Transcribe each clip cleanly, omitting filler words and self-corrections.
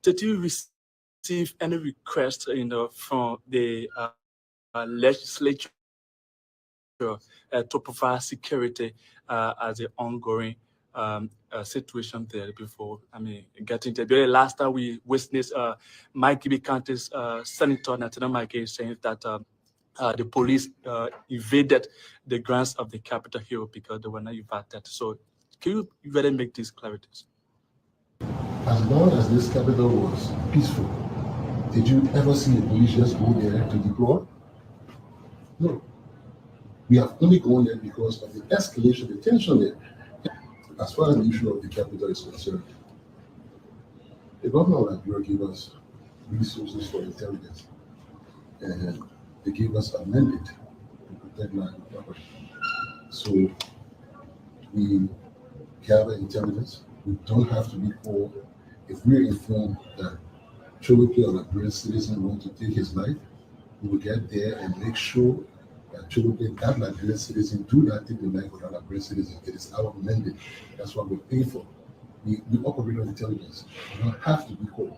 Did you receive any request, from the legislature to provide security as an ongoing situation there before? Getting there. The last time we witnessed Mike County's Senator Nathaniel Mike saying that the police invaded the grounds of the Capitol Hill because they were not invited. So, can you really make these clarities? As long as this capital was peaceful, did you ever see the police just go there to deploy? No. We have only gone there because of the escalation, the tension there. As far as the issue of the capital is concerned, the government of Liberia gave us resources for intelligence, and they gave us a mandate to protect life and property. So we gather intelligence. We don't have to be called. If we're informed that Torgbean, a Liberian citizen, wants to take his life, we will get there and make sure that Torgbean, that Liberian citizen, do not take the life of that Liberian citizen. It is our mandate. That's what we're paying for. We operate on intelligence. We don't have to be called.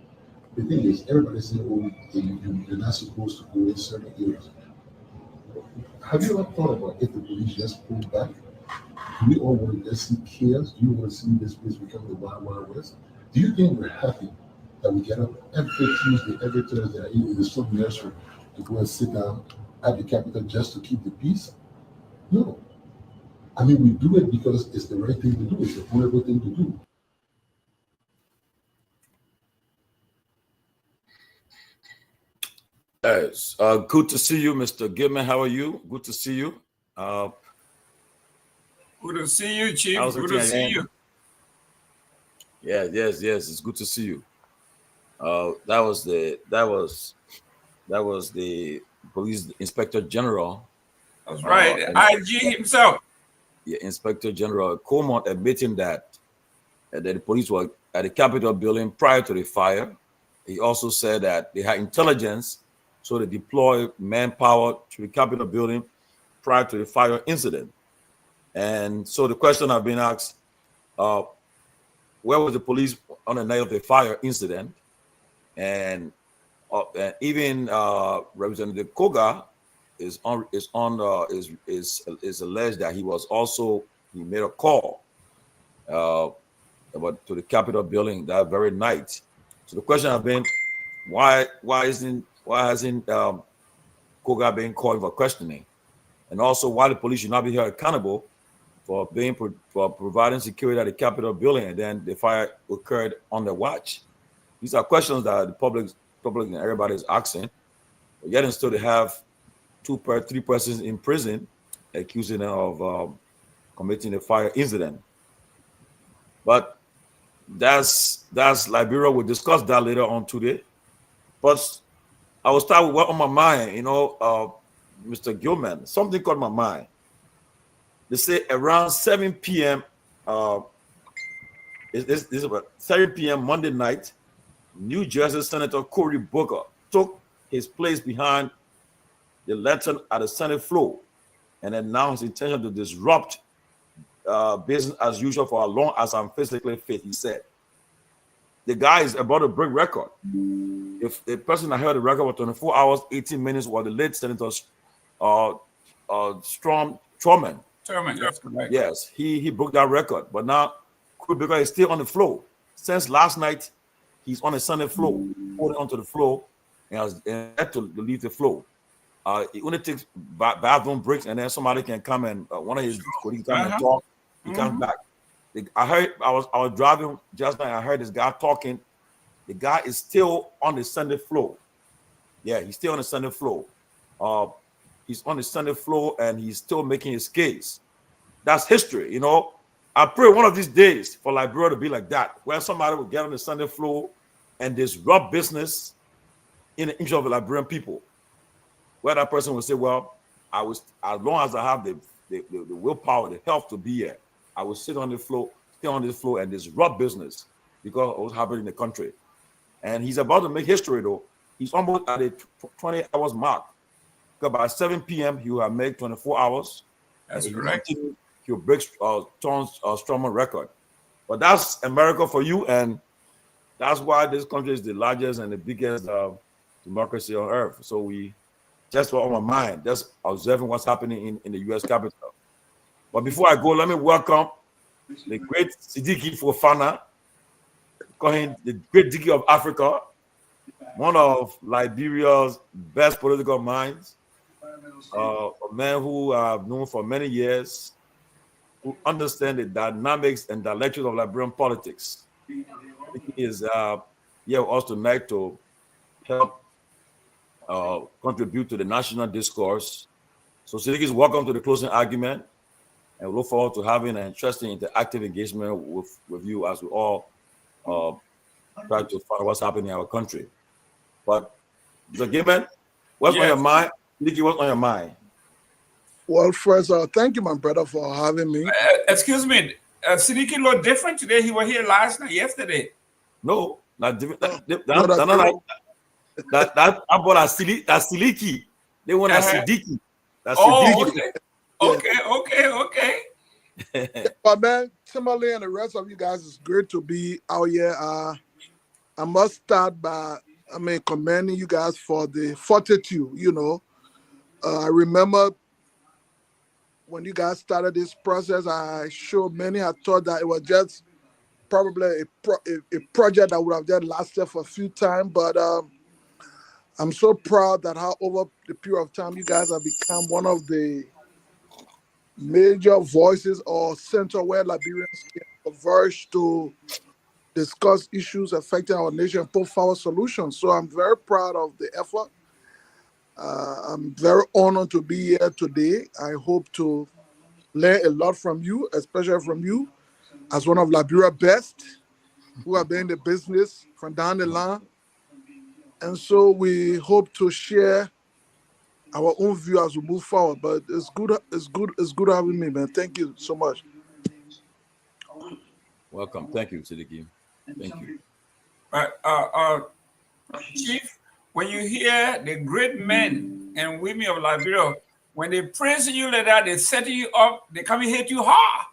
The thing is, everybody saying, oh, you're not supposed to go in certain areas. Have you ever thought about if the police just pulled back? Do we all want to just see chaos? Do you want to see this place become the Wild Wild West? Do you think we're happy that we get up every Tuesday, every Thursday in the Soup Nursery to go and sit down at the Capitol just to keep the peace? No. We do it because it's the right thing to do. It's the honorable thing to do. Yes. Good to see you, Mr. Gilman. How are you? Good to see you. Good to see you, Chief. Good to see you. Yes. It's good to see you. That was the police inspector general. That's right, IG himself. Yeah, Inspector General Coleman admitting that the police were at the Capitol building prior to the fire. He also said that they had intelligence, so they deployed manpower to the Capitol building prior to the fire incident. And so the question I've been asked, where was the police on the night of the fire incident? And even Representative Koga is alleged that he made a call about to the Capitol building that very night. So the question has been, why hasn't Koga been called for questioning? And also why the police should not be held accountable for providing security at the Capitol building, and then the fire occurred on their watch. These are questions that the public and everybody is asking. But yet and still they have 3 persons in prison accusing them of committing a fire incident. But that's Liberia. We'll discuss that later on today. But I will start with what on my mind, Mr. Gilman. Something caught my mind. They say around 7 p.m. This is about 7 p.m. Monday night, New Jersey Senator Cory Booker took his place behind the lantern at the Senate floor and announced his intention to disrupt business as usual for as long as I'm physically fit, he said. The guy is about to break record. If the person that held the record for 24 hours, 18 minutes was the late Senator Tomalin. That's correct. Yes, he broke that record. But now, because he's still on the floor. Since last night, he's on the Senate floor, holding onto the floor. and I was had to leave the floor. It only takes bathroom breaks, and then somebody can come and one of his colleagues come and talk. He comes back. I was driving just now. I heard this guy talking. The guy is still on the Sunday floor. Yeah, he's still on the Sunday floor. He's on the Sunday floor, and he's still making his case. That's history, you know. I pray one of these days for Liberia to be like that, where somebody will get on the Sunday floor and disrupt business in the interest of the Liberian people. Where that person will say, well, as long as I have the willpower, the health to be here, I will sit on the floor, stay on this floor and disrupt business because of what's happening in the country. And he's about to make history, though. He's almost at a 20 hours mark. Because by 7 p.m., he will have made 24 hours. That's correct. He'll break Tom's Strongman record. But that's America for you, and that's why this country is the largest and the biggest democracy on earth. So we just on my mind, just observing what's happening in the U.S. Capitol. But before I go, let me welcome the great Sidiki Fofana, call him the great Diki of Africa, one of Liberia's best political minds, a man who I've known for many years, who understand the dynamics and dialectics of Liberian politics. He is here with us tonight to help contribute to the national discourse. So Sidiki is welcome to the closing argument, and we look forward to having an interesting interactive engagement with you as we all try to find what's happening in our country. But the argument, what's on your mind? Sidiki, what's on your mind? Well, first, thank you, my brother, for having me. Excuse me, Sidiki looked different today. He was here yesterday. No, not different. That about Siliki. They want a Sidiki. That's Sidiki. Okay. But man, Tomalin and the rest of you guys, it's great to be out here. I must start by, commending you guys for the fortitude. You know, I remember when you guys started this process, I sure many had thought that it was just probably a project that would have just lasted for a few time, but I'm so proud that how over the period of time you guys have become one of the major voices or center where Liberians can converge to discuss issues affecting our nation and put forward solutions. So I'm very proud of the effort. I'm very honored to be here today. I hope to learn a lot from you, especially from you, as one of Liberia's best, who have been in the business from down the line. And so we hope to share our own view as we move forward. But it's good having me, man. Thank you so much. Welcome. Thank you, Sidiki. Thank you. Chief, when you hear the great men and women of Liberia, when they praise you like that, they set you up, they come and hit you hard.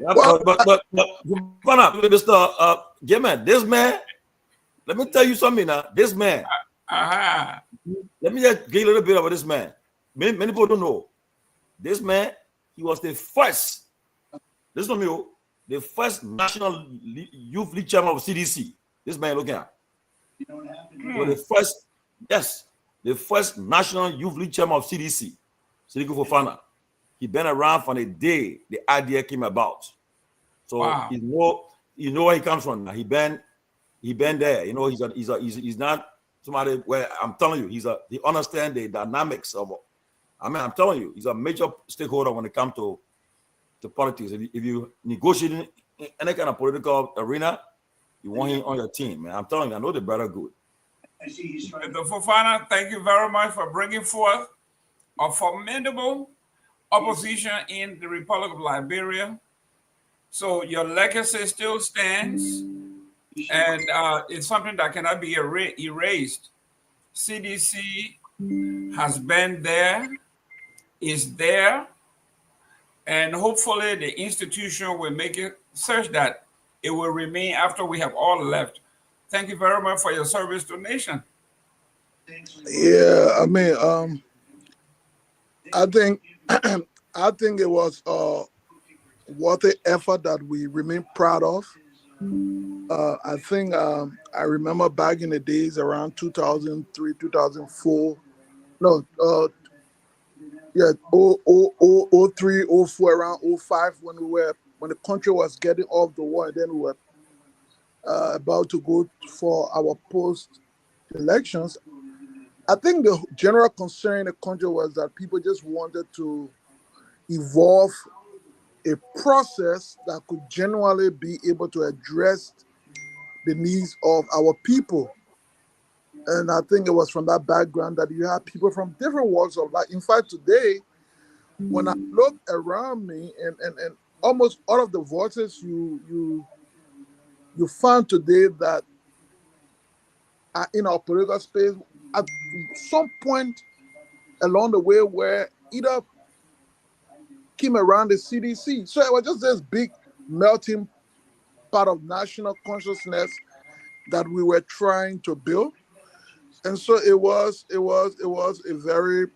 But Mr. Geman, this man, let me tell you something now. This man, let me just give you a little bit about this man. Many people don't know. This man, he was the first, listen to me, the first national youth league chairman of CDC. This man looking at. The first national youth league chairman of CDC, Sidiki Fofana. He been around from the day the idea came about. So wow. you know where he comes from now. He been there. You know, he's not somebody where I'm telling you, he understands the dynamics of. I'm telling you, he's a major stakeholder when it comes to politics. If you negotiate in any kind of political arena, you want him on your team, man. I'm telling you, I know the brother good. Mr. Fofana, thank you very much for bringing forth a formidable opposition in the Republic of Liberia. So your legacy still stands, and it's something that cannot be erased. CDC has been there, is there, and hopefully the institution will make it such that it will remain after we have all left. Thank you very much for your service to the nation. Yeah, I think it was worth the effort that we remain proud of. I think I remember back in the days around 2003, 2004. No, yeah, 03, 04, around 05 when the country was getting off the war, and then we were about to go for our post elections. I think the general concern in the country was that people just wanted to evolve a process that could genuinely be able to address the needs of our people. And I think it was from that background that you have people from different walks of life. In fact, today, when I look around me and almost all of the voices you find today that are in our political space, at some point along the way where either came around the CDC. So it was just this big melting pot of national consciousness that we were trying to build. And so it was a very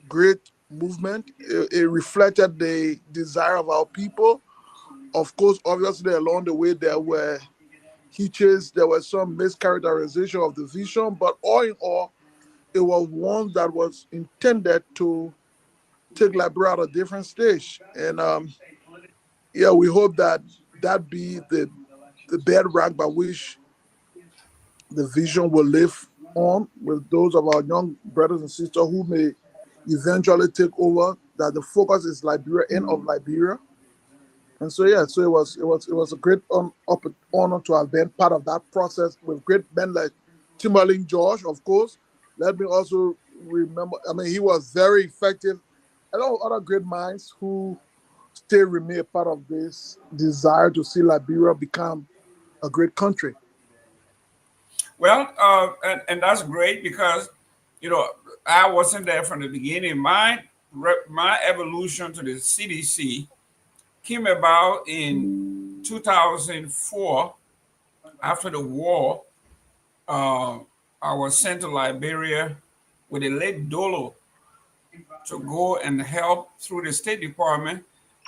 great movement. It reflected the desire of our people. Of course, obviously along the way there were hitches, there was some mischaracterization of the vision, but all in all, it was one that was intended to take Liberia at a different stage. And yeah, we hope that be the bedrock by which the vision will live on with those of our young brothers and sisters who may eventually take over, that the focus is Liberia and of Liberia. And so yeah, so it was a great honor to have been part of that process with great men like Tomalin George, of course. Let me also remember, I mean, he was very effective. A lot of other great minds who still remain part of this desire to see Liberia become a great country. Well, and that's great because, you know, I wasn't there from the beginning. My evolution to the CDC came about in 2004 after the war. I was sent to Liberia with a late Dolo to go and help through the State Department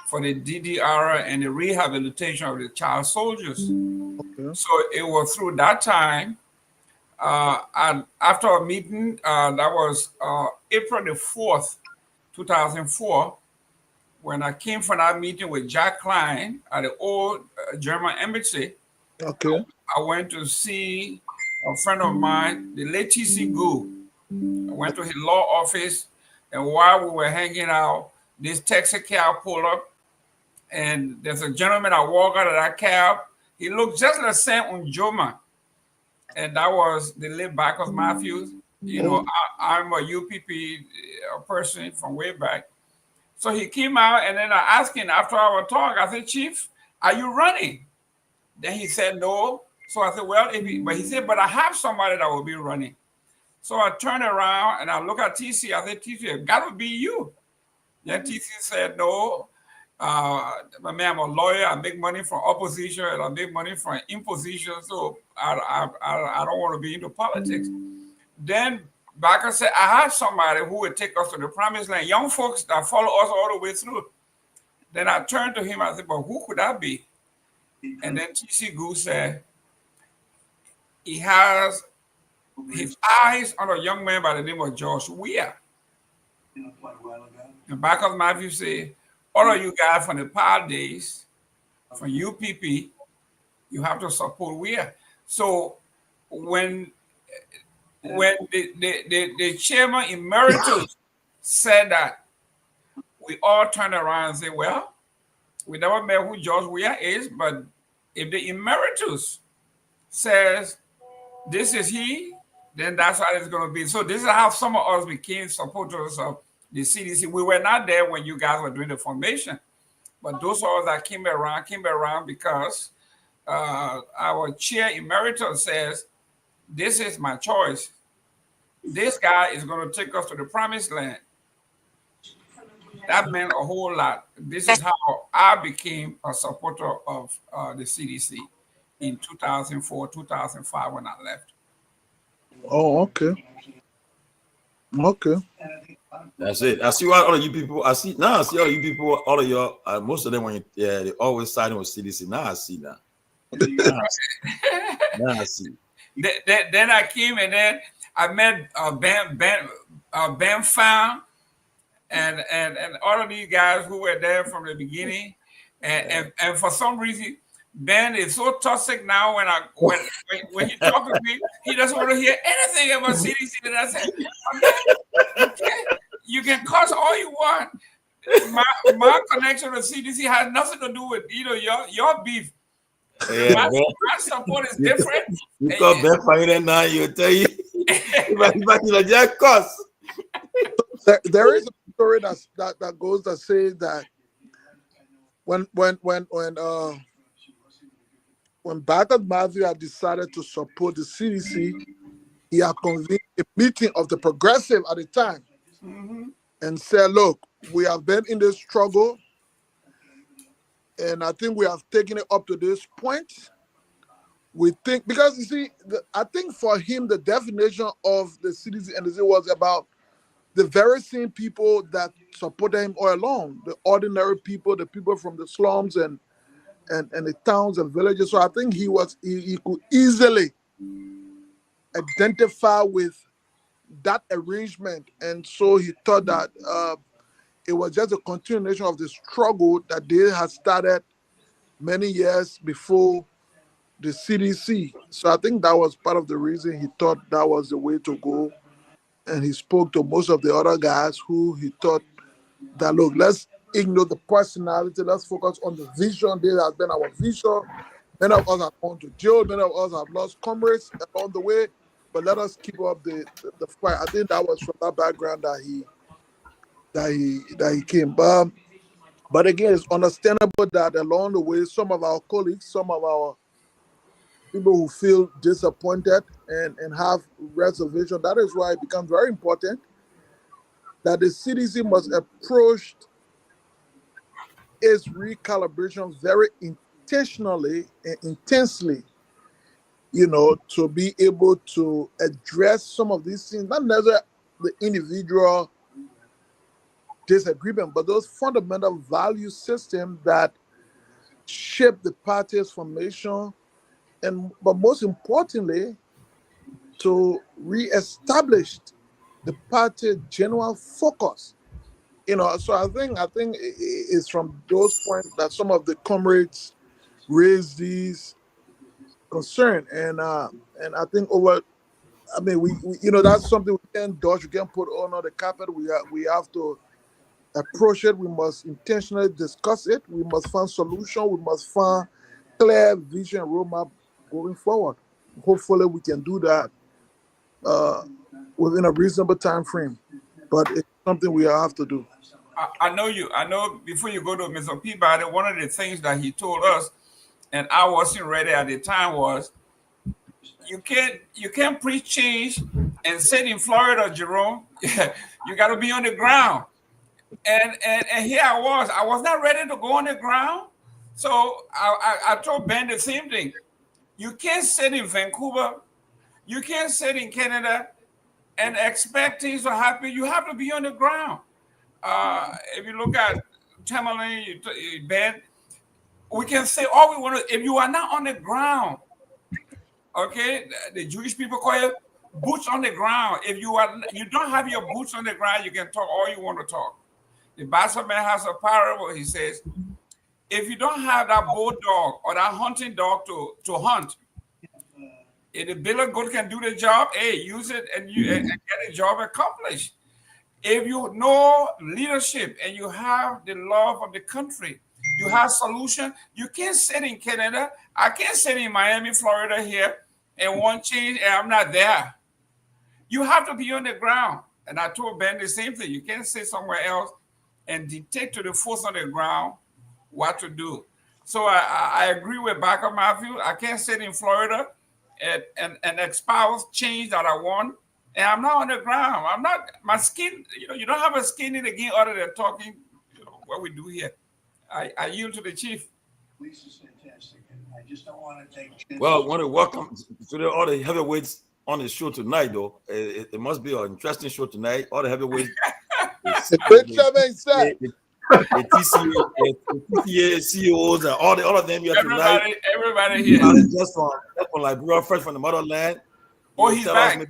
for the DDR and the rehabilitation of the child soldiers. Okay. So it was through that time. And after a meeting, that was April the 4th, 2004, when I came from that meeting with Jack Klein at the old German embassy. Okay. I went to see a friend of mine, the late T.C. Gu. I went to his law office, and while we were hanging out, this taxi cab pulled up, and there's a gentleman that walked out of that cab. He looked just like Sam Unjoma. And that was the late Bacchus Matthews. You know, I'm a UPP person from way back. So he came out, and then I asked him after our talk, I said, Chief, are you running? Then he said, no. So I said, well, but he said, but I have somebody that will be running. So I turned around and I look at TC. I said, TC, it got to be you. Then TC said, no. I mean, I'm a lawyer. I make money from opposition and I make money from imposition. So I don't want to be into politics. Then Baker said, I have somebody who would take us to the promised land. Young folks that follow us all the way through. Then I turned to him. I said, but who could that be? And then T.C. Goose said, he has his eyes on a young man by the name of George Weah. And Bacchus Matthews said, all of you guys from the power days, from UPP, you have to support Weah. So when the chairman emeritus said that, we all turned around and said, well, we never met who George Weah is, but if the emeritus says this is he, then that's how it's going to be. So this is how some of us became supporters of the CDC. We were not there when you guys were doing the formation, but those of us that came around because our chair emeritus says, this is my choice. This guy is going to take us to the promised land. That meant a whole lot. This is how I became a supporter of the CDC in 2004, 2005 when I left. Oh, okay. Okay. That's it. I see what all of you people. I see all of you people. All of y'all. Most of them, when they always siding with CDC. Now I see that. Nasty. Then I came and then I met Ben Fan and all of these guys who were there from the beginning. And for some reason, Ben is so toxic now. When he talks to me, he doesn't want to hear anything about CDC. And I said, you can cuss all you want. My connection with CDC has nothing to do with your beef. Yeah, my support is different. You call Ben Fine now, you'll tell you. Just cuss. There is a story that goes to say that when Barker Matthew had decided to support the CDC, he had convened a meeting of the progressive at the time and said, look, we have been in this struggle and I think we have taken it up to this point. We think, because you see, I think for him, the definition of the CDC and the was about the very same people that supported him all along, the ordinary people, the people from the slums and the towns and villages. So I think he could easily identify with that arrangement. And so he thought that it was just a continuation of the struggle that they had started many years before the CDC. So I think that was part of the reason he thought that was the way to go. And he spoke to most of the other guys who he thought that, look, let's ignore the personality, let's focus on the vision. There has been our vision. Many of us have gone to jail, many of us have lost comrades along the way, but let us keep up the fight. I think that was from that background that he came. But again, it's understandable that along the way, some of our colleagues, some of our people who feel disappointed and have reservation. That is why it becomes very important that the CDC must approach its recalibration very intentionally and intensely, to be able to address some of these things, not necessarily the individual disagreement, but those fundamental value systems that shape the party's formation, but most importantly, to reestablish the party's general focus. So I think it's from those points that some of the comrades raised these concerns, and I think we that's something we can't dodge. We can't put on the carpet. We have to approach it. We must intentionally discuss it. We must find solution. We must find clear vision roadmap going forward. Hopefully, we can do that within a reasonable time frame. But it's something we have to do. I know before you go to Mr. Peabody, one of the things that he told us, and I wasn't ready at the time, was you can't preach change and sit in Florida, Jerome. You got to be on the ground. And here I was not ready to go on the ground. So I told Ben the same thing. You can't sit in Vancouver, you can't sit in Canada and expect things to happen. You have to be on the ground. If you look at Tomalin, Ben, we can say all we want to. If you are not on the ground, okay, the Jewish people call it boots on the ground. If you don't have your boots on the ground, you can talk all you want to talk. The Basserman has a parable. He says, if you don't have that bull dog or that hunting dog to hunt, if the billy goat can do the job, use it and get the job accomplished. If you know leadership and you have the love of the country, you have solution. You can't sit in Canada. I can't sit in Miami, Florida here and want change and I'm not there. You have to be on the ground. And I told Ben the same thing. You can't sit somewhere else and dictate to the force on the ground what to do. So I agree with Barker Matthew. I can't sit in Florida and espouse change that I want. And I'm not on the ground. I'm not, my skin, you don't have a skin in the game other than talking what we do here. I yield to the chief. This is fantastic. And I just don't want to take chances. Well, I want to welcome to all the heavyweights on the show tonight, though. It must be an interesting show tonight. All the heavyweights. TCA CEOs, and all of them here tonight. Everybody here. Just from Liberia, fresh from the motherland. Oh, he's back.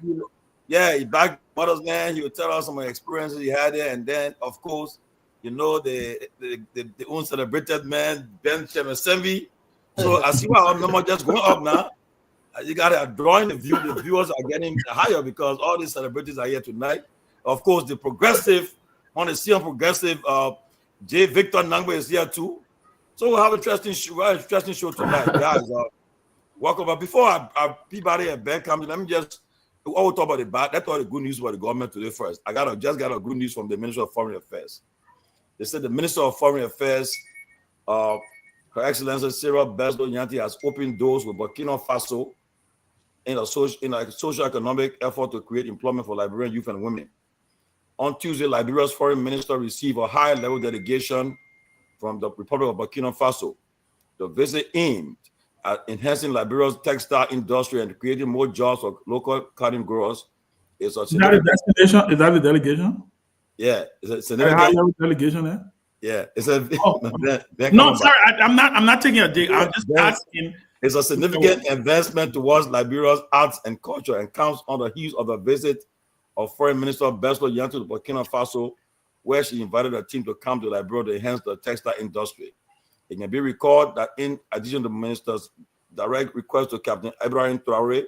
He's back motherland. He would tell us some of the experiences he had there, and then of course, you know, the uncelebrated man, Ben Sanvee. So I see why our number just going up now. You got to drawing the viewers are getting higher because all these celebrities are here tonight. Of course, the progressive, on the CM progressive, J. Victor Nangwe is here too. So we'll have an interesting show tonight, guys. Welcome. But before I Peabody and Ben come, let me just we'll talk about the bad. That's all the good news about the government today first. I just got a good news from the Minister of Foreign Affairs. They said the Minister of Foreign Affairs, Her Excellency Sarah Besdo Nyanti, has opened doors with Burkina Faso in a socio-economic effort to create employment for Liberian youth and women. On Tuesday, Liberia's foreign minister received a high-level delegation from the Republic of Burkina Faso. The visit aimed at enhancing Liberia's textile industry and creating more jobs for local cotton growers. Is that a destination? Is that the delegation? Yeah, it's a delegation there. Yeah, it's a. No, sorry, I'm not taking a dig. I'm just asking. It's a significant advancement towards Liberia's arts and culture and comes on the heels of the visit of Foreign Minister Besdo Nyanti to Burkina Faso, where she invited her team to come to Liberia to enhance the textile industry. It can be recalled that in addition to the minister's direct request to Captain Ibrahim Traore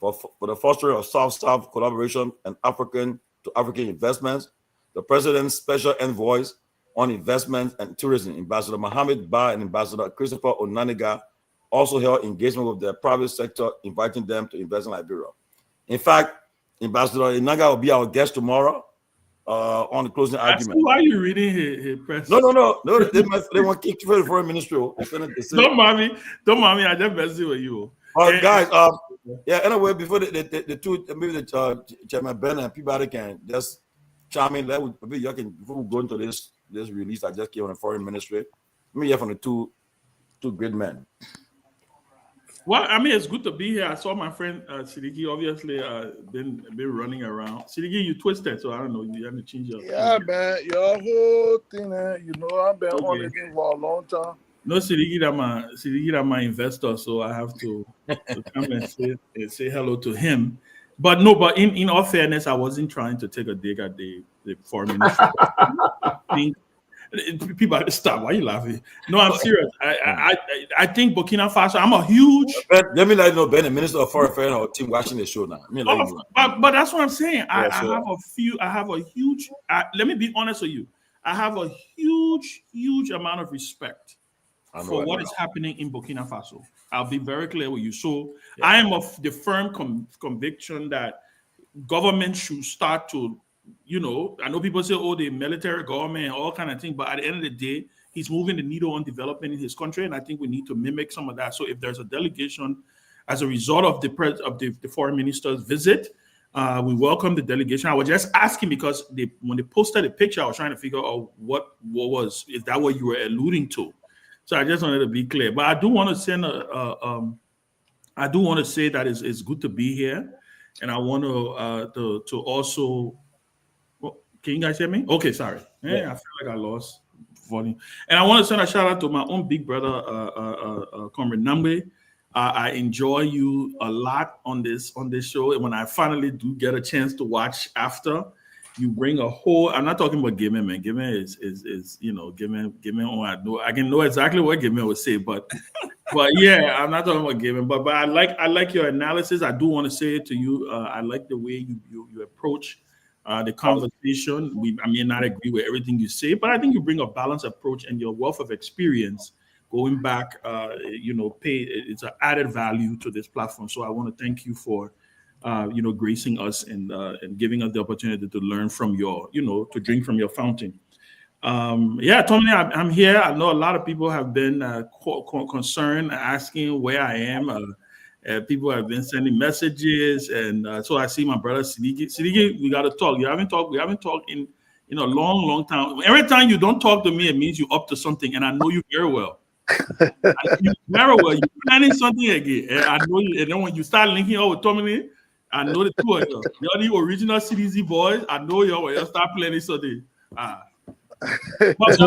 for the fostering of South-South collaboration and African-to-African investments, the president's special envoys on investment and tourism, Ambassador Mohamed Ba and Ambassador Christopher Onaniga, also held engagement with the private sector, inviting them to invest in Liberia. In fact, Ambassador Onaniga will be our guest tomorrow on the closing argument. Why are you reading his press? No. They want to kick for the foreign ministry. Don't mind me. I just busy with you. Guys. Anyway, before the two, maybe the Chairman Ben and Peabody can just chime in. Maybe you can before we go into this release. I just came on the foreign ministry. Let me hear from the two great men. Well, I mean, it's good to be here. I saw my friend Sidiki, obviously, been running around. Sidiki, you twisted, so I don't know. You have to change your. Yeah, man, your whole thing, you know, I've been on this thing for a long time. No, Sidiki, that's my investor, so I have to come and say hello to him. But in all fairness, I wasn't trying to take a dig at the foreign ministry. People stop. Why are you laughing? No, I'm serious. I think Burkina Faso. I'm a huge. Let me let you know, Ben, the Minister of Foreign Affairs, our team watching the show now. But that's what I'm saying. I have a huge. Let me be honest with you. I have a huge amount of respect for what is happening in Burkina Faso. I'll be very clear with you. So I am of the firm conviction that government should start to. You know, I know people say, oh, the military government, all kind of things, but at the end of the day, he's moving the needle on development in his country, and I think we need to mimic some of that. So if there's a delegation as a result of the foreign minister's visit, we welcome the delegation. I was just asking because when they posted the picture, I was trying to figure out what is that what you were alluding to? So I just wanted to be clear. But I do want to send I do want to say that it's good to be here, and I want to also. Can you guys hear me? Okay, sorry. Yeah. I feel like I lost volume. And I want to send a shout out to my own big brother, Comrade Nambe. I enjoy you a lot on this show. And when I finally do get a chance to watch after, you bring a whole. I'm not talking about Gimme, man. Gimme is Gimme. Oh, I can know exactly what Gimme would say, but yeah, I'm not talking about Gimme. But I like your analysis. I do want to say it to you. I like the way you approach. The conversation. I may not agree with everything you say, but I think you bring a balanced approach, and your wealth of experience going back, it's an added value to this platform. So I want to thank you for, gracing us and giving us the opportunity to learn from to drink from your fountain. Tomalin, I'm here. I know a lot of people have been concerned, asking where I am. People have been sending messages, and so I see my brother Sidiki. Sidiki, we got to talk. We haven't talked in a long time. Every time you don't talk to me, it means you're up to something, and I know you very well. You're planning something again, and I know you. And then when you start linking up with Tomalin, I know the two of you. You're the original CDZ boys. I know you'll start planning something. But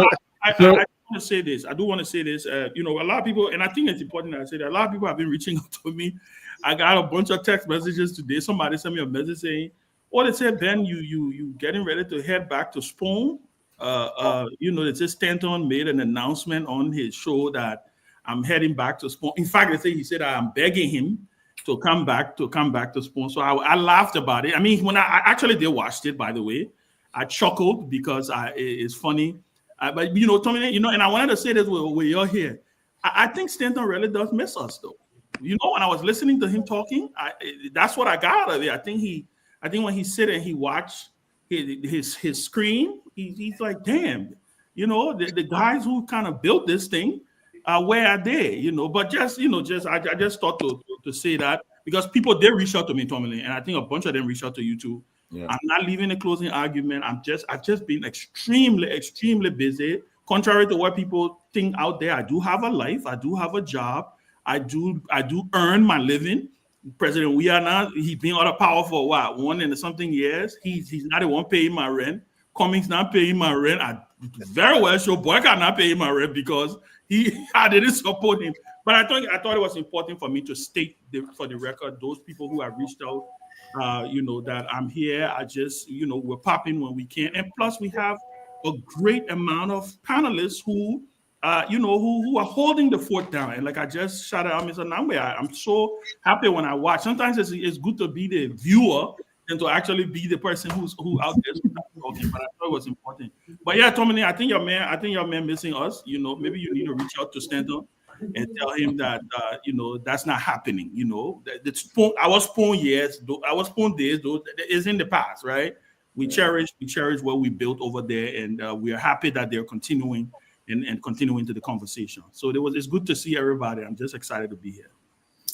I want to say this. I do want to say this. You know, a lot of people, and I think it's important that I say that a lot of people have been reaching out to me. I got a bunch of text messages today. Somebody sent me a message saying, "Oh, they said, Ben, you getting ready to head back to Spoon." You know, they said Stanton made an announcement on his show that I'm heading back to Spoon. In fact, he said I'm begging him to come back to Spoon. So I laughed about it. I mean, when I actually did watch it, by the way, I chuckled because it's funny. But you know, Tommy, you know, and I wanted to say this when you're here. I think Stanton really does miss us, though. You know, when I was listening to him talking, that's what I got out of it. I think when he sit and he watched his screen, he's like, damn, you know, the guys who kind of built this thing, where are they? You know, but I just thought to say that because people did reach out to me, Tomalin, and I think a bunch of them reached out to you too. Yeah. I'm not leaving a closing argument. I've just been extremely busy. Contrary to what people think out there, I do have a life. I do have a job. I do earn my living. President Myean, he's been out of power for what, 1 and something years. He's not the one paying my rent. Cummings not paying my rent. I very well sure Boyka not paying my rent because I didn't support him. But I thought it was important for me to state for the record those people who have reached out. You know, that I'm here. I just, you know, we're popping when we can. And plus we have a great amount of panelists who, you know, who are holding the fort down. And like I just shouted out Mr. Namwe, I'm so happy when I watch. Sometimes it's good to be the viewer than to actually be the person who out there talking. But I thought it was important. But yeah, Tommy, I think your man missing us. You know, maybe you need to reach out to Stanton and tell him that you know, that's not happening. You know, our Spoon years, our Spoon days, though, is in the past, right? We cherish what we built over there, and we are happy that they're continuing and continuing to the conversation. So it's good to see everybody. I'm just excited to be here.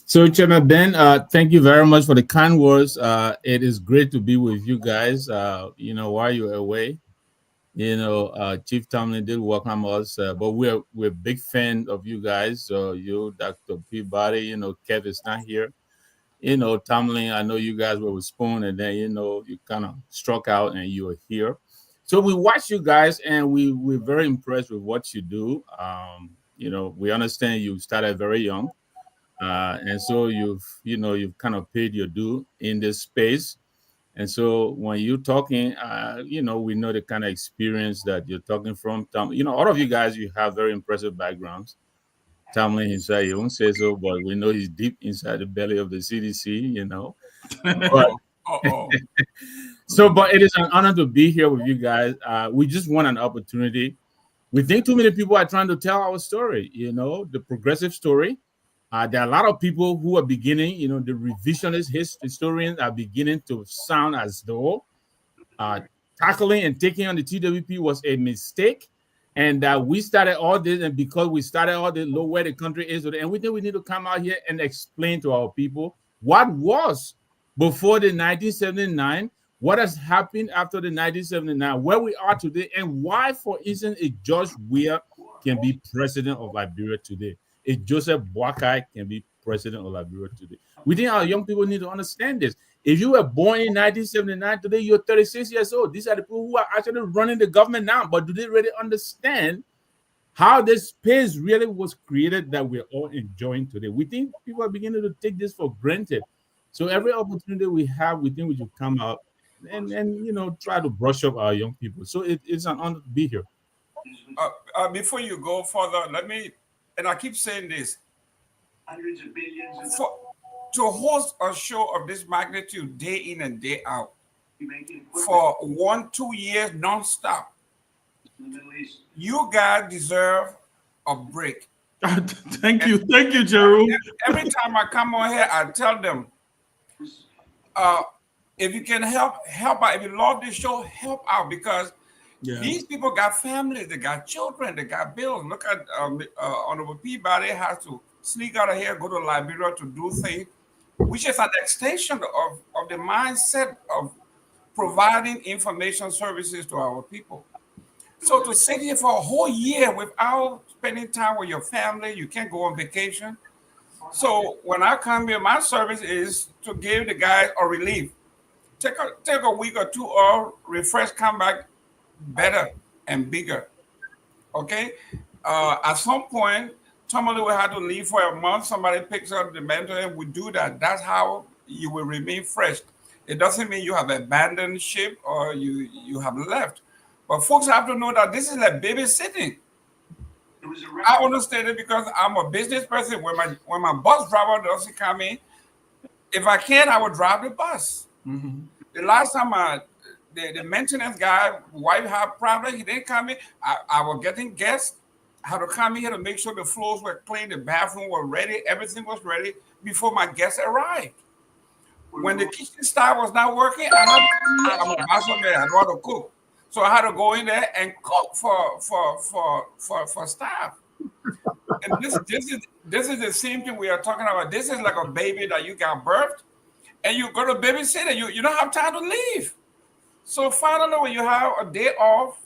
So, Chairman Ben, thank you very much for the kind words. It is great to be with you guys. You know, while you're away. You know, Chief Tomalin did welcome us, but we're big fan of you guys. So you, Dr. Peabody, you know, Kev is not here. You know, Tomalin, I know you guys were with Spoon, and then, you know, you kind of struck out and you were here. So we watch you guys, and we're very impressed with what you do. You know, we understand you started very young, and so you've kind of paid your due in this space. And so when you're talking, you know, we know the kind of experience that you're talking from. You know, all of you guys, you have very impressive backgrounds. Tomalin himself, he won't say so, but we know he's deep inside the belly of the CDC, you know. But, but it is an honor to be here with you guys. We just want an opportunity. We think too many people are trying to tell our story, you know, the progressive story. There are a lot of people who are beginning, you know, the revisionist historians are beginning to sound as though tackling and taking on the TWP was a mistake, and that we started all this, and because we started all this, look where the country is, and we think we need to come out here and explain to our people what was before the 1979, what has happened after the 1979, where we are today, and why, for instance, a George Weah can be president of Liberia today. If Joseph Boakai can be president of Liberia today. We think our young people need to understand this. If you were born in 1979, today you're 36 years old. These are the people who are actually running the government now, but do they really understand how this space really was created that we're all enjoying today? We think people are beginning to take this for granted. So every opportunity we have, we think we should come out and you know, try to brush up our young people. So it's an honor to be here. Before you go further, let me, and I keep saying this, Hundreds of billions. To host a show of this magnitude day in and day out for 1-2 years nonstop, you guys deserve a break. Thank you, Jerome. Every time I come on here, I tell them, if you can help out. If you love this show, help out, because these people got families, they got children, they got bills. Look at Honorable Peabody has to sneak out of here, go to Liberia to do things, which is an extension of the mindset of providing information services to our people. So to sit here for a whole year without spending time with your family, you can't go on vacation. So when I come here, my service is to give the guys a relief. Take a week or two or refresh, come back better and bigger. Okay? At some point, Tomalin will have to leave for a month. Somebody picks up the mantle and we do that. That's how you will remain fresh. It doesn't mean you have abandoned ship or you have left. But folks have to know that this is like babysitting. I understand it because I'm a business person. When my bus driver doesn't come in, if I can, I will drive the bus. Mm-hmm. The last time the maintenance guy, wife had a problem, he didn't come in. I was getting guests. I had to come in here to make sure the floors were clean, the bathroom was ready, everything was ready before my guests arrived. When the kitchen staff was not working, I'm a master man. I know how to cook. So I had to go in there and cook for staff. And this is the same thing we are talking about. This is like a baby that you got birthed, and you go to babysit, and you don't have time to leave. So finally, when you have a day off,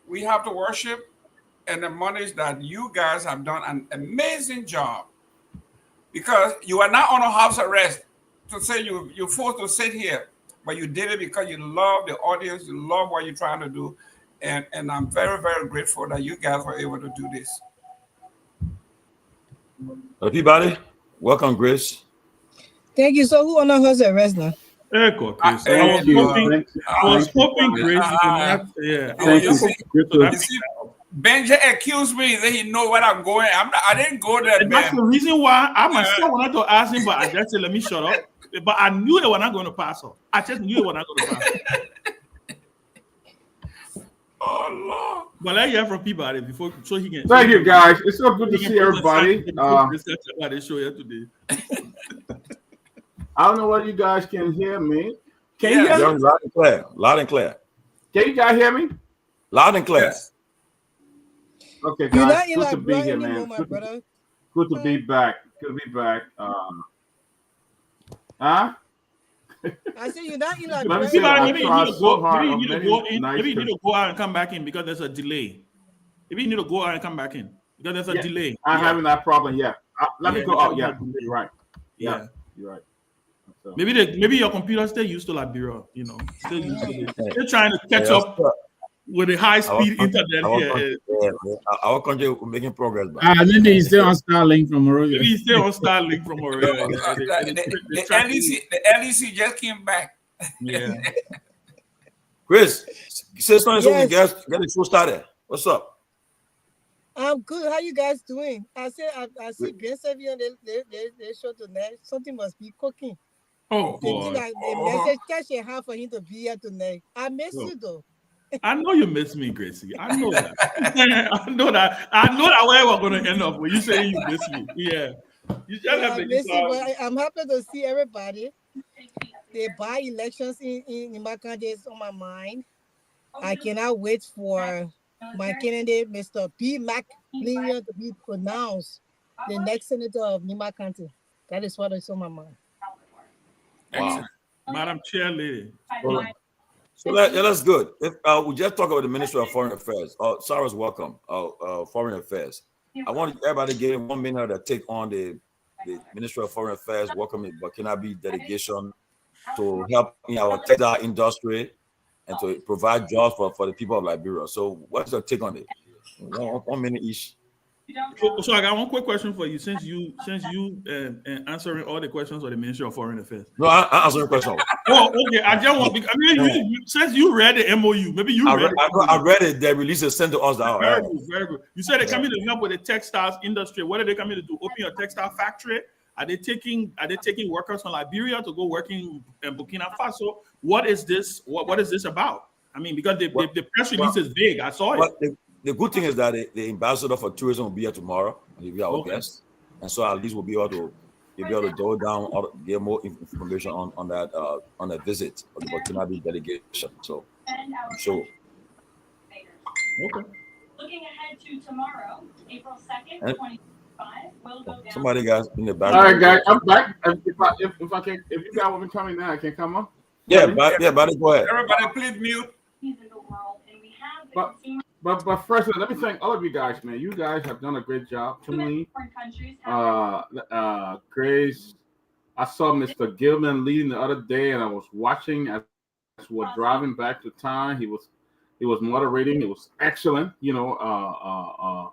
we have to worship, and the monies that you guys have done an amazing job, because you are not on a house arrest to say you're forced to sit here. But you did it because you love the audience, you love what you're trying to do. And I'm very, very grateful that you guys were able to do this. Peabody, welcome, Grace. Thank you. So who on the house arrest now? I was hoping Grace did not. Yeah. Thank you. Benji accused me that he know where I'm going. I didn't go there. And that's the reason why I myself wanted to ask him, but I just said, let me shut up. But I knew they were not going to pass off. I just knew they were not going to pass off. Oh, Lord. But let's hear from Peabody before, so he can. Thank you, guys. It's so good to see everybody. They show you today. I don't know whether you guys can hear me. Can you hear me? Loud and clear. Loud and clear. Can you guys hear me? Loud and clear. Yes. Okay, guys. Good to be here, man. Good to be back. Good to be back. I said you're not Eli. Maybe you need to go out and come back in because there's a delay. Maybe you need to go out and come back in because there's a delay. I'm having that problem. Yeah. Let me go out. Yeah, you're right. Yeah, you're right. So. Maybe your computer still used to Liberia. You know, still used to it. They're trying to catch up with the high speed internet here. Our country making progress. Maybe he's still on Starlink from Morovia. Maybe he's still on Starlink from Morovia. The LEC just came back. Yeah. Chris, say something so we can get the show started. What's up? I'm good. How you guys doing? I see Ben Sanvee on the show tonight. Something must be cooking. Oh, boy. The message catch a hand for him to be here tonight. I miss you though. I know you miss me, Gracie. I know that. I know that where we're going to end up when you say you miss me. Yeah. You just have to miss you, but I'm happy to see everybody. The by-elections in Nimakande is on my mind. I cannot wait for my candidate, Mr. P. McLean, to be pronounced the next senator of Nimakande. That is what is on my mind. Wow. Madam Chair Lady. So that's good. If we just talk about the Ministry of Foreign Affairs. Sarah's welcome. Foreign Affairs. I want everybody to get 1 minute to take on the Ministry of Foreign Affairs, welcoming Burkinabe delegation to help in our textile industry and to provide jobs for the people of Liberia. So what's your take on it? 1 minute each. So I got one quick question for you. Since you answering all the questions of the Ministry of Foreign Affairs. No, I answering the question. Oh, okay. I just want since you read the MOU, maybe you read it. I read it. They released it, sent to us. Very good, very good. You said they're coming to help with the textiles industry. What are they coming to do? Open your textile factory? Are they taking workers from Liberia to go working in Burkina Faso? What is this? What is this about? I mean, because the press release is vague. I saw it. The good thing is that the ambassador for tourism will be here tomorrow. He'll be our guest, and so at least we'll be able to go down or get more information on that visit of the Burkinabe delegation. So I'm sure. Okay. Looking ahead to tomorrow, April 2nd, 2025, we'll go down. Somebody guys in the background. All right, guys, I'm back. If you guys want me coming now, I can come on. Yeah, buddy, go ahead. Everybody, please mute. But first, let me thank all of you guys, man. You guys have done a great job. To me, Grace, I saw Mr. Gilman leading the other day, and I was watching as we were driving back to town. He was He was moderating. It was excellent. I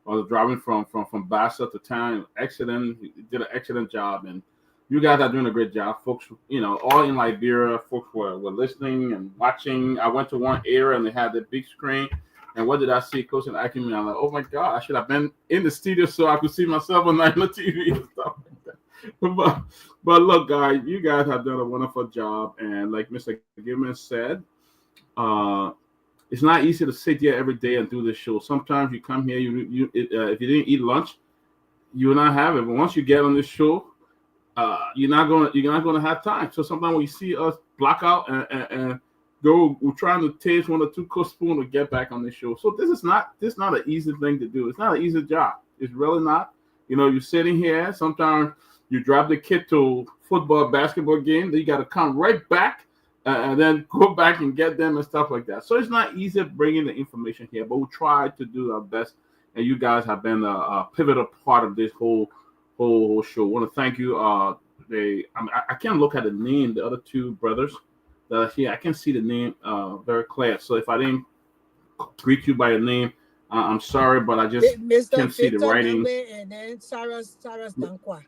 was driving from Bassa to town. Excellent. He did an excellent job, and you guys are doing a great job, folks. All in Liberia, folks were listening and watching. I went to one area and they had the big screen. And what did I see? Coach and Ackman. I'm like, oh my God, I should have been in the studio so I could see myself on the TV and stuff like that. But look, guys, you guys have done a wonderful job. And like Mr. Gilman said, it's not easy to sit here every day and do this show. Sometimes you come here, if you didn't eat lunch, you will not have it. But once you get on this show, you're not gonna have time. So sometimes when you see us block out and go, we're trying to taste 1 or 2 spoons to get back on the show. So this is not an easy thing to do. It's not an easy job. It's really not. You're sitting here. Sometimes you drive the kid to football, basketball game. Then you got to come right back and then go back and get them and stuff like that. So it's not easy bringing the information here, but we try to do our best. And you guys have been a pivotal part of this whole show. I want to thank you. I can't look at the name. The other 2 brothers that are here, I can see the name very clear. So if I didn't greet you by your name, I'm sorry, but I just can't see the writing. And then Sarah's Dankwa.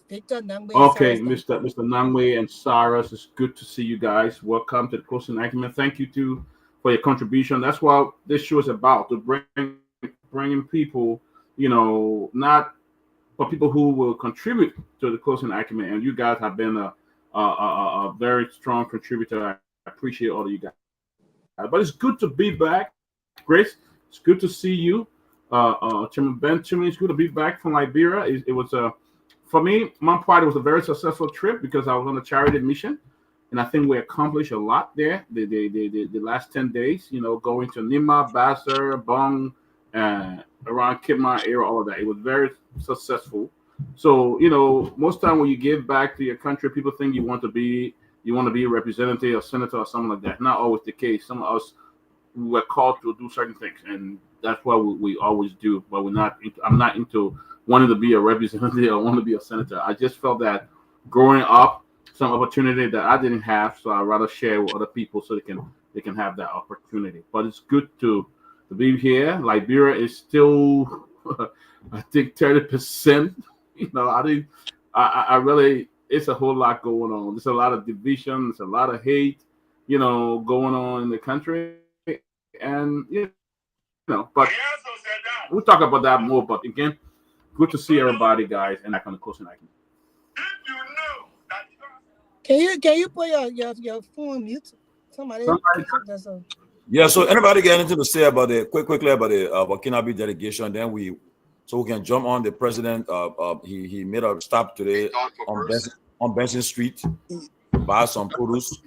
Victor Nangwe. Okay, Mr. Nangwe and Saras, it's good to see you guys. Welcome to the Closing Argument. Thank you too for your contribution. That's what this show is about, to bringing people, not for people who will contribute to the Closing Argument. And you guys have been a very strong contributor. I appreciate all of you guys. But it's good to be back, Grace. It's good to see you. Chairman Ben, it's good to be back from Liberia. It was for me, my part, it was a very successful trip because I was on a charity mission, and I think we accomplished a lot there. The last 10 days, going to Nima, Bassar, Bong, around Kidman area, all of that. It was very successful. So, most time when you give back to your country, people think you want to be a representative or senator or something like that. Not always the case. Some of us were called to do certain things, and that's what we always do. But I'm not into wanting to be a representative or want to be a senator. I just felt that growing up, some opportunity that I didn't have, so I'd rather share with other people so they can have that opportunity. But it's good to be here. Liberia is still, I think, 30%. I really, it's a whole lot going on. There's a lot of division. There's a lot of hate, going on in the country. And, but we'll talk about that more. But again, good to see everybody, guys. And I can close and I can. Can you put your phone on mute? Somebody. Yeah. So anybody got anything to say about quickly about the Burkinabe delegation? Then we can jump on the president. He made a stop today on Benson Street, buy some produce.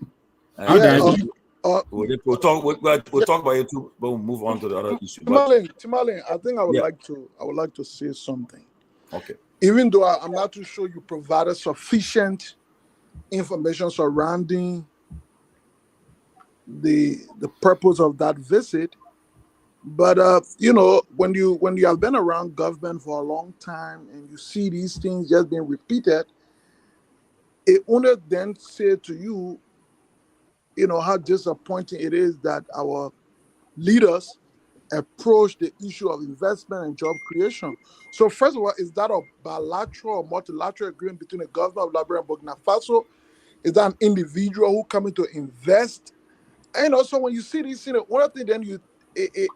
We'll talk about it too, but we'll move on to the other issue. Tomalin, I think I would like to say something. Okay. Even though I'm not too sure you provided sufficient information surrounding the purpose of that visit, but when you have been around government for a long time and you see these things just being repeated, it only then say to you, how disappointing it is that our leaders approach the issue of investment and job creation. So first of all, is that a bilateral or multilateral agreement between the government of Liberia and Burkina Faso? Is that an individual who coming to invest? And also when you see these things, one thing then you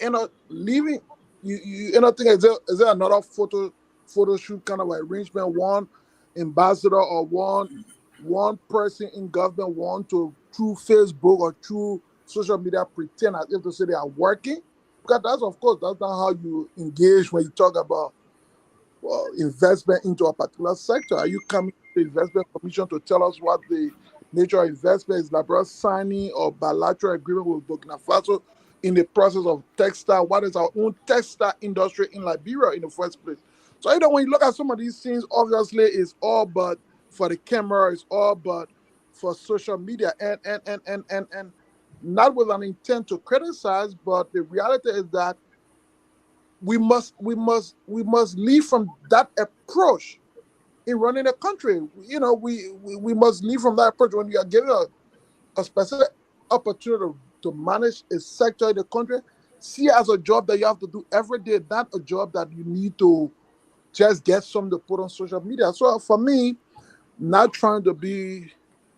end up leaving, you end up thinking, is there another photo shoot kind of arrangement, one ambassador or one person in government want to, through Facebook or through social media, pretend as if to say they are working? Because that's not how you engage when you talk about investment into a particular sector. Are you coming to the investment commission to tell us what the nature of investment is? Liberia signing or bilateral agreement with Burkina Faso in the process of textile? What is our own textile industry in Liberia in the first place? So when you look at some of these things, obviously it's all but for the camera, it's all but for social media, and not with an intent to criticize, but the reality is that we must leave from that approach in running a country. We must leave from that approach when you are given a specific opportunity to to manage a sector in the country, see it as a job that you have to do every day, not a job that you need to just get something to put on social media. So for me, not trying to be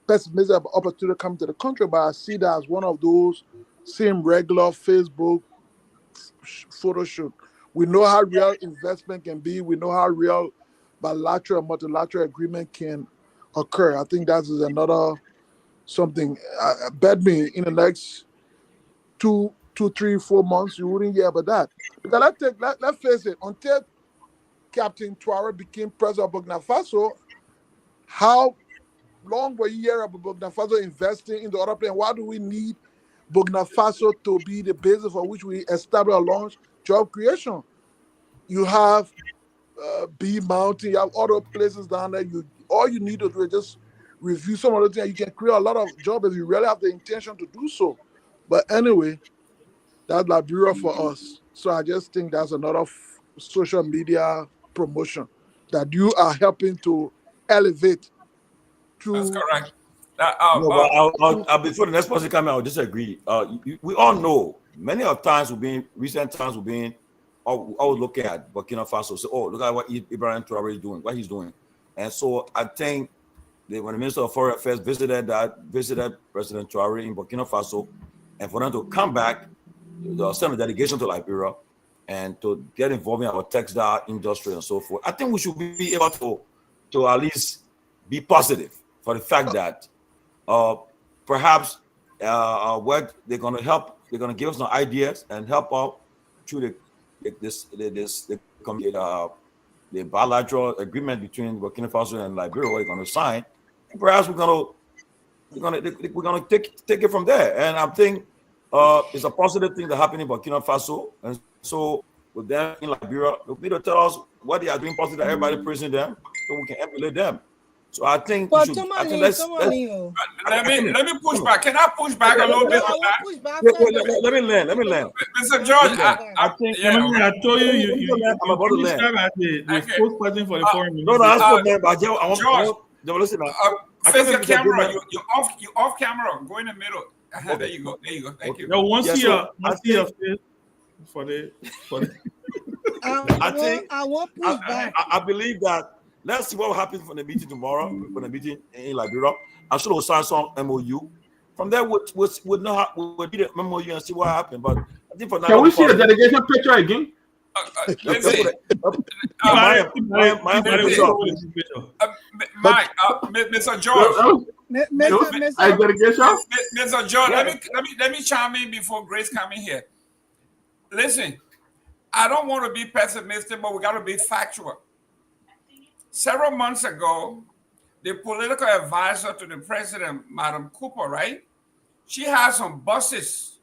pessimistic about opportunity coming to the country, but I see that as one of those same regular Facebook photo shoot. We know how real investment can be. We know how real bilateral and multilateral agreement can occur. I think that is another something. Bet me in the next 2, 3, 4 months, you wouldn't hear about that. Because let's face it, until Captain Traore became president of Burkina Faso, how long were you hearing about Burkina Faso investing in the other place? Why do we need Burkina Faso to be the basis for which we establish or launch job creation? You have B Mountain, you have other places down there. All you need to do is just review some of the things. You can create a lot of jobs if you really have the intention to do so. But anyway, that's Liberia for us. So I just think that's another social media promotion that you are helping to elevate. That's correct. No, but I'll before the next person come out, I'll disagree. We all know many of times recent times we've been always looking at Burkina Faso, say, oh, look at what Ibrahim Traore is doing, what he's doing. And so I think that when the Minister of Foreign Affairs visited President Traore in Burkina Faso, and for them to come back, send a delegation to Liberia and to get involved in our textile industry and so forth, I think we should be able to at least be positive for the fact that perhaps what they're going to help, they're going to give us some ideas and help out through the bilateral agreement between Burkina Faso and Liberia, what they're going to sign. And perhaps we're going to take it from there. And I think it's a positive thing that happened in Burkina Faso. And so with them in Liberia, they need to tell us what they are doing positive, that everybody praising them, so we can emulate them. So I think But let me push back. Can I push back a little bit on that? Let me land. Mr. George, I think I told you I'm about to land. The spokesperson for the foreign ministry. No, I spoke, man, but I George, listen. face your camera. You're off camera. Go in the middle. There you go. Thank you. No, once your face for the. I won't push back. I believe that. Let's see what happens for the meeting tomorrow. For the meeting in Liberia, I'm sure we'll sign some MOU. From there, we'll read the MOU and see what happened. But I think for now, can we see the delegation picture again? Mr. George. Mr. George, let me chime in before Grace comes in here. Listen, I don't want to be pessimistic, but we got to be factual. Several months ago, the political advisor to the president, Madam Cooper, right? She had some buses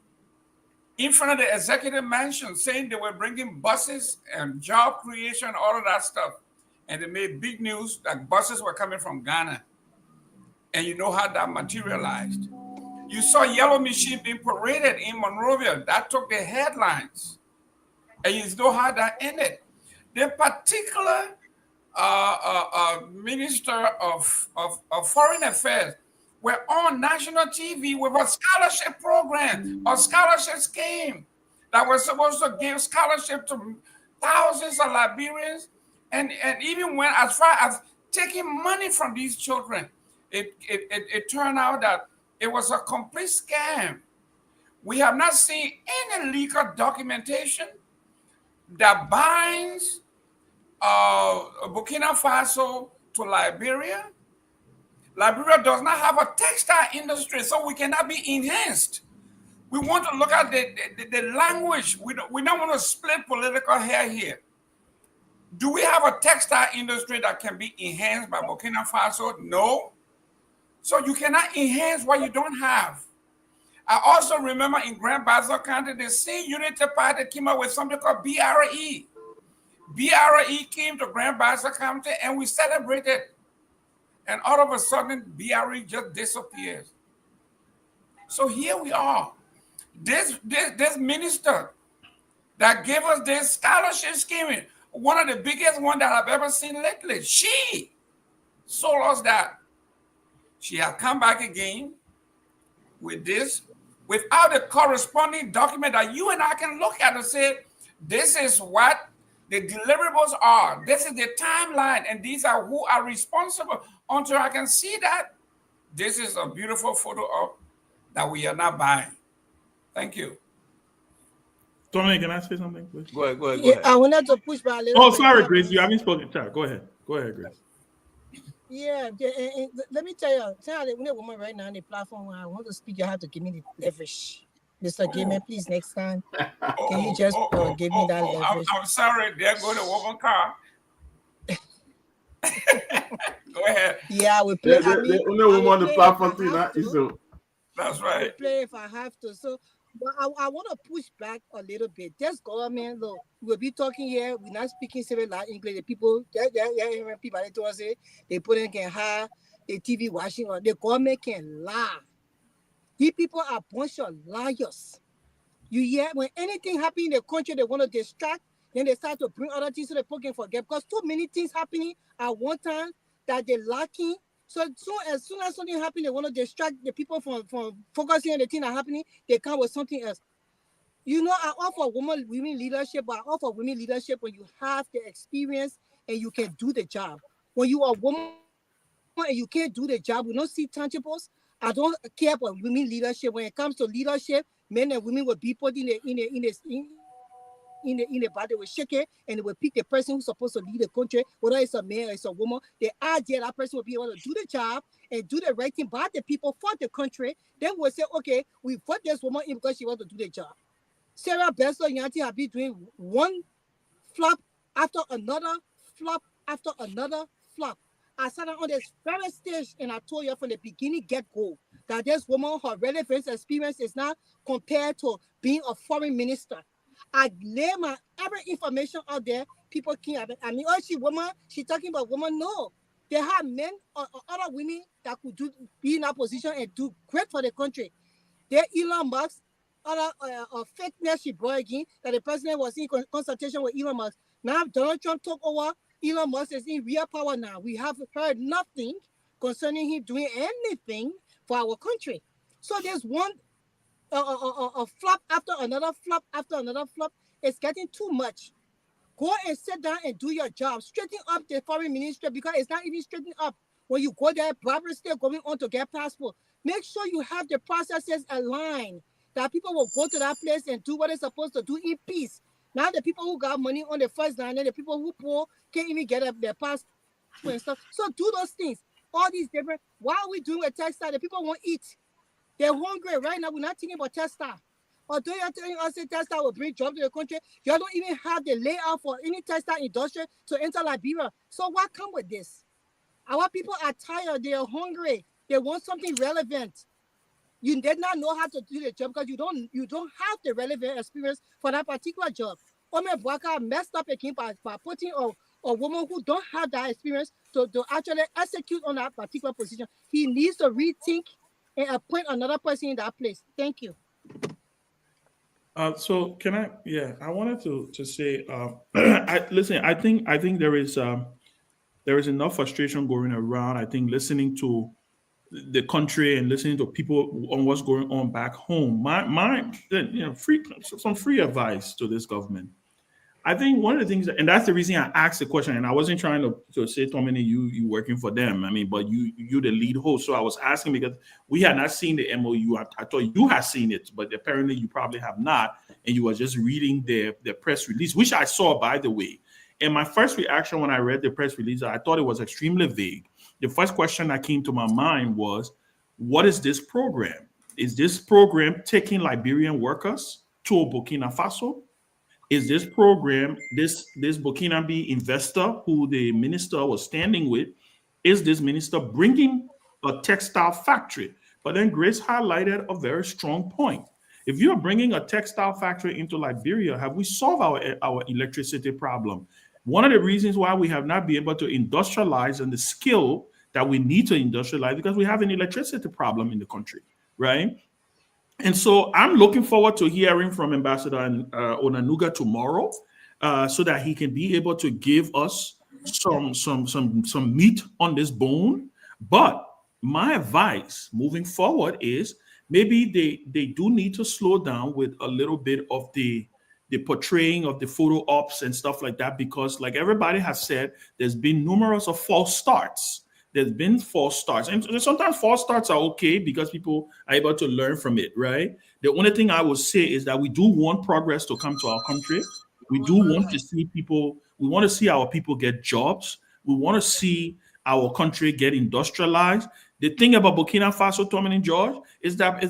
in front of the executive mansion saying they were bringing buses and job creation, all of that stuff. And they made big news that buses were coming from Ghana. And you know how that materialized. You saw yellow machine being paraded in Monrovia. That took the headlines. And you know how that ended. The particular Minister of Foreign Affairs were on national TV with a scholarship program, a scholarship scheme that was supposed to give scholarship to thousands of Liberians, and even went as far as taking money from these children. It turned out that it was a complete scam. We have not seen any legal documentation that binds Burkina Faso to Liberia. Liberia does not have a textile industry, so we cannot be enhanced. We want to look at the language. We don't want to split political hair here. Do we have a textile industry that can be enhanced by Burkina Faso? No. So you cannot enhance what you don't have. I also remember in Grand Bassa County, the same Unity Party came up with something called BRE. BRE came to Grand Bassa County and we celebrated. And all of a sudden, BRE just disappears. So here we are. This minister that gave us this scholarship scheme, one of the biggest one that I've ever seen lately, she sold us that. She has come back again with this without a corresponding document that you and I can look at and say, this is what the deliverables are. This is the timeline, and these are who are responsible. Until I can see that, this is a beautiful photo op that we are not buying. Thank you. Tony, can I say something, please? Go ahead. Yeah, I wanted to push back a little. Oh, sorry, Grace. You haven't spoken. Sorry, go ahead. Go ahead, Grace. Yeah, and let me tell you, when a woman right now on the platform, when I want to speak, you have to give me the leverage. Mr. Gayman, please, next time, can you just give me that leverage? I'm sorry, there go the woman car. Go ahead. Yeah, we play. The only woman on the platform too. That's right. Play if I have to. So, but I want to push back a little bit. This government, look, we'll be talking here. We're not speaking civil English. The people, people to us say they put in can have the TV watching on. The government can lie. These people are a bunch of liars. You hear when anything happens in the country, they want to distract. Then they start to bring other things so the people can forget because too many things happening at one time that they're lacking. So as soon as something happens, they want to distract the people from focusing on the thing that's happening. They come with something else. You know, I offer women leadership, but I offer women leadership when you have the experience and you can do the job. When you are a woman and you can't do the job, we don't see tangibles. I don't care about women leadership. When it comes to leadership, men and women will be put in the body, will shake it, and they will pick the person who's supposed to lead the country, whether it's a man or it's a woman. The idea that person will be able to do the job and do the right thing by the people for the country. Then we'll say, okay, we put this woman in because she wants to do the job. Sarah Bessler Yanti have been doing one flop after another flop after another flop. I sat on this very stage and I told you from the beginning get-go that this woman, her relevance experience is not compared to being a foreign minister. I lay my every information out there. People can't. I mean, oh, she woman. She talking about woman. No, they have men or other women that could be in that position and do great for the country. There, Elon Musk, other fake news she brought again that the president was in consultation with Elon Musk. Now Donald Trump took over. Elon Musk is in real power now. We have heard nothing concerning him doing anything for our country. So there's one. A flop after another flop after another flop. It's getting too much. Go and sit down and do your job. Straighten up the foreign ministry because it's not even straightened up. When you go there, Barbara still going on to get passport. Make sure you have the processes aligned, that people will go to that place and do what they're supposed to do in peace. Now the people who got money on the first line and the people who poor can't even get their passport and stuff. So do those things. All these different. Why are we doing a textile? The people won't eat. They're hungry right now. We're not thinking about textile. Although you're telling us that textile will bring jobs to the country, you don't even have the layout for any textile industry to enter Liberia. So what come with this? Our people are tired. They are hungry. They want something relevant. You did not know how to do the job because you don't have the relevant experience for that particular job. Ome Bwaka messed up again by putting a woman who don't have that experience to actually execute on that particular position. He needs to rethink and appoint another person in that place. Thank you. So can I? Yeah, I wanted to say. Listen, I think there is enough frustration going around. I think listening to the country and listening to people on what's going on back home. Some free advice to this government. I think one of the things, and that's the reason I asked the question, and I wasn't trying to say, Tomalin, you working for them. I mean, but you the lead host. So I was asking because we had not seen the MOU. I thought you had seen it, but apparently you probably have not. And you were just reading the press release, which I saw, by the way. And my first reaction when I read the press release, I thought it was extremely vague. The first question that came to my mind was, what is this program? Is this program taking Liberian workers to Burkina Faso? Is this program, this Burkinabe investor who the minister was standing with, is this minister bringing a textile factory? But then Grace highlighted a very strong point. If you're bringing a textile factory into Liberia, have we solved our electricity problem? One of the reasons why we have not been able to industrialize and the skill that we need to industrialize because we have an electricity problem in the country, right? And so I'm looking forward to hearing from Ambassador Onanuga tomorrow so that he can be able to give us some meat on this bone. But my advice moving forward is maybe they do need to slow down with a little bit of the portraying of the photo ops and stuff like that, because like everybody has said, there's been numerous of false starts. There's been false starts, and sometimes false starts are okay because people are able to learn from it, right? The only thing I would say is that we do want progress to come to our country. We do want to see people, we want to see our people get jobs. We want to see our country get industrialized. The thing about Burkina Faso, Tomalin George, is that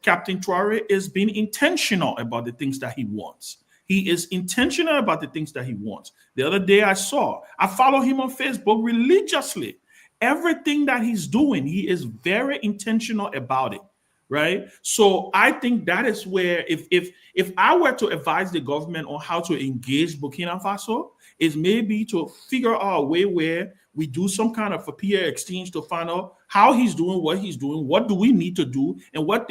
Captain Traore is being intentional about the things that he wants. He is intentional about the things that he wants. The other day I follow him on Facebook religiously. Everything that he's doing, he is very intentional about it, right? So I think that is where, if I were to advise the government on how to engage Burkina Faso, is maybe to figure out a way where we do some kind of a peer exchange to find out how he's doing, what do we need to do, and what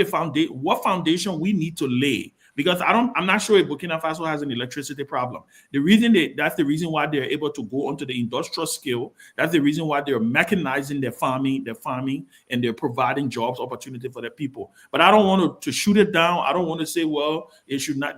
foundation we need to lay. Because I'm not sure if Burkina Faso has an electricity problem. That's the reason why they're able to go onto the industrial scale. That's the reason why they're mechanizing their farming, and they're providing jobs opportunity for their people. But I don't want to shoot it down. I don't want to say, well, it should not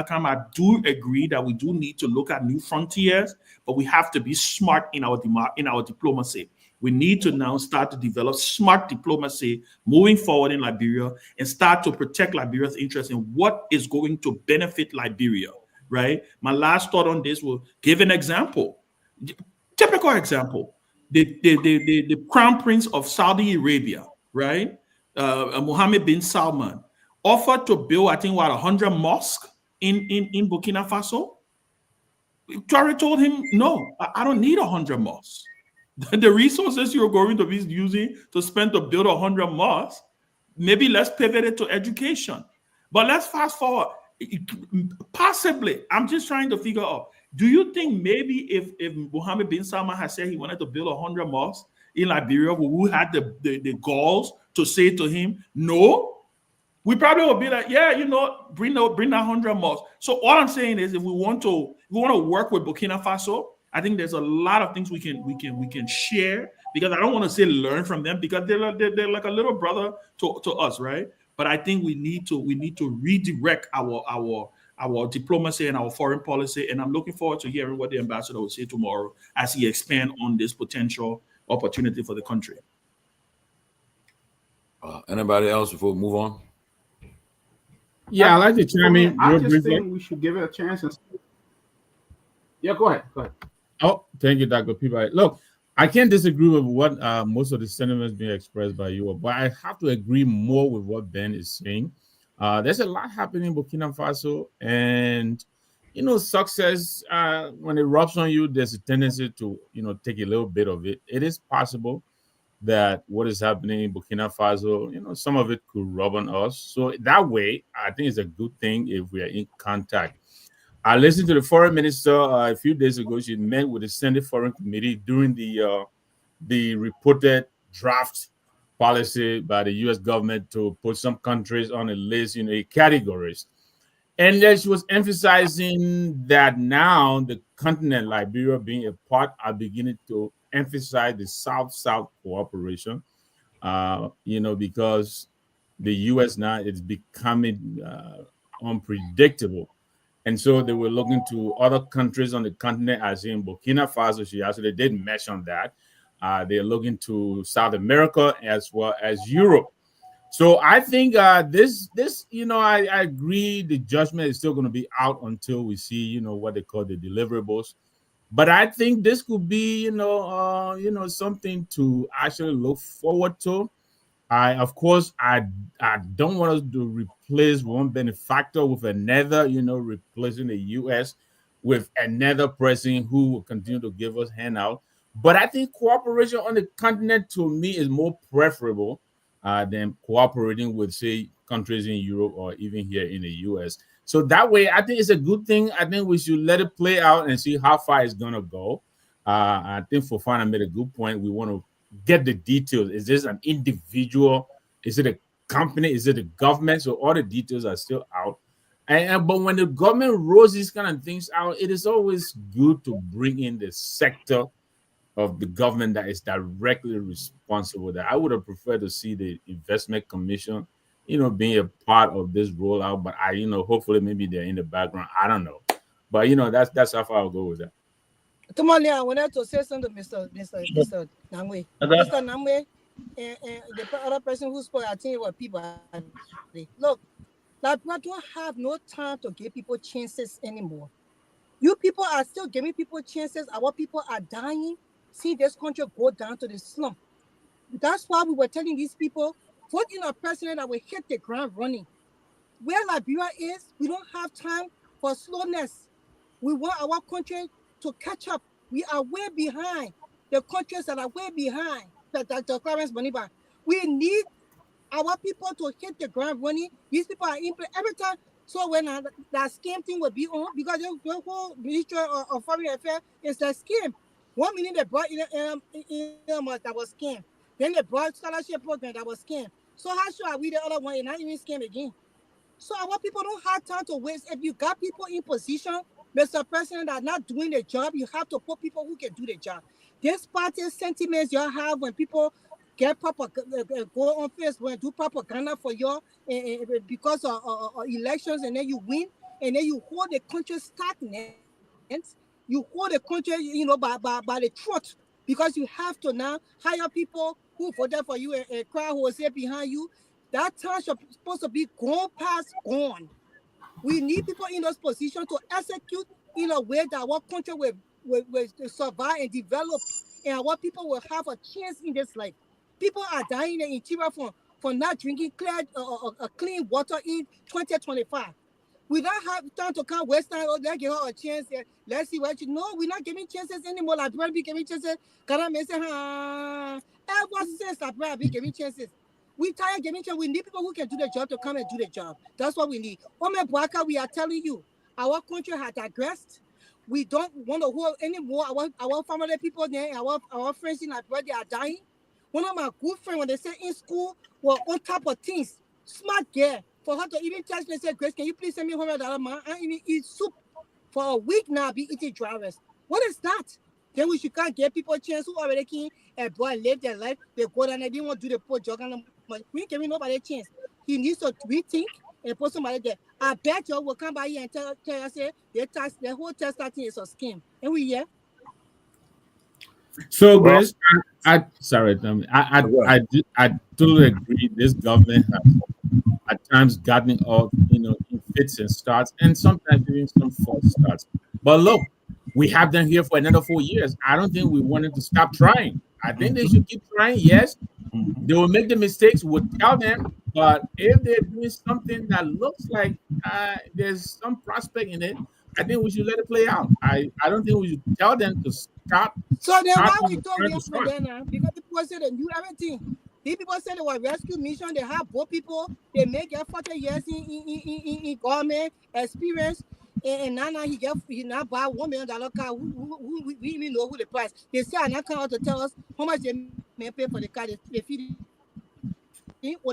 come. I do agree that we do need to look at new frontiers, but we have to be smart in our diplomacy. We need to now start to develop smart diplomacy moving forward in Liberia and start to protect Liberia's interests and what is going to benefit Liberia, right? My last thought on this will give an example. Typical example. The Crown Prince of Saudi Arabia, right? Mohammed bin Salman, offered to build, I think, 100 mosques in Burkina Faso. Traore told him, no, I don't need 100 mosques. The resources you're going to be using to spend to build 100 mosques, maybe let's pivot it to education. But let's fast forward. Possibly, I'm just trying to figure out, do you think maybe if Mohammed bin Salman had said he wanted to build 100 mosques in Liberia, we would have the goals to say to him, no? We probably would be like, yeah, bring that 100 mosques. So all I'm saying is, if we want to work with Burkina Faso, I think there's a lot of things we can share, because I don't want to say learn from them, because they're like a little brother to us, right? But I think we need to redirect our diplomacy and our foreign policy. And I'm looking forward to hearing what the ambassador will say tomorrow as he expands on this potential opportunity for the country. Anybody else before we move on? Yeah, I like to chime in. I just think we should give it a chance. Yeah, go ahead. Oh, thank you, Dr. Peabody. Look, I can't disagree with what most of the sentiments being expressed by you, but I have to agree more with what Ben is saying. There's a lot happening in Burkina Faso, and success, when it rubs on you, there's a tendency to take a little bit of it. It is possible that what is happening in Burkina Faso, some of it could rub on us. So that way, I think it's a good thing if we are in contact. I listened to the foreign minister a few days ago. She met with the Senate Foreign Committee during the reported draft policy by the U.S. government to put some countries on a list, categories. And then she was emphasizing that now the continent, Liberia being a part, are beginning to emphasize the South-South cooperation, because the U.S. now is becoming unpredictable. And so they were looking to other countries on the continent, as in Burkina Faso. She actually did mention that. They're looking to South America as well as Europe. So I think this, I agree the judgment is still going to be out until we see, what they call the deliverables. But I think this could be, something to actually look forward to. Of course, I don't want us to replace one benefactor with another, replacing the U.S. with another president who will continue to give us handout. But I think cooperation on the continent, to me, is more preferable than cooperating with, say, countries in Europe or even here in the U.S. So that way, I think it's a good thing. I think we should let it play out and see how far it's going to go. I think Fofana made a good point. We want to get the details. Is this an individual? Is it a company? Is it a government? So all the details are still out. But when the government rolls these kind of things out, it is always good to bring in the sector of the government that is directly responsible. That I would have preferred to see the investment commission, being a part of this rollout. But hopefully maybe they're in the background. I don't know. But that's how far I'll go with that. Tomalin, I wanted to say something to Mr. Namwe. Mr. Namwe, and the other person who spoke, I think it was Peabody. Look, Liberia don't have no time to give people chances anymore. You people are still giving people chances. Our people are dying. See this country go down to the slump. That's why we were telling these people, vote in a president that will hit the ground running. Where Liberia is, we don't have time for slowness. We want our country to catch up. We are way behind the countries that are way behind. Dr. Clarence Boniba. We need our people to hit the ground running. These people are every time. So when that scam thing will be on, because the whole Ministry of Foreign Affairs is a scam. 1 million they brought in that was scam. Then they brought scholarship program that was scam. So how sure are we the other one and not even scam again? So our people don't have time to waste. If you got people in position, Mr. President, that are not doing the job, you have to put people who can do the job. This party sentiments you have when people get go on Facebook and do propaganda for you because of elections, and then you win, and then you hold the country stagnant. You hold the country, by the throat, because you have to now hire people who voted for you, a crowd who was there behind you. That time is supposed to be gone. We need people in those positions to execute in a way that our country will survive and develop, and our people will have a chance in this life. People are dying in the interior for not drinking clean water in 2025. We don't have time to come West Time, let's give her a chance. Let's see what No, we're not giving chances anymore. Like, we're giving chances. Ever since I've been giving chances. We tired giving chances. We need people who can do the job to come and do the job. That's what we need. Ome Bwaka, we are telling you, our country has digressed. We don't want to hold anymore. Our family people there, our friends in Liberia, they are dying. One of my good friends, when they say in school, were on top of things. Smart girl. For her to even text me and say, Grace, can you please send me $100, man? I even eat soup for a week now, be eating dry rice. What is that? Then we should can't give people a chance who already came and boy live their life. They go down and they didn't want to do the poor job. We ain't giving nobody a chance. He needs to rethink and put somebody there. I bet you will come by here and tell us the whole test thing is a scam. And we here. So, Grace, I totally agree. This government has at times gotten off, in fits and starts, and sometimes even some false starts. But look, we have them here for another 4 years. I don't think we wanted to stop trying. I think they should keep trying. Yes, they will make the mistakes. We'll tell them, but if they're doing something that looks like there's some prospect in it, I think we should let it play out. I don't think we should tell them to stop. So then why we told we have now? Because people said they knew everything. These people said they were rescue mission. They have both people. They make 40 years in government experience. And now he now buy $1 million car. We even know who the price. They say I not come out to tell us how much they may pay for the car. They feed it.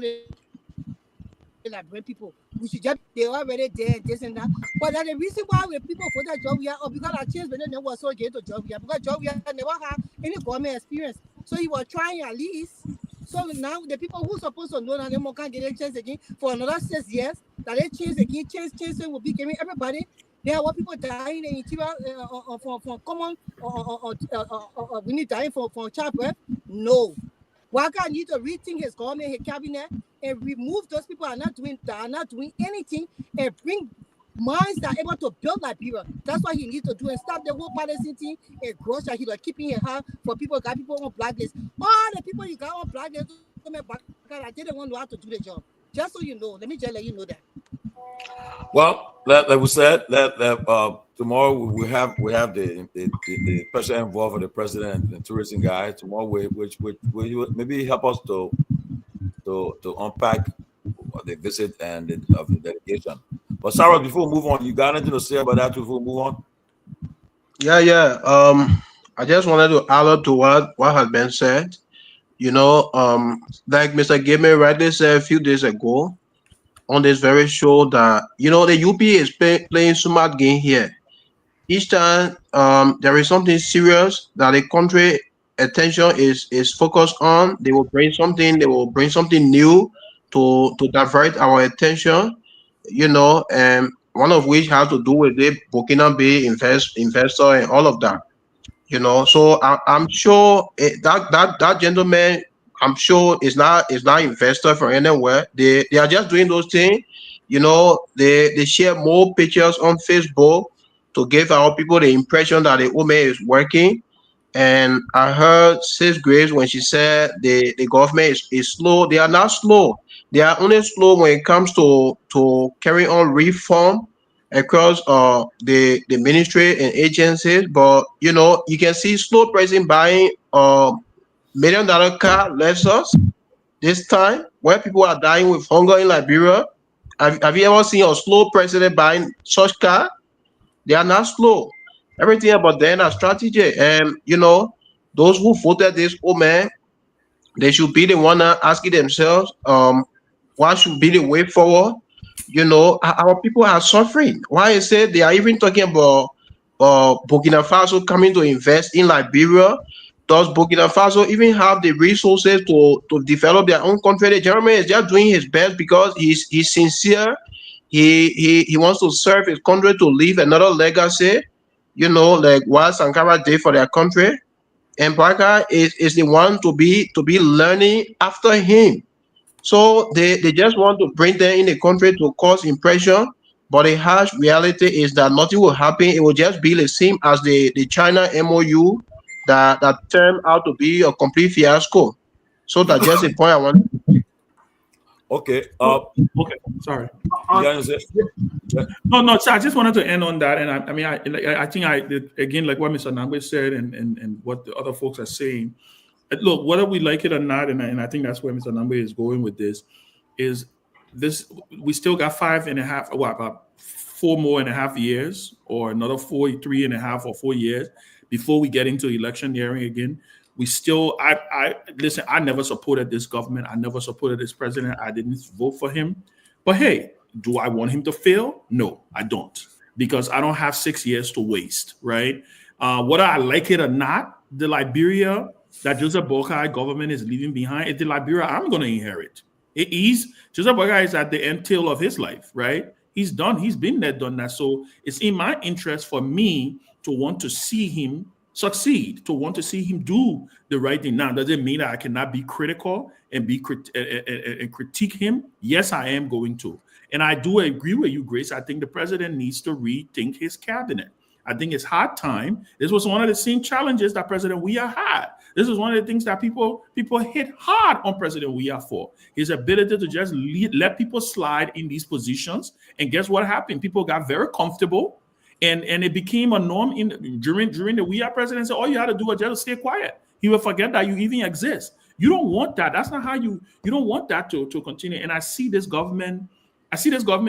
Like bring people, we should just they already there, this and that. But that's the reason why when people for that job we are, because our chance when they was so get to job we are, because job we are never have any government experience. So he was trying at least. So now the people who supposed to know that they can't get a chance again for another 6 years, that they change again, change will be giving everybody. There are people dying in interior from common or we need dying from childbirth. No. Waka need to rethink his government, his cabinet, and remove those people that are not doing anything, and bring minds that are able to build Liberia. That's what he needs to do, and stop the whole policy thing and gross that he was keeping in hand for people got people on blacklist. All the people you got on blacklist, I didn't want to know how to do the job. Just so you know, let me just let you know that. Well, like we said, tomorrow we have the special envoy for the president and tourism guy tomorrow, which will maybe help us to unpack the visit and of the delegation. But Sarah, before we move on, you got anything to say about that before we move on? Yeah. I just wanted to add up to what has been said. Like Mr. Gaiman rightly said a few days ago on this very show that the UP is playing smart game here. Each time there is something serious that the country attention is focused on. They will bring something. They will bring something new to divert our attention. And one of which has to do with the Burkina Bay investor and all of that. So I'm sure that gentleman, I'm sure is not investor from anywhere. They are just doing those things. They share more pictures on Facebook to give our people the impression that the woman is working. And I heard Sis Grace when she said the government is slow. They are not slow. They are only slow when it comes to carry on reform across the ministry and agencies. But you can see slow person buying $1 million car Lexus this time where people are dying with hunger in Liberia. Have you ever seen a slow president buying such car? They are not slow. Everything about them are strategy. And those who voted this woman, they should be the one asking themselves, what should be the way forward? Our people are suffering. Why is it they are even talking about Burkina Faso coming to invest in Liberia? Does Burkina Faso even have the resources to develop their own country? The gentleman is just doing his best because he's sincere. He wants to serve his country, to leave another legacy, like what Sankara did for their country. And Barker is the one to be learning after him. So they just want to bring them in the country to cause impression, but the harsh reality is that nothing will happen. It will just be the same as the China MOU that turned out to be a complete fiasco. So that's just a point I want. Okay. Okay. Sorry. No. So I just wanted to end on that, and I think again, like what Mr. Nangwe said, and what the other folks are saying. Look, whether we like it or not, and I think that's where Mr. Nangwe is going with this, is this we still got 4.5 years, or another 3.5 or 4 years before we get into electioneering again. We still, listen, I never supported this government. I never supported this president. I didn't vote for him. But hey, do I want him to fail? No, I don't. Because I don't have 6 years to waste, right? Whether I like it or not, the Liberia that Joseph Boakai government is leaving behind is the Liberia I'm going to inherit. Joseph Boakai is at the end tail of his life, right? He's done. He's been there, done that. So it's in my interest for me to want to see him succeed, to want to see him do the right thing. Now, does it mean that I cannot be critical and critique him? Yes, I am going to. And I do agree with you, Grace. I think the president needs to rethink his cabinet. I think it's hard time. This was one of the same challenges that President Weah had. This is one of the things that people hit hard on President Weah for. His ability to just let people slide in these positions. And guess what happened? People got very comfortable. And it became a norm during the Weah presidency. All you had to do was just stay quiet. He will forget that you even exist. You don't want that. That's not how you don't want that to continue. And I see this government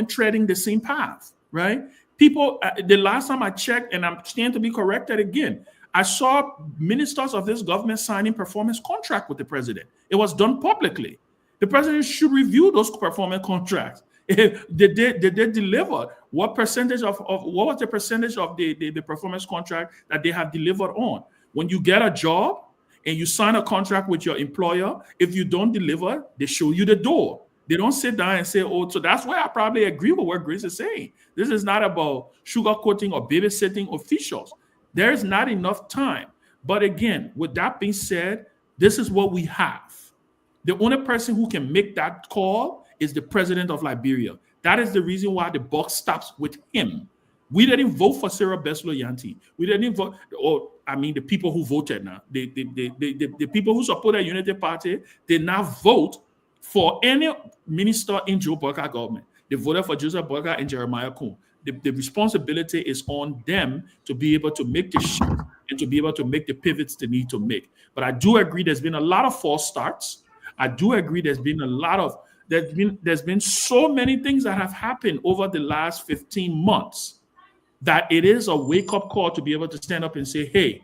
treading the same path, right? People, the last time I checked, and I'm standing to be corrected again, I saw ministers of this government signing performance contract with the president. It was done publicly. The president should review those performance contracts. Did they deliver? What percentage of what was the percentage of the performance contract that they have delivered on? When you get a job and you sign a contract with your employer, if you don't deliver, they show you the door. They don't sit down and say, oh, so that's why I probably agree with what Grace is saying. This is not about sugarcoating or babysitting officials. There is not enough time. But again, with that being said, this is what we have. The only person who can make that call is the president of Liberia. That is the reason why the buck stops with him. We didn't vote for Sarah Beslo-Yanti. We didn't vote, the people who voted now. The people who supported the Unity Party did not vote for any minister in Joe Boakai government. They voted for Joseph Boakai and Jeremiah Kuhn. The responsibility is on them to be able to make the shift and to be able to make the pivots they need to make. But I do agree there's been a lot of false starts. I do agree there's been so many things that have happened over the last 15 months that it is a wake-up call to be able to stand up and say, hey,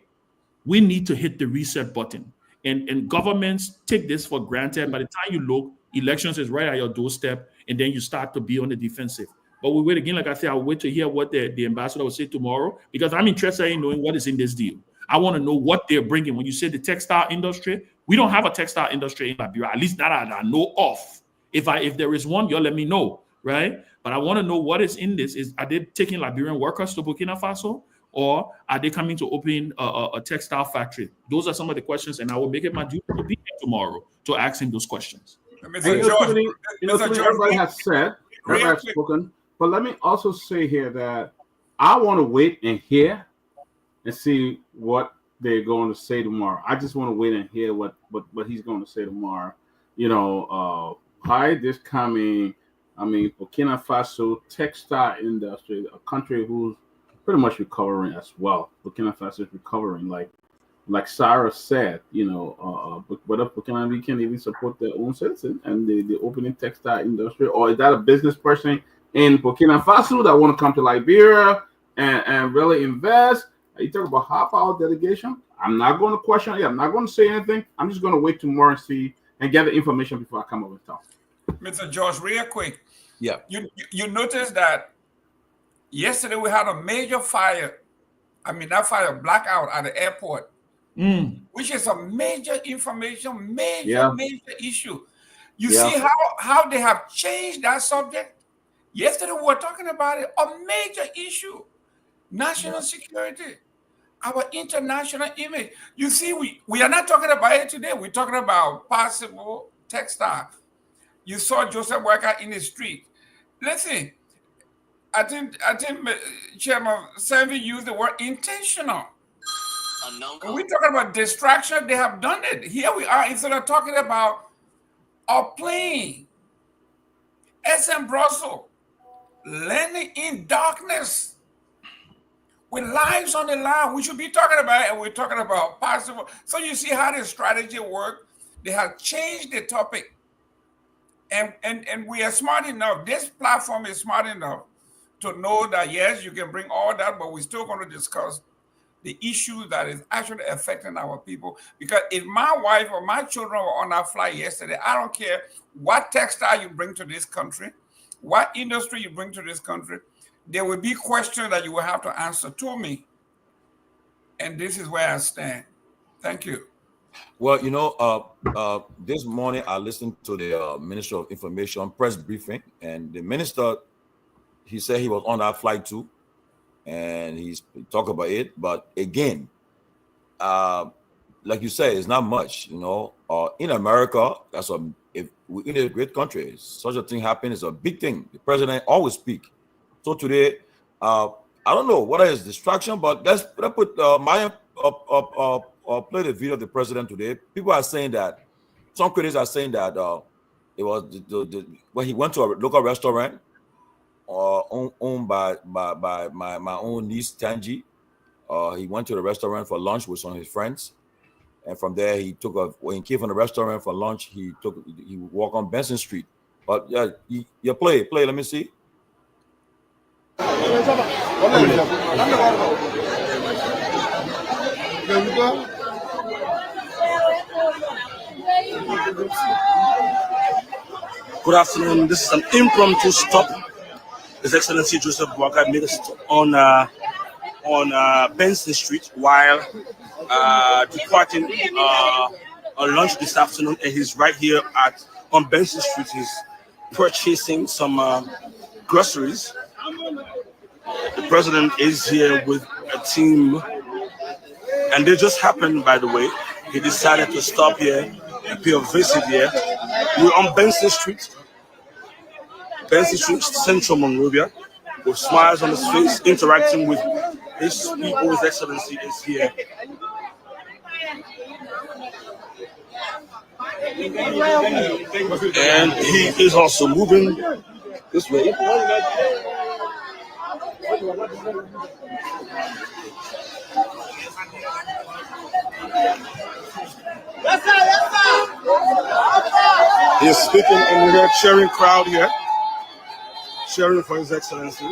we need to hit the reset button. And governments take this for granted. By the time you look, elections is right at your doorstep, and then you start to be on the defensive. But we wait again, like I said, I'll wait to hear what the ambassador will say tomorrow, because I'm interested in knowing what is in this deal. I want to know what they're bringing. When you say the textile industry, we don't have a textile industry in Liberia, at least that I know of. If there is one, y'all let me know, right? But I want to know what is in this. Are they taking Liberian workers to Burkina Faso, or are they coming to open a textile factory? Those are some of the questions, and I will make it my duty to be here tomorrow to ask him those questions. Everybody has said, everybody has spoken, but let me also say here that I want to wait and hear and see what they're going to say tomorrow. I just want to wait and hear what he's going to say tomorrow. Hi, this coming, Burkina Faso textile industry, a country who's pretty much recovering as well. Burkina Faso is recovering, like Sarah said, but if Burkina Faso can even support their own citizens and the opening textile industry, or is that a business person in Burkina Faso that want to come to Liberia and really invest? You talk about half-hour delegation. I'm not going to question it. I'm not going to say anything. I'm just going to wait tomorrow and see and get the information before I come over and talk. Mr. George, real quick. Yeah. You noticed that yesterday we had a major fire. That fire blackout at the airport, which is a major information, major issue. You see how they have changed that subject? Yesterday we were talking about it, a major issue. National security, our international image. You see, we are not talking about it today. We're talking about possible textile. You saw Joseph Walker in the street. Listen, I think Chairman Sanvee used the word intentional. When we're talking about distraction, they have done it. Here we are, instead of talking about a plane, SM Brussels, landing in darkness, with lives on the line. We should be talking about it, and we're talking about possible. So you see how the strategy works. They have changed the topic. And we are smart enough. This platform is smart enough to know that, yes, you can bring all that, but we're still going to discuss the issue that is actually affecting our people. Because if my wife or my children were on that flight yesterday, I don't care what textile you bring to this country, what industry you bring to this country, there will be questions that you will have to answer to me. And this is where I stand. Thank you. Well, this morning I listened to the Minister of Information press briefing, and the minister, he said he was on that flight too, and he talked about it. But again, like you say, it's not much. In America, if we're in a great country, such a thing happens, it's a big thing. The president always speak. So today, I don't know what is distraction, but let's put Myean play the video of the president today. People are saying that, some critics are saying that it was when he went to a local restaurant owned by my own niece Tanji. He went to the restaurant for lunch with some of his friends, and from there when he came from the restaurant for lunch, he walked on Benson Street. But yeah, you play. Let me see. Good afternoon. This is an impromptu stop. His Excellency Joseph Boakai made a stop on Benson Street while departing on lunch this afternoon, and he's right here on Benson Street. He's purchasing some groceries. The president is here with a team, and they just happened, by the way. He decided to stop here and pay a visit here. We're on Benson Street, Central Monrovia, with smiles on his face, interacting with his people. His Excellency is here. And he is also moving this way. He's speaking, and we're cheering crowd here, cheering for His Excellency.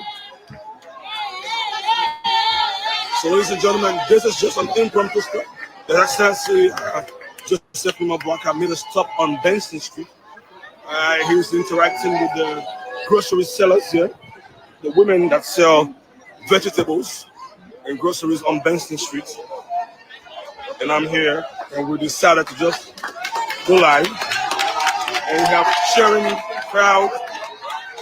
So, ladies and gentlemen, this is just an impromptu stop. His Excellency Joseph Boakai made a stop on Benson Street. He's interacting with the grocery sellers here, the women that sell vegetables and groceries on Benson Street. and I'm here, and we decided to just go live, and we have cheering crowd,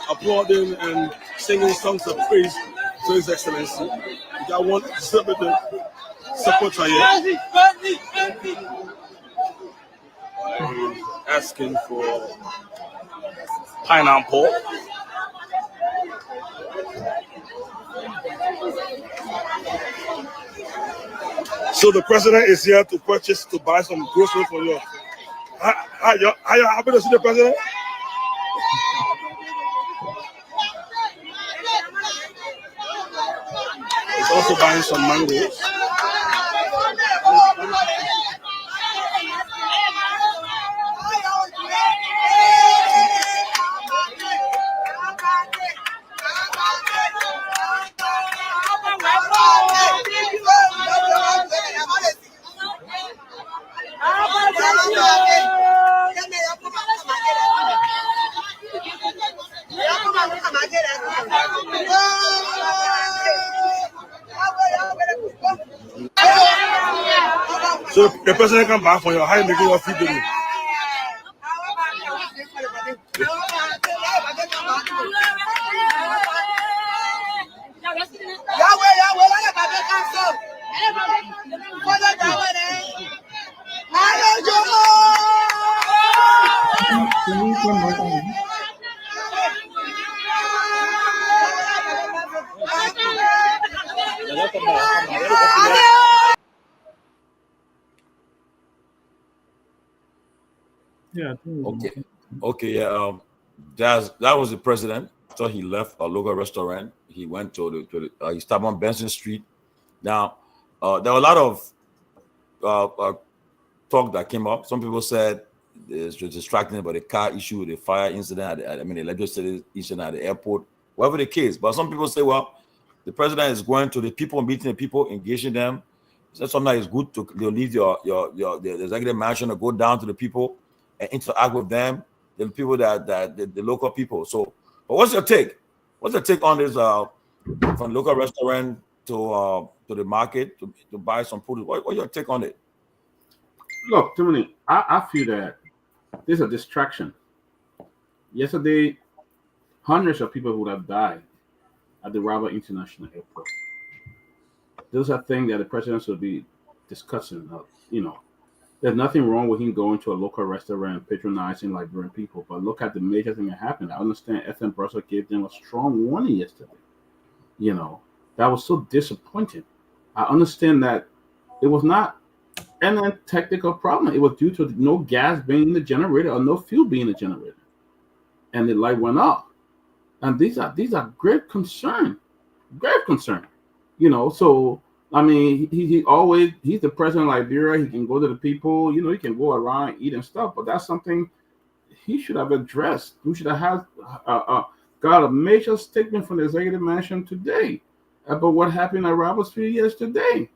applauding and singing songs of praise to His Excellency. We got one celebrity supporter here asking for pineapple. So the president is here to buy some groceries for you. Are you happy to see the president? He's also buying some mangoes. So the president can buy for you. How you making your feed today? Yeah. Okay. Yeah. That was the president. After he left a local restaurant, he went to he stopped on Benson Street. Now, there were a lot of talk that came up. Some people said it's distracting about the car issue, the fire incident, the legislative incident at the airport, whatever the case. But some people say, well, the president is going to the people, meeting the people, engaging them. So sometimes it's good to leave the executive mansion to go down to the people and interact with them, the people the local people. So, but what's your take? What's your take on this from local restaurant to the market to buy some food? What's your take on it? Look, Tony, I feel that there's a distraction. Yesterday, hundreds of people would have died at the Rabat International Airport. Those are things that the president should be discussing. There's nothing wrong with him going to a local restaurant and patronizing Liberian people, but look at the major thing that happened. I understand FM Brussels gave them a strong warning yesterday. That was so disappointing. I understand that it was not any technical problem. It was due to no gas being in the generator or no fuel being in the generator, and the light went off. And these are great concern. So I mean, he's the president of Liberia. He can go to the people, he can go around, eat and stuff, but that's something he should have addressed. We should have got a major statement from the executive mansion today about what happened at Roberts Field yesterday.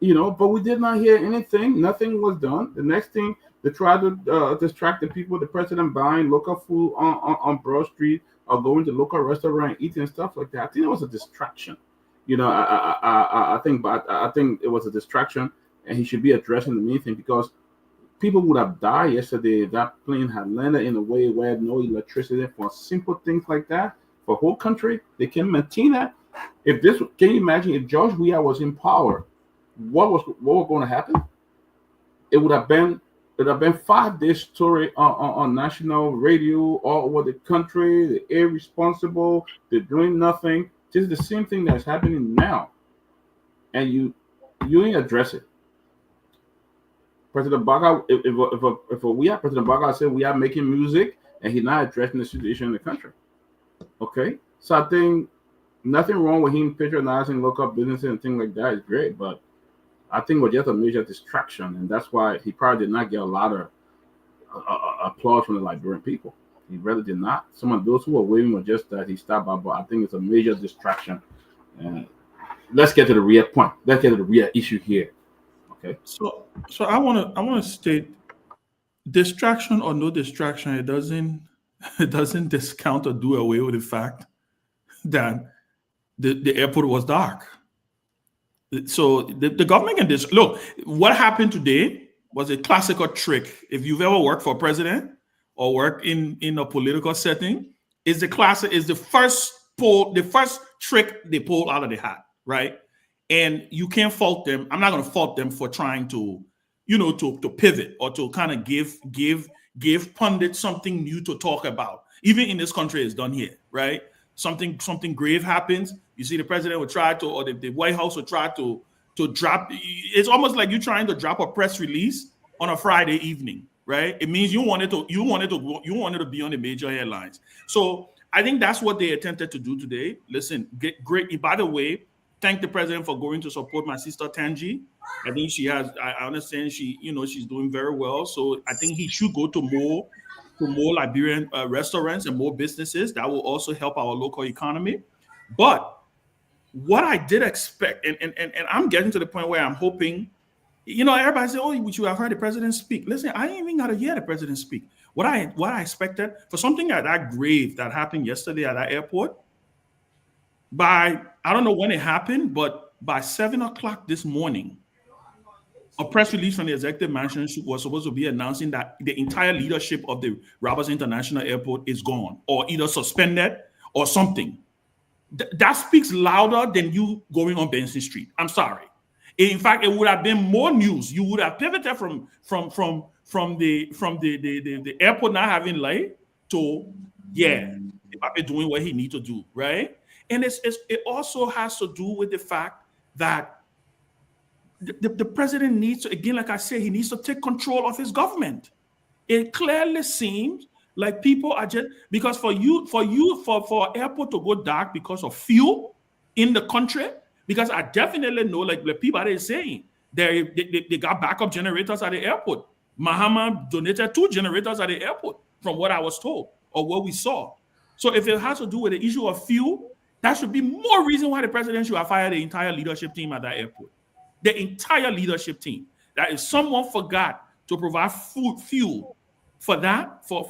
But we did not hear anything. Nothing was done. The next thing, they tried to distract the people, the president buying local food on Broad Street or going to local restaurant, eating and stuff like that. I think it was a distraction. I think it was a distraction, and he should be addressing the main thing, because people would have died yesterday if that plane had landed in a way where no electricity for simple things like that. For a whole country, they can maintain that. Can you imagine if George Weah was in power, what was going to happen? It would have been 5-day story on national radio all over the country. The irresponsible, they're doing nothing. This is the same thing that's happening now, and you ain't address it. President Baga, if we are President Baga said we are making music, and he's not addressing the situation in the country. Okay, so I think nothing wrong with him patronizing local businesses and things like that is great, but I think it was just a major distraction, and that's why he probably did not get a lot of applause from the Liberian people. He really did not. Some of those who were waving were just that he stopped by, but I think it's a major distraction. And let's get to the real point. Let's get to the real issue here. Okay. So I want to state, distraction or no distraction, it doesn't discount or do away with the fact that the airport was dark. So the government can look. What happened today was a classical trick. If you've ever worked for a president or worked in a political setting, is the first trick they pulled out of the hat, right? And you can't fault them. I'm not going to fault them for trying to, to pivot or to kind of give pundits something new to talk about. Even in this country, it's done here, right? Something grave happens. You see, the president would try to, or the White House would try to drop. It's almost like you're trying to drop a press release on a Friday evening, right? It means you wanted to be on the major headlines. So I think that's what they attempted to do today. Listen, great. By the way, thank the president for going to support my sister Tangi. I think I understand she's doing very well. So I think he should go to more Liberian restaurants and more businesses. That will also help our local economy. But what I did expect, and I'm getting to the point where I'm hoping, everybody say, "Oh, you have heard the president speak." Listen, I ain't even got to hear the president speak. What I expected for something like that grave that happened yesterday at that airport, I don't know when it happened, but by 7:00 this morning, a press release from the executive mansion was supposed to be announcing that the entire leadership of the Roberts International Airport is gone, or either suspended or something. That speaks louder than you going on Benson Street. I'm sorry. In fact, it would have been more news. You would have pivoted from the airport not having light to doing what he needs to do, right? And it also has to do with the fact that the president needs to, again, like I said, he needs to take control of his government. It clearly seems like people are just, because for airport to go dark because of fuel in the country, because I definitely know, like Peabody is saying, they got backup generators at the airport. Mahama donated 2 generators at the airport, from what I was told or what we saw. So if it has to do with the issue of fuel, that should be more reason why the president should have fired the entire leadership team at that airport. The entire leadership team. That if someone forgot to provide fuel for that, for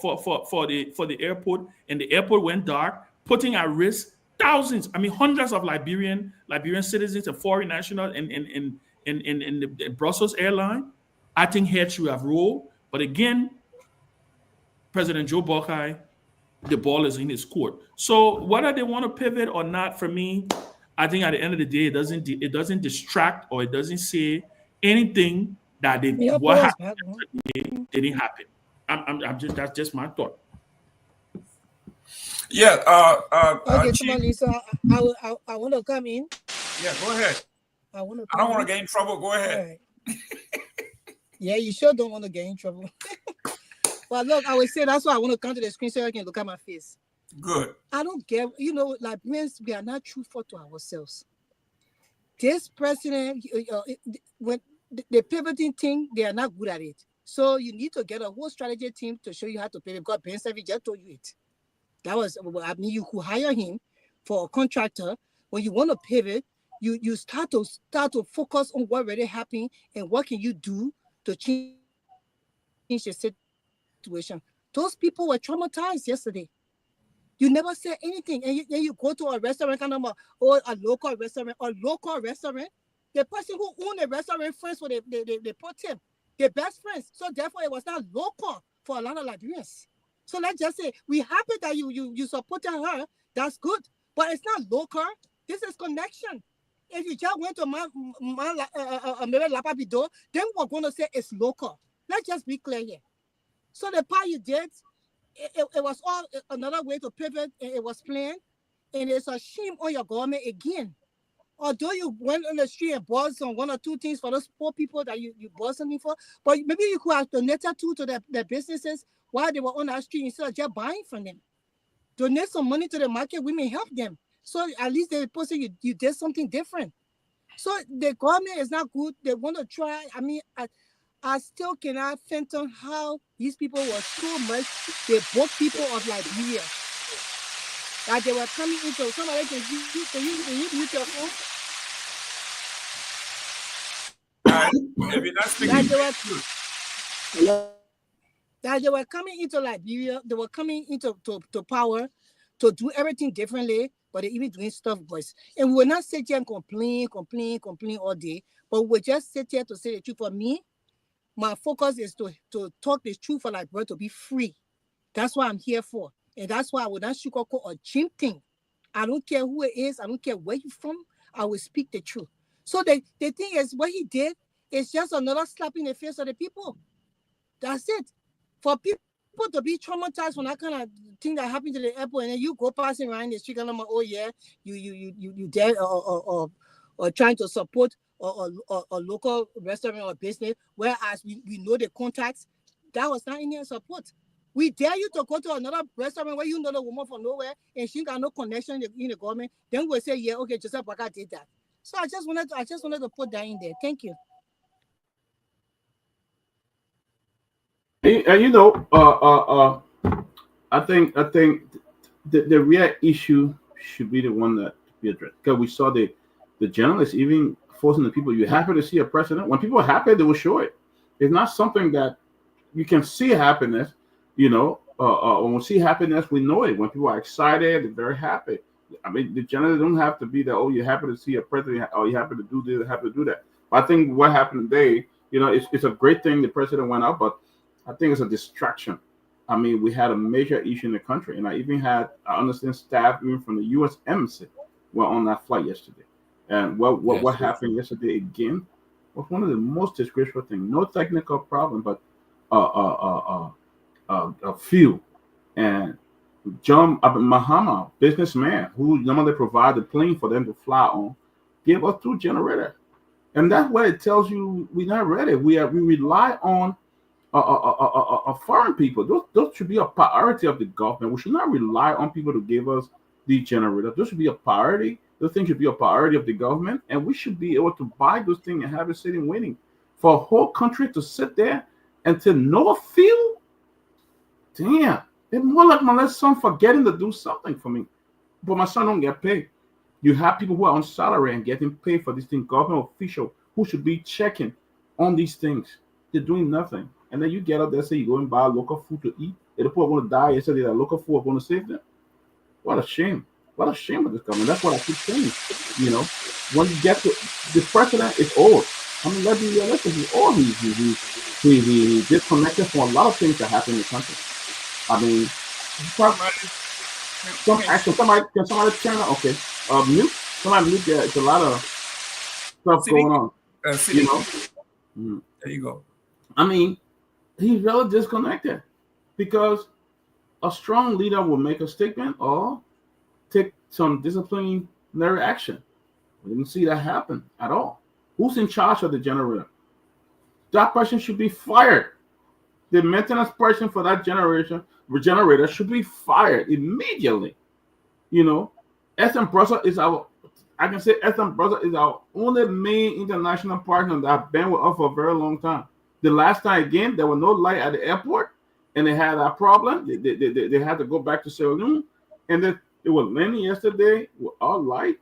the airport, and the airport went dark, putting at risk thousands, hundreds of Liberian citizens and foreign nationals in the Brussels airline, I think heads should have rolled. But again, President Joe Boakai, the ball is in his court. So whether they want to pivot or not, for me, I think at the end of the day, it doesn't distract, or it doesn't say anything that what happened didn't happen. That's just my thought. Yeah. Okay, Tomalin, so I want to come in. Yeah, go ahead. I don't want to get in trouble. Go ahead. Right. Yeah, you sure don't want to get in trouble. But look, I would say that's why I want to come to the screen so I can look at my face. Good. I don't get, Liberians, we are not truthful to ourselves. This president, when the pivoting thing, they are not good at it. So you need to get a whole strategy team to show you how to pivot. Because Ben Sanvee just told you it. That was, you could hire him for a contractor. When you want to pivot, you start to focus on what really happened and what can you do to change the situation. Those people were traumatized yesterday. You never said anything, and you go to a restaurant, or a local restaurant. The person who owned the restaurant friends, so they put him, their best friends. So therefore, it was not local for a lot of Liberians. So let's just say we happy that you supported her. That's good, but it's not local. This is connection. If you just went to Lapabido, then we're going to say it's local. Let's just be clear here. So the part you did, it was all another way to pivot, and it was planned, and it's a shame on your government again. Although you went on the street and bought some 1 or 2 things for those poor people that you bought something for, but maybe you could have donated to their businesses while they were on that street instead of just buying from them. Donate some money to the market, we may help them. So at least they say you did something different. So the government is not good. They want to try. I still cannot fathom how these people were so much. They broke people of Liberia. That they were coming into. Somebody can you mute your phone? If you're not speaking, that they were coming into Liberia. They were coming into power to do everything differently, but they're even doing stuff worse. And we will not sit here and complain all day, but we'll just sit here to say the truth. For me, my focus is to talk the truth for Liberia to be free. That's what I'm here for. And that's why I would not sugarcoat or gym thing. I don't care who it is. I don't care where you're from. I will speak the truth. So the thing is, what he did is just another slap in the face of the people. That's it. For people to be traumatized from that kind of thing that happened to the airport, and then you go passing around the street and I'm like, oh yeah, you there or trying to support a local restaurant or business, whereas we know the contacts. That was not in their support. We dare you to go to another restaurant where you know the woman from nowhere and she got no connection in the government. Then we'll say, yeah, okay, Joseph Baka did that. So I just wanted to put that in there. Thank you. And I think the real issue should be the one that be addressed, because we saw the journalists even forcing the people. You're happy to see a president. When people are happy, they will show it. It's not something that you can see happiness. When we see happiness, we know it. When people are excited, they're very happy. I mean, the journalists don't have to be that. Oh, you're happy to see a president. Oh, you're happy to do this, happy to do that. But I think what happened today, it's a great thing the president went out, but I think it's a distraction. I mean, we had a major issue in the country, and I understand staff even from the U.S. Embassy were on that flight yesterday. And what happened yesterday again was one of the most disgraceful things. No technical problem, but a few. And John Mahama, businessman, who normally provide the plane for them to fly on, gave us 2 generators. And that's why it tells you we're not ready. We rely on foreign people. Those should be a priority of the government. We should not rely on people to give us the generators. Those should be a priority. Those things should be a priority of the government, and we should be able to buy those things and have it sitting waiting. For a whole country to sit there and to no feel, damn, it's more like my little son forgetting to do something for me. But my son don't get paid. You have people who are on salary and getting paid for this thing, government official who should be checking on these things. They're doing nothing. And then you get up there and say you go and buy local food to eat. And the people are going to die yesterday, that local food are going to save them. What a shame. What a shame of this government. That's what I keep saying. When you get to the president is old. I mean, let's be realistic. He's old. He disconnected from a lot of things that happen in the country. I mean, can somebody turn on? Okay. Mute. Somebody mute. Yeah, it's a lot of stuff going on. There you go. I mean, he's really disconnected, because a strong leader will make a statement or take some disciplinary action. We didn't see that happen at all. Who's in charge of the generator? That person should be fired. The maintenance person for that generator should be fired immediately. SM Brussels is our only main international partner that have been with us for a very long time. The last time, again, there was no light at the airport, and they had that problem. They had to go back to Sierra Leone, and then it was raining yesterday with all light.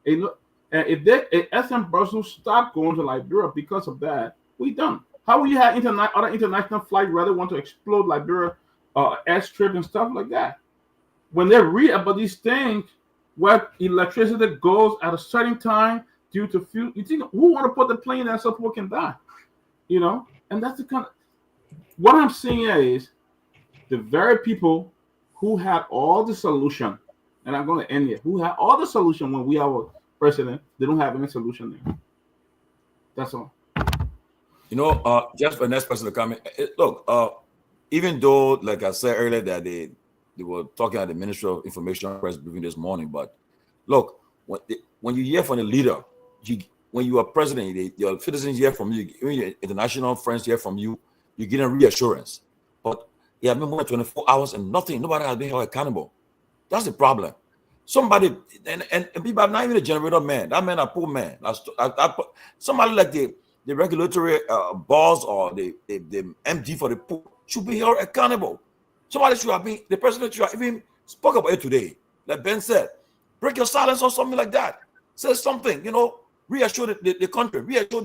And if SM Brussels stopped going to Liberia because of that, we done. How will you have other international flights rather want to explode Liberia airstrip and stuff like that? When they read about these things, where electricity goes at a certain time due to fuel, you think who want to put the plane there so people can die? And that's the kind of what I'm seeing is the very people who had all the solution, and I'm going to end here, who had all the solution when we are our president, they don't have any solution there. That's all. Just for the next person to come in, look, even though, like I said earlier, that they were talking at the Ministry of Information press briefing this morning, but look, when you hear from the leader, when you are president, your citizens hear from you, your international friends hear from you, you're getting reassurance. But it has been more than 24 hours and nobody has been held accountable. That's the problem. Somebody, and people are not even a generator man. That man a poor man. Somebody like the regulatory boss or the MD for the poor should be held accountable. Somebody should have been, the president should have even spoke about it today. Like Ben said, break your silence or something like that. Say something, reassure the country, reassure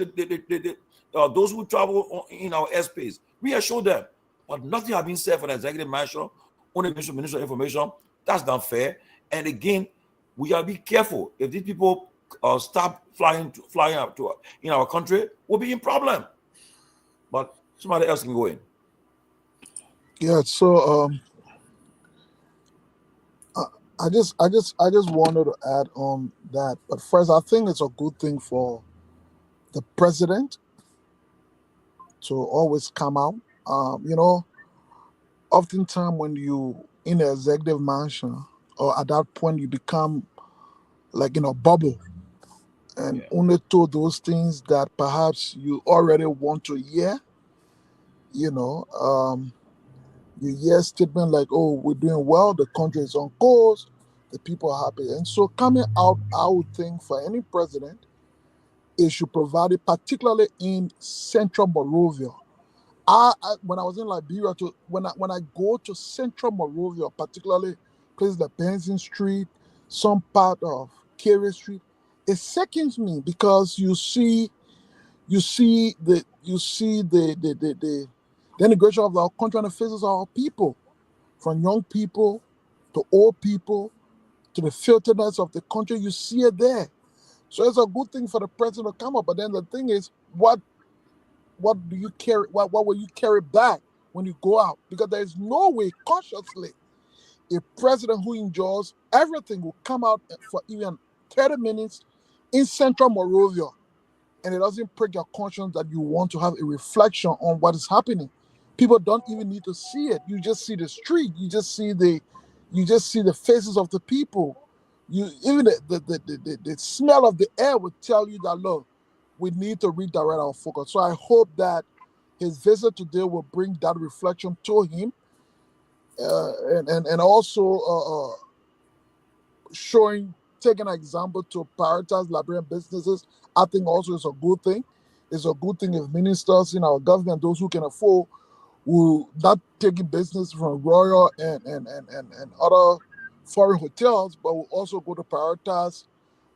those who travel in our airspace, reassure them. But nothing has been said for the executive marshal, only Minister of Information, That's not fair. And again, we gotta be careful. If these people stop flying up to in our country, we'll be in problem. But somebody else can go in. Yeah. So I just wanted to add on that. But first, I think it's a good thing for the president to always come out. Oftentimes when you in the executive mansion, or at that point you become like in a bubble, and only to those things that perhaps you already want to hear. You hear statement like, "Oh, we're doing well. The country is on course. The people are happy." And so coming out, I would think for any president, it should provide it, particularly in Central Monrovia. When I was in Liberia, when I go to Central Monrovia, particularly places like Benson Street, some part of Carey Street, it seconds me because you see the integration of our country on the faces of our people, from young people to old people to the filthiness of the country. You see it there. So it's a good thing for the president to come up. But then the thing is, what do you carry? What will you carry back when you go out? Because there is no way, consciously, a president who enjoys everything will come out for even 30 minutes in Central Monrovia, and it doesn't prick your conscience that you want to have a reflection on what is happening. People don't even need to see it. You just see the street. You just see the faces of the people. Even the smell of the air would tell you that, look, we need to redirect our focus. So I hope that his visit today will bring that reflection to him, and also taking an example to prioritize Liberian businesses. I think also is a good thing. It's a good thing if ministers in our government, those who can afford, will not take business from Royal and other foreign hotels, but will also go to prioritize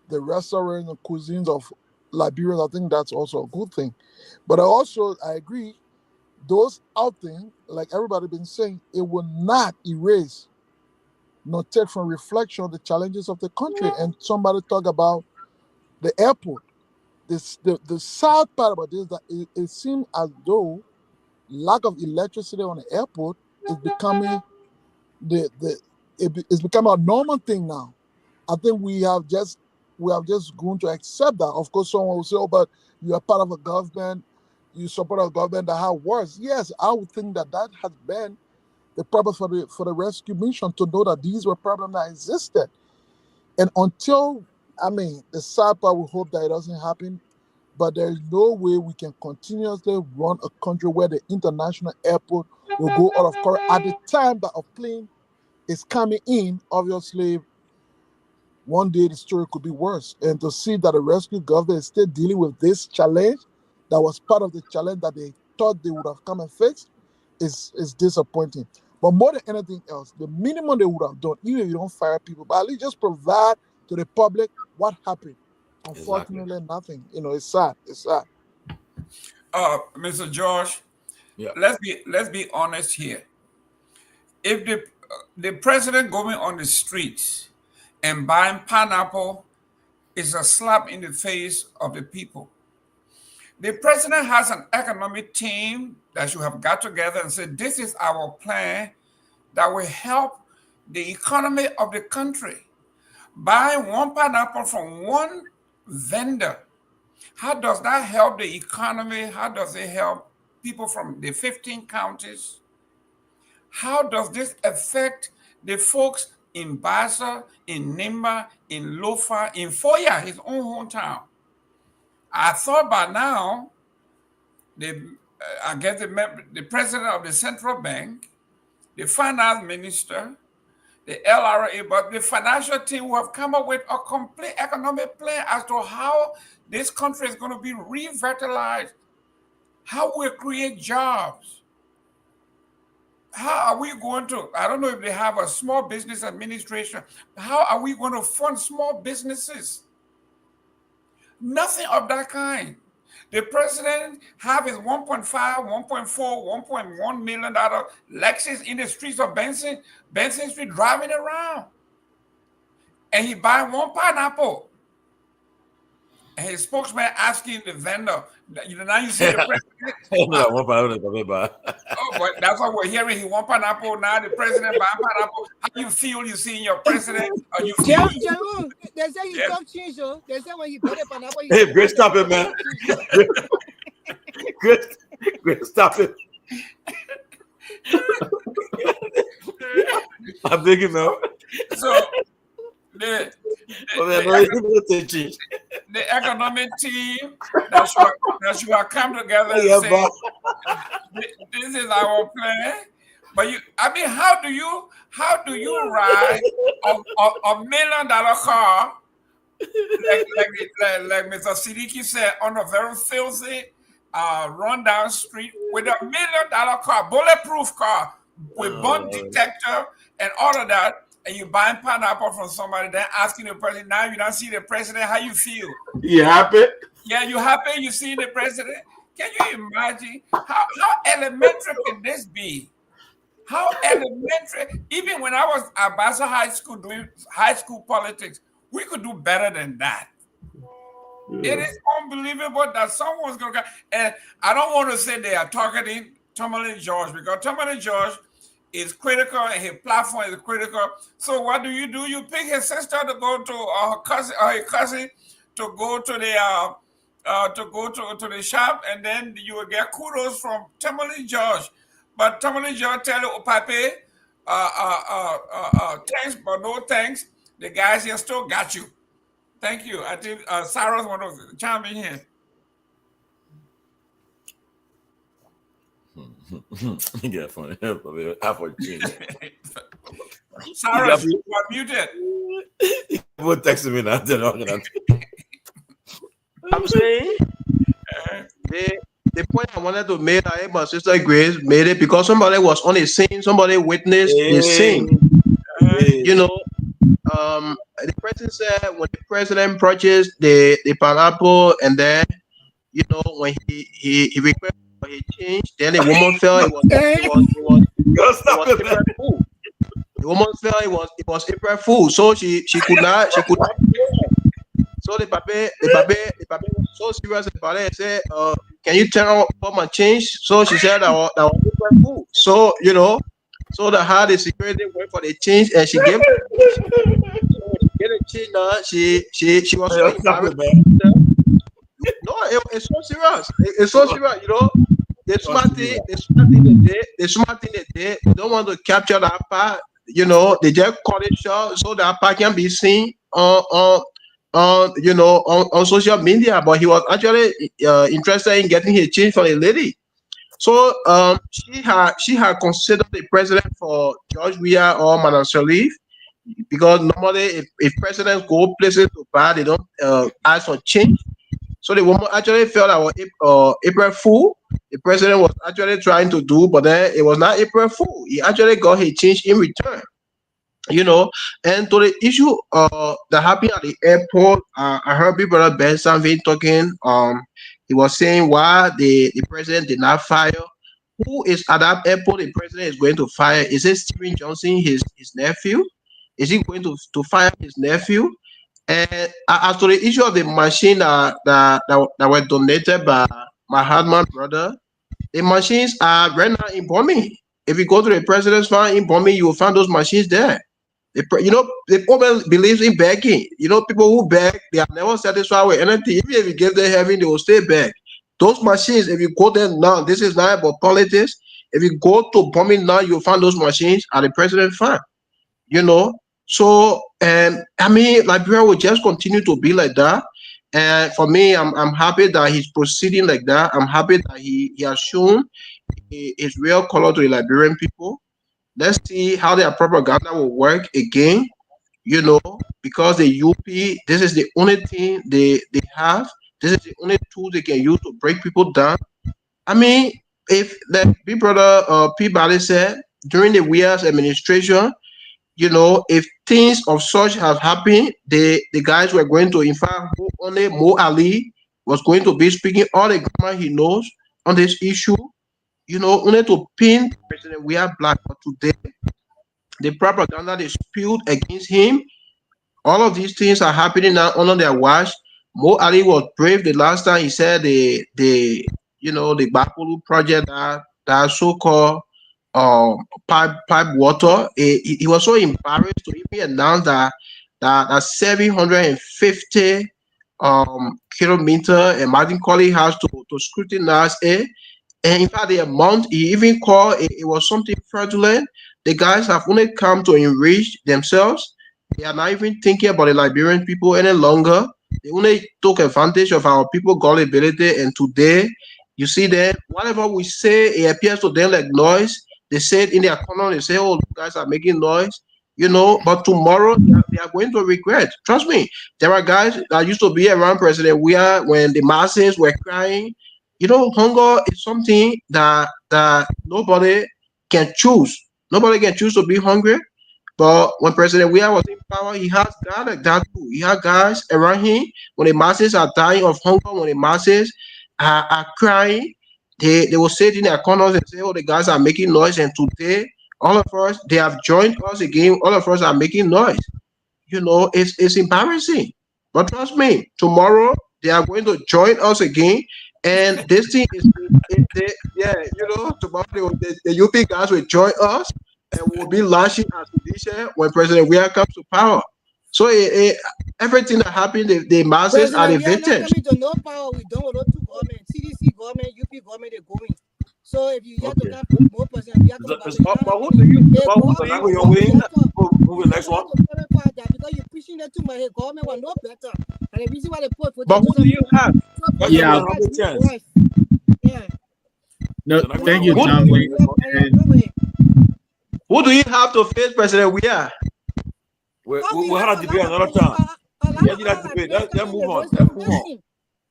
the restaurants and cuisines of Liberia. I think that's also a good thing. But I agree, those outings, like everybody been saying, it will not erase nor take from reflection of the challenges of the country. And somebody talk about the airport. The sad part about this is that it seems as though lack of electricity on the airport is becoming it's becoming a normal thing now. I think we have just grown to accept that. Of course, someone will say, "Oh, but you are part of a government, you support a government that has worse." Yes, I would think that has been the purpose for the rescue mission, to know that these were problems that existed. And until, the sad part, we hope that it doesn't happen, but there is no way we can continuously run a country where the international airport will go out of course at the time that a plane is coming in. Obviously, one day the story could be worse. And to see that the rescue government is still dealing with this challenge that was part of the challenge that they thought they would have come and fixed is disappointing. But more than anything else, the minimum they would have done, even if you don't fire people, but at least just provide to the public what happened. Unfortunately, nothing. It's sad. It's sad. Mr. George, let's be honest here. If the president going on the streets and buying pineapple is a slap in the face of the people. The president has an economic team that should have got together and said, this is our plan that will help the economy of the country. Buying one pineapple from one vendor, how does that help the economy? How does it help people from the 15 counties? How does this affect the folks in Bassa, in Nimba, in Lofa, in Foya, his own hometown? I thought by now, the president of the central bank, the finance minister, the LRA, but the financial team will have come up with a complete economic plan as to how this country is going to be revitalized, how we'll create jobs. How are we going to, I don't know if they have a small business administration, how are we going to fund small businesses? Nothing of that kind. The president have his $1.5, $1.4, $1.1 million Lexus in the streets of Benson Street driving around. And he buy one pineapple. And his spokesman asking the vendor, now you see the president. Oh, but that's what we're hearing. He want pineapple. Now the president buy pineapple. How you feel you seeing your president? Or you feel they say he talk change, so they say when you buy the pineapple. Hey, great, stop it, man. Great, stop it. I'm thinking now. So the economic team that should come together and say, this is our plan. But how do you ride a $1 million car like Mr. Siddiqui said, on a very filthy rundown street with $1 million car, bulletproof car with bomb detector and all of that? And you buying pineapple from somebody, then asking the president, now you don't see the president, how you feel? You happy? Yeah, you happy you see the president? Can you imagine how elementary can this be? How elementary? Even when I was at Basso High School doing high school politics, we could do better than that. Yeah. It is unbelievable that someone's going to, and I don't want to say they are targeting Tomalin George, because Tomalin George is critical and his platform is critical. So what do? You pick his sister to go to her cousin to go to the shop, and then you will get kudos from Tomalin George. But Tomalin George tell you, Pape, thanks, but no thanks. The guys here still got you. Thank you. I think Sarah's one of the chime in here. Yeah, funny. Sarah, you are muted. What texting me now? I'm saying the point I wanted to make, my sister Grace made it because somebody was on the scene, somebody witnessed the scene. You know, the president said when the president purchased the pineapple, and then when he requested for a change, then the woman felt it was April Fool. The woman felt it was April Fool, so she could not. So the pape was so serious about it. Said, "Can you turn on my change?" So she said that was April Fool. So so the how the security went for the change, and she gave get a change. Now she was so embarrassed. No, it's so serious. It's so serious. The smart thing they did. They don't want to capture that part. They just cut it short so that part can be seen on social media. But he was actually interested in getting his change for a lady. So she had considered the president for George Weah or Madam Sirleaf, because normally if presidents go places to buy, they don't ask for change. So the woman actually felt that was April Fool. The president was actually trying to do, but then it was not April Fool. He actually got his change in return. And to the issue that happened at the airport, I heard Big Brother Ben Sanvee talking. He was saying why the president did not fire. Who is at that airport the president is going to fire? Is it Stephen Johnson, his nephew? Is he going to fire his nephew? And as to the issue of the machine that were donated by my husband brother, the machines are right now in Bombay. If you go to the president's farm in Bombay, you will find those machines there. The people believes in begging. People who beg, they are never satisfied with anything. Even if you give them heaven, they will stay beg. Those machines, if you go there now, this is not about politics. If you go to Bombay now, you'll find those machines at the president's farm. So, Liberia will just continue to be like that. And for me, I'm happy that he's proceeding like that. I'm happy that he has shown his real color to the Liberian people. Let's see how their propaganda will work again, because the UP, this is the only thing they have. This is the only tool they can use to break people down. If the big brother Peabody said during the Weah's administration, if things of such have happened, the guys were going to, in fact, only Mo Ali was going to be speaking all the grammar he knows on this issue, only to pin President We Are Black. But today, the propaganda they spewed against him, all of these things are happening now under their watch. Mo Ali was brave the last time he said the Bakulu project, that so-called pipe water. He was so embarrassed to even announce that 750 kilometer, and Martin Colley has to scrutinize it. And in fact, the amount he even called it was something fraudulent. The guys have only come to enrich themselves. They are not even thinking about the Liberian people any longer. They only took advantage of our people gullibility. And today, you see that whatever we say, it appears to them like noise. They say it in their corner. They say, "Oh, you guys are making noise," But tomorrow they are going to regret. Trust me. There are guys that used to be around President Weah when the masses were crying. Hunger is something that nobody can choose. Nobody can choose to be hungry. But when President Weah was in power, he has guys like that too. He had guys around him when the masses are dying of hunger, when the masses are crying, they will sit in their corners and say, "Oh, the guys are making noise." And today, all of us, they have joined us again. All of us are making noise. It's embarrassing. But trust me, tomorrow they are going to join us again. And this thing tomorrow the UP guys will join us and will be launching a sedition when President Weah comes to power. So everything that happened, the masses are the victims. We are not coming to no power. We don't want to government, CDC government, UP government, they're going. So if you have to have more percent, you have to. But who do you? Move the next one. Because you're pushing that too much. Government was no better, and the reason why they put. But who do you have? Yeah. Yeah. No, thank you, Tom. Who do you have to face President Weah? We'll have a debate another time. Yeah, that debate. Let's move on. Let's move on.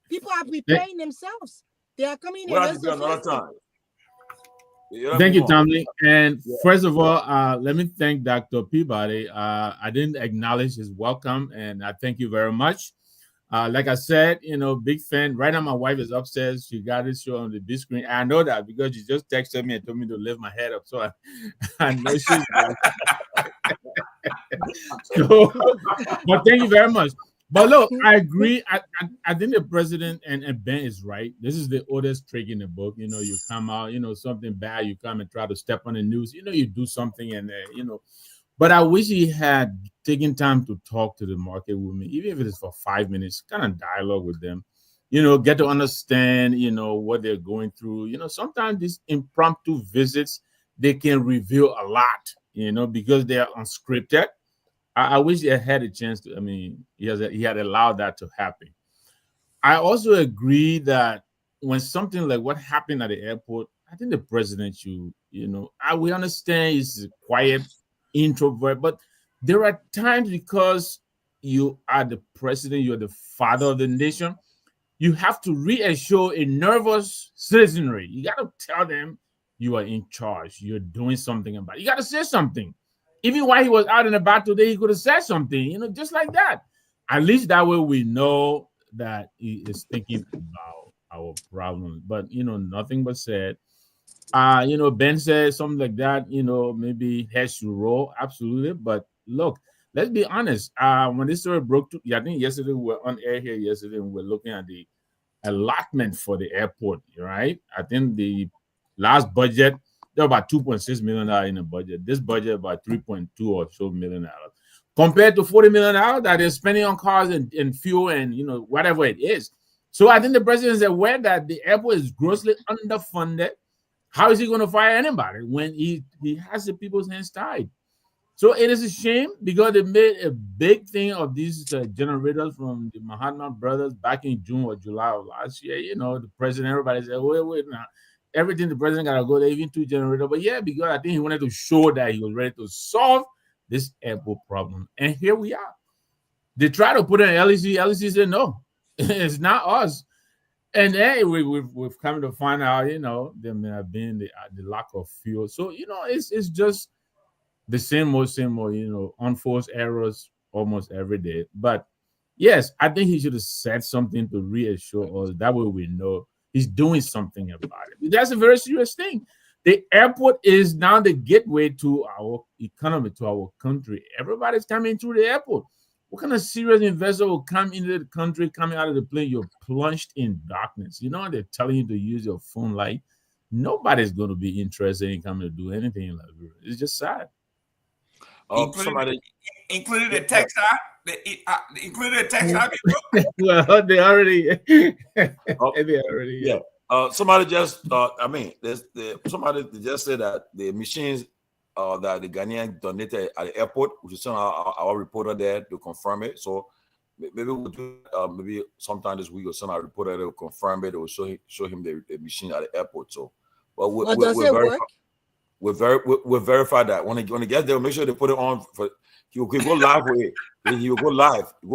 People are preparing themselves. They are coming in. We'll have a debate another time. Thank you, Tommy. And first of all, let me thank Dr. Peabody. I didn't acknowledge his welcome, and I thank you very much. Like I said, big fan. Right now, my wife is upstairs. She got this show on the big screen. I know that because she just texted me and told me to lift my head up. So I know she's so, but thank you very much. But look, I agree. I think the president and Ben is right. This is the oldest trick in the book. You come out, something bad, you come and try to step on the news. You do something and, But I wish he had taken time to talk to the market women, even if it is for 5 minutes, kind of dialogue with them, get to understand, what they're going through. Sometimes these impromptu visits, they can reveal a lot, because they are unscripted. I wish he had a chance to, he had allowed that to happen. I also agree that when something like what happened at the airport, I think the president should, we understand he's a quiet introvert, but there are times because you are the president, you're the father of the nation, you have to reassure a nervous citizenry. You got to tell them you are in charge, you're doing something about it. You got to say something. Even while he was out and about today, he could have said something, just like that. At least that way we know that he is thinking about our problems. But, nothing but said. Ben said something like that, maybe heads should roll. Absolutely. But look, let's be honest. When this story broke, I think yesterday we were on air here yesterday and we were looking at the allotment for the airport, right? I think the last budget, there were about $2.6 million in the budget. This budget about $3.2 or so million, compared to $40 million that they're spending on cars and fuel and whatever it is. So I think the president is aware that the airport is grossly underfunded. How is he going to fire anybody when he has the people's hands tied? So it is a shame because they made a big thing of these generators from the Mahatma brothers back in June or July of last year. The president, everybody said, wait now. Everything the president got to go there, even 2 generators. But yeah, because I think he wanted to show that he was ready to solve this airport problem. And here we are. They tried to put in LEC. LEC said, no, it's not us. And then we've come to find out, there may have been the lack of fuel. So, it's just the same old, unforced errors almost every day. But yes, I think he should have said something to reassure us. That way we know he's doing something about it. That's a very serious thing. The airport is now the gateway to our economy, to our country. Everybody's coming through the airport. What kind of serious investor will come into the country, coming out of the plane? You're plunged in darkness. You know, they're telling you to use your phone light. Nobody's going to be interested in coming to do anything in Liberia. It's just sad. Including the text out, including the text out. Well, they already, yeah. Somebody just, somebody just said that the machines that the Ghanaian donated at the airport, we should send our reporter there to confirm it. So maybe we'll do maybe sometime this week or send our reporter there to confirm it or show him the machine at the airport. So, but we'll verify that when he gets there, make sure they put it on for. He will go live with it. He will go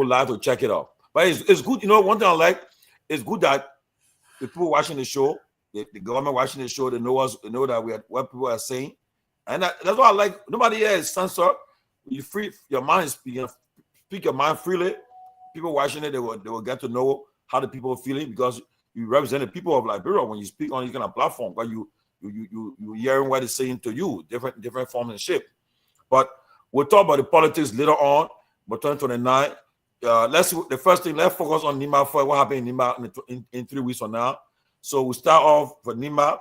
live to check it out. But it's good. You know, one thing I like, it's good that the people watching the show, the government watching the show, they know us, they know that what people are saying. And that's what I like. Nobody here is censored. You free your mind, speak your mind freely. People watching it, they will get to know how the people are feeling because you represent the people of Liberia when you speak on this kind of platform. But you hearing what it's saying to you, different forms and shape. But we'll talk about the politics later on, but 2029. The first thing, let's focus on Nima for what happened in Nima in 3 weeks from now. So we'll start off for Nima.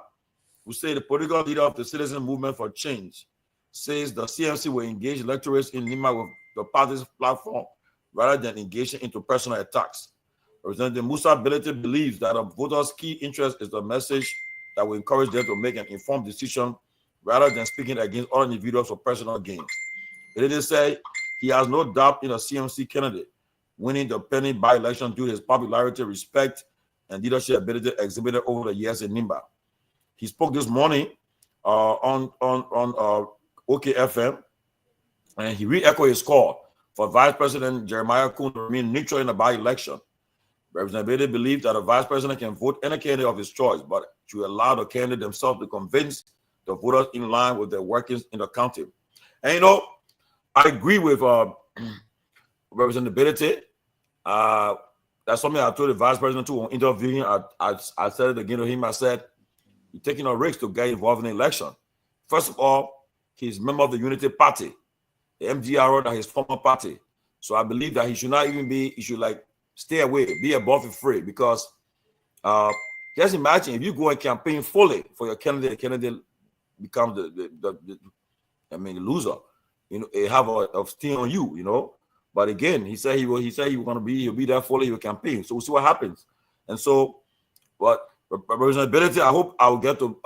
We say the political leader of the Citizen Movement for Change says the CMC will engage electorates in Nima with the party's platform rather than engaging into personal attacks. Representative Musa Belete believes that a voter's key interest is the message that will encourage them to make an informed decision rather than speaking against all individuals for personal gain. Belete said he has no doubt in a CMC candidate winning the pending by-election due to his popularity, respect, and leadership ability exhibited over the years in Nimba. He spoke this morning on OKFM, and he re-echoed his call for Vice President Jeremiah Kuhn to remain neutral in the by-election. Representative Belete believes that a vice president can vote any candidate of his choice, but to allow the candidate themselves to convince the voters in line with their workings in the county. And you know, I agree with Representative Belete. That's something I told the vice president too on interviewing. I said it again to him. I said, you're taking a risk to get involved in the election. First of all, he's a member of the Unity Party, the MDR, that his former party. So I believe that he should not even be, he should like stay away, be above and free, because just imagine if you go and campaign fully for your candidate, the candidate becomes the loser. You know, they have a sting on you, you know. But again, he said he'll be there fully, he will campaign. So we'll see what happens. And so, but representability, I hope I'll get to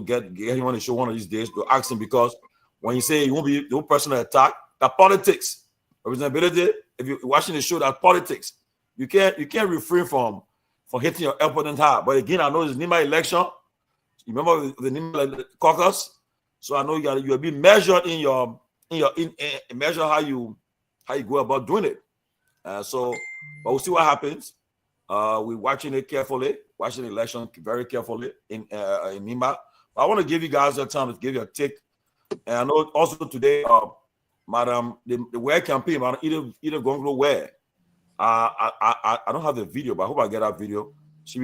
get him on the show one of these days to ask him, because when you say you won't be no personal attack, that politics. Representability, if you're watching the show, that politics. You can't refrain from hitting your opponent hard. But again, I know it's Nima election. You remember the Nima caucus? So I know you'll be measured in measure how you go about doing it. But we'll see what happens. We're watching it carefully, watching the election very carefully in Nima. But I want to give you guys a time to give you a take. And I know also today, Madam, the Wear campaign, Madam Kehleboe Gongloe Wear. I don't have the video, but I hope I get that video. Some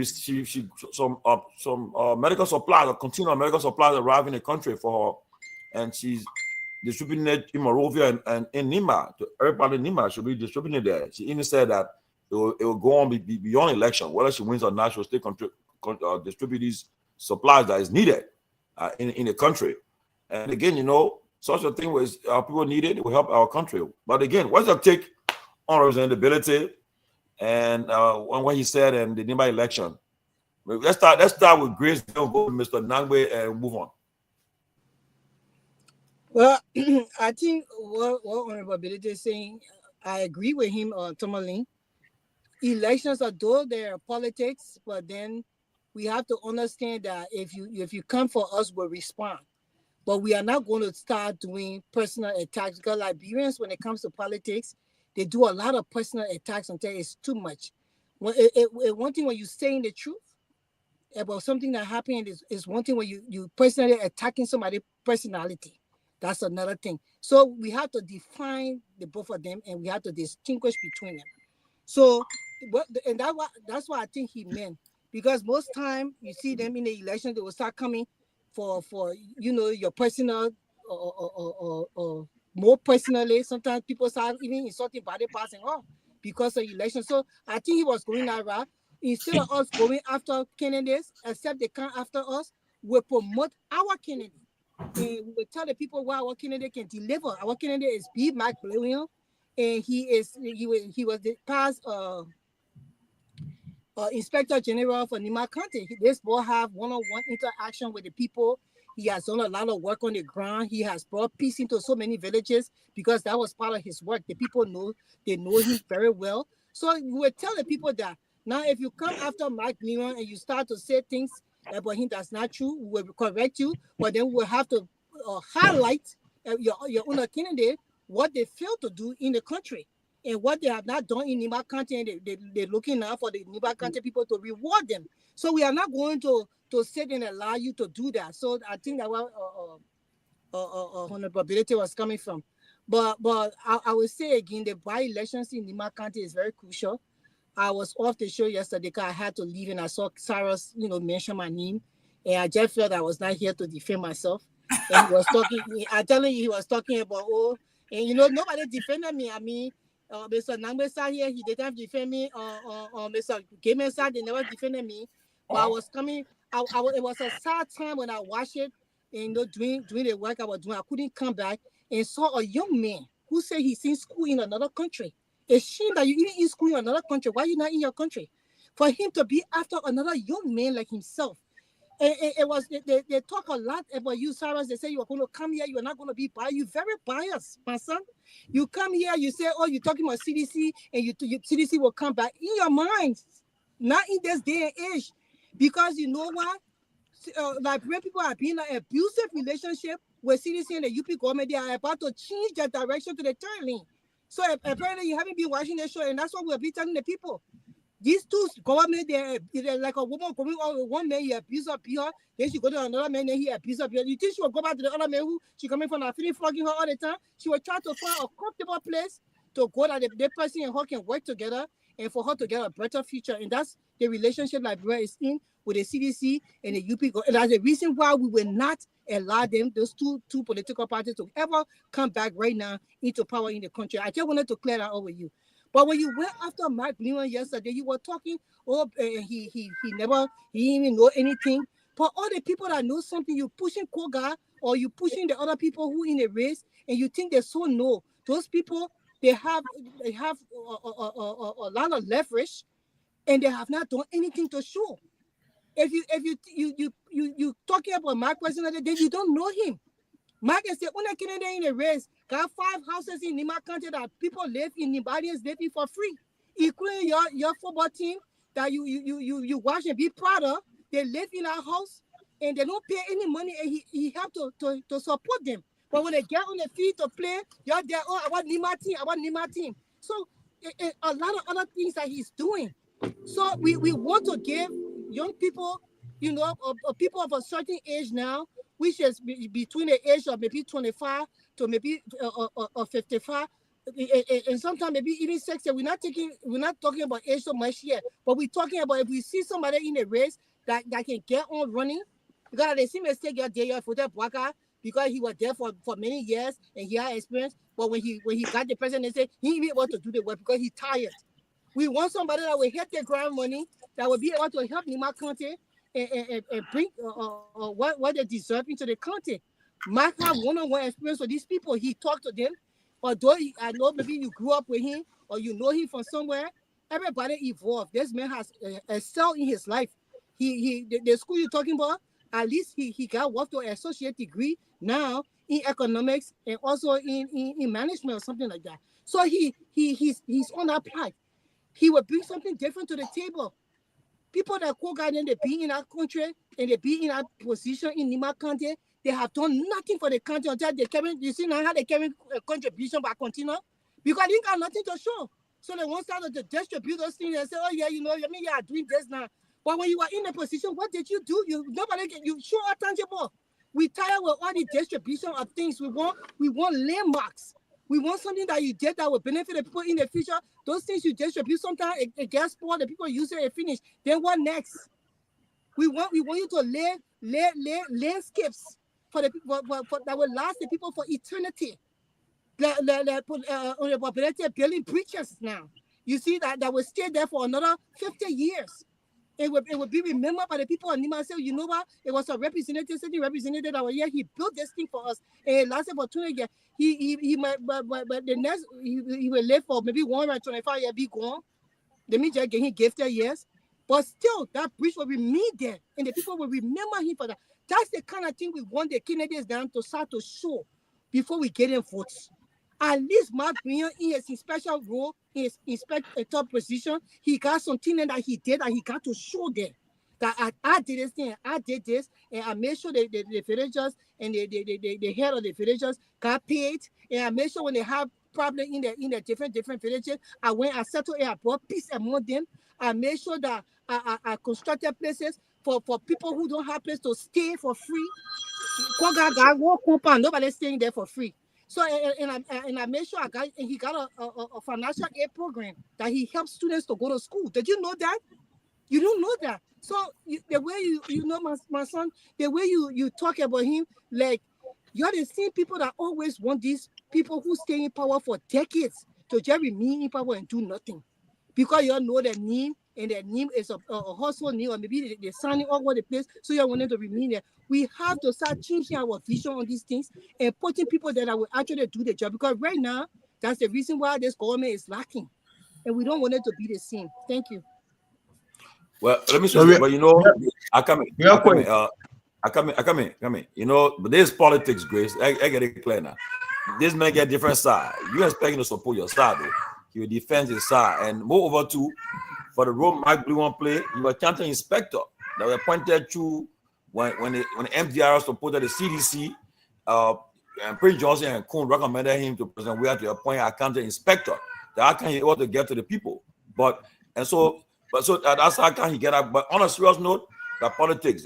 medical supplies, continual medical supplies arrive in the country for her, and she's distributing it in Monrovia and in Nima. To everybody in Nima should be distributing it there. She even said that it will go on beyond election. Whether she wins or not, she'll still distribute these supplies that is needed in the country. And again, you know, such a thing was people need it. It will help our country. But again, what's your take on representability and what he said in the Nima election? Let's start with Grace, then we'll go to Mr. Nangwe and move on. Well, I think what Honorable Belete is saying, I agree with him on Tomalin. Elections, although they're politics, but then we have to understand that if you come for us, we'll respond. But we are not going to start doing personal attacks, because Liberians, when it comes to politics, they do a lot of personal attacks until it's too much. One thing when you're saying the truth about something that happened is one thing when you personally attacking somebody's personality. That's another thing. So we have to define the both of them, and we have to distinguish between them. So, and that's what I think he meant. Because most time you see them in the election, they will start coming for your personal or more personally. Sometimes people start even insulting body parts and all because of election. So I think he was going that route. Instead of us going after candidates, except they come after us, we promote our candidate. And we will tell the people what our candidate can deliver. Our candidate is B. McBrillion, and he was the past Inspector General for Nima County. This boy have one-on-one interaction with the people. He has done a lot of work on the ground. He has brought peace into so many villages because that was part of his work. The people know him very well. So we will tell the people that now if you come after Mike Myean and you start to say things about him that's not true, we will correct you, but then we'll have to highlight your own candidate what they failed to do in the country. And what they have not done in Nima County, and they're looking now for the Nima County people to reward them. So we are not going to sit and allow you to do that. So I think that where honorability was coming from. But I will say again, the by-elections in Nima County is very crucial. I was off the show yesterday because I had to leave and I saw Cyrus, mention my name. And I just felt I was not here to defend myself. And he was talking, I'm telling you, he was talking about, and nobody defended me. I mean, Mr. Nambesa here, he didn't defend me. Mr. Gamesa, they never defended me. But I was coming, it was a sad time when I watched it, and doing the work I was doing. I couldn't come back and saw a young man who said he's in school in another country. It's shame that you even in school in another country. Why are you not in your country? For him to be after another young man like himself. They talk a lot about you, Cyrus. They say you are going to come here, you are not going to be biased. You're very biased, my son. You come here, you say, oh, you're talking about CDC, and you CDC will come back in your mind, not in this day and age. Because you know what? Liberian people are being in an abusive relationship with CDC and the UP government. They are about to change their direction to the third lane. So apparently you haven't been watching the show, and that's what we'll be telling the people. These two government, they're like a woman coming on with one man, he abused her, beat her. Then she go to another man, then he abused her. You think she will go back to the other man who she coming from and feeling flogging her all the time? She will try to find a comfortable place to go that the person and her can work together and for her to get a better future. And that's the relationship Liberia is in with the CDC and the UP. And that's the reason why we will not allow those two political parties to ever come back right now into power in the country. I just wanted to clear that up with you. But when you went after Mike Myean yesterday, you were talking, he didn't even know anything. But all the people that know something, you pushing Koga or you pushing the other people who in the race, and you think they so know. Those people, they have a lot of leverage, and they have not done anything to show. If you talking about Mike personally, then you don't know him. Mike is the only Canadian in the race. Got 5 houses in Nima County that people live in, Nibadians live in for free, including your football team that you watch and be proud of. They live in our house and they don't pay any money, and he have to support them. But when they get on the field to play, you're there. Oh, I want Nima team. So a lot of other things that he's doing. So we want to give young people, people of a certain age now, which is between the age of maybe 25 to maybe 55, and sometimes maybe even 60. We're not talking about age so much here, but we're talking about if we see somebody in a race that can get on running, because they see mistake your day for that Bwaka, because he was there for many years and he had experience. But when he got the president, they say he didn't want to do the work because he's tired. We want somebody that will hit the ground money, that will be able to help Nima County and bring what they deserve into the county. Mike have one-on-one experience with these people. He talked to them. Although I know maybe you grew up with him or you know him from somewhere, everybody evolved. This man has excelled in his life. The school you're talking about, at least he got work to an associate degree now in economics and also in management or something like that. So he's on that path. He will bring something different to the table. People that go and they be in our country and they be in our position in Nima County, they have done nothing for the country until they carry. You see now how they carry a contribution by continue because they got nothing to show. So they want to distribute those things and say, oh yeah, you are doing this now. But when you are in a position, what did you do? You show tangible. We tired with all the distribution of things. We want landmarks. We want something that you did that will benefit the people in the future. Those things you distribute, sometimes it gets spoiled, the people use it and finish. Then what next? We want you to lay landscapes for the people that will last the people for eternity. On the population building bridges now. You see that will stay there for another 50 years. It will be remembered by the people of Nima. Say, you know what? It was a representative that was here. He built this thing for us, and it lasted for 20 years. He might, but the next he will live for maybe 125 years. Be gone. They mean just he gifted years, but still that bridge will remain there, and the people will remember him for that. That's the kind of thing we want the candidates down to start to show before we get in votes. At least Mark Myean in his special role, in his inspector top position, he got something that he did that he got to show them that I did this thing, I did this, and I made sure the villagers and the head of the villagers got paid, and I made sure when they have problems in the different villages, I went, I settled it, I brought peace among them. I made sure that I constructed places for people who don't have place to stay for free. Nobody's staying there for free. So and I made sure he got a financial aid program that he helps students to go to school. Did you know that? You don't know that. So the way you know my son, the way you talk about him, like you're the same people that always want these people who stay in power for decades to just remain in power and do nothing, because you all know their name, and their name is a household name, or maybe they're signing all over the place, so you want them to remain there. We have to start changing our vision on these things and putting people that will actually do the job, because right now that's the reason why this government is lacking, and we don't want it to be the same. Thank you. Well, let me say, but you know, I come in. You know, but this politics, Grace. I get it clear now. This man get different side. You expect him to support your side, though. He will defend his side, and moreover too, for the role Mike Blunt play, he was county inspector that was appointed to when MDR supported the CDC. And Prince Johnson and Kuhn recommended him to President Weah to appoint a county inspector. That can he able to get to the people, so that's how can he get up. But on a serious note, the politics.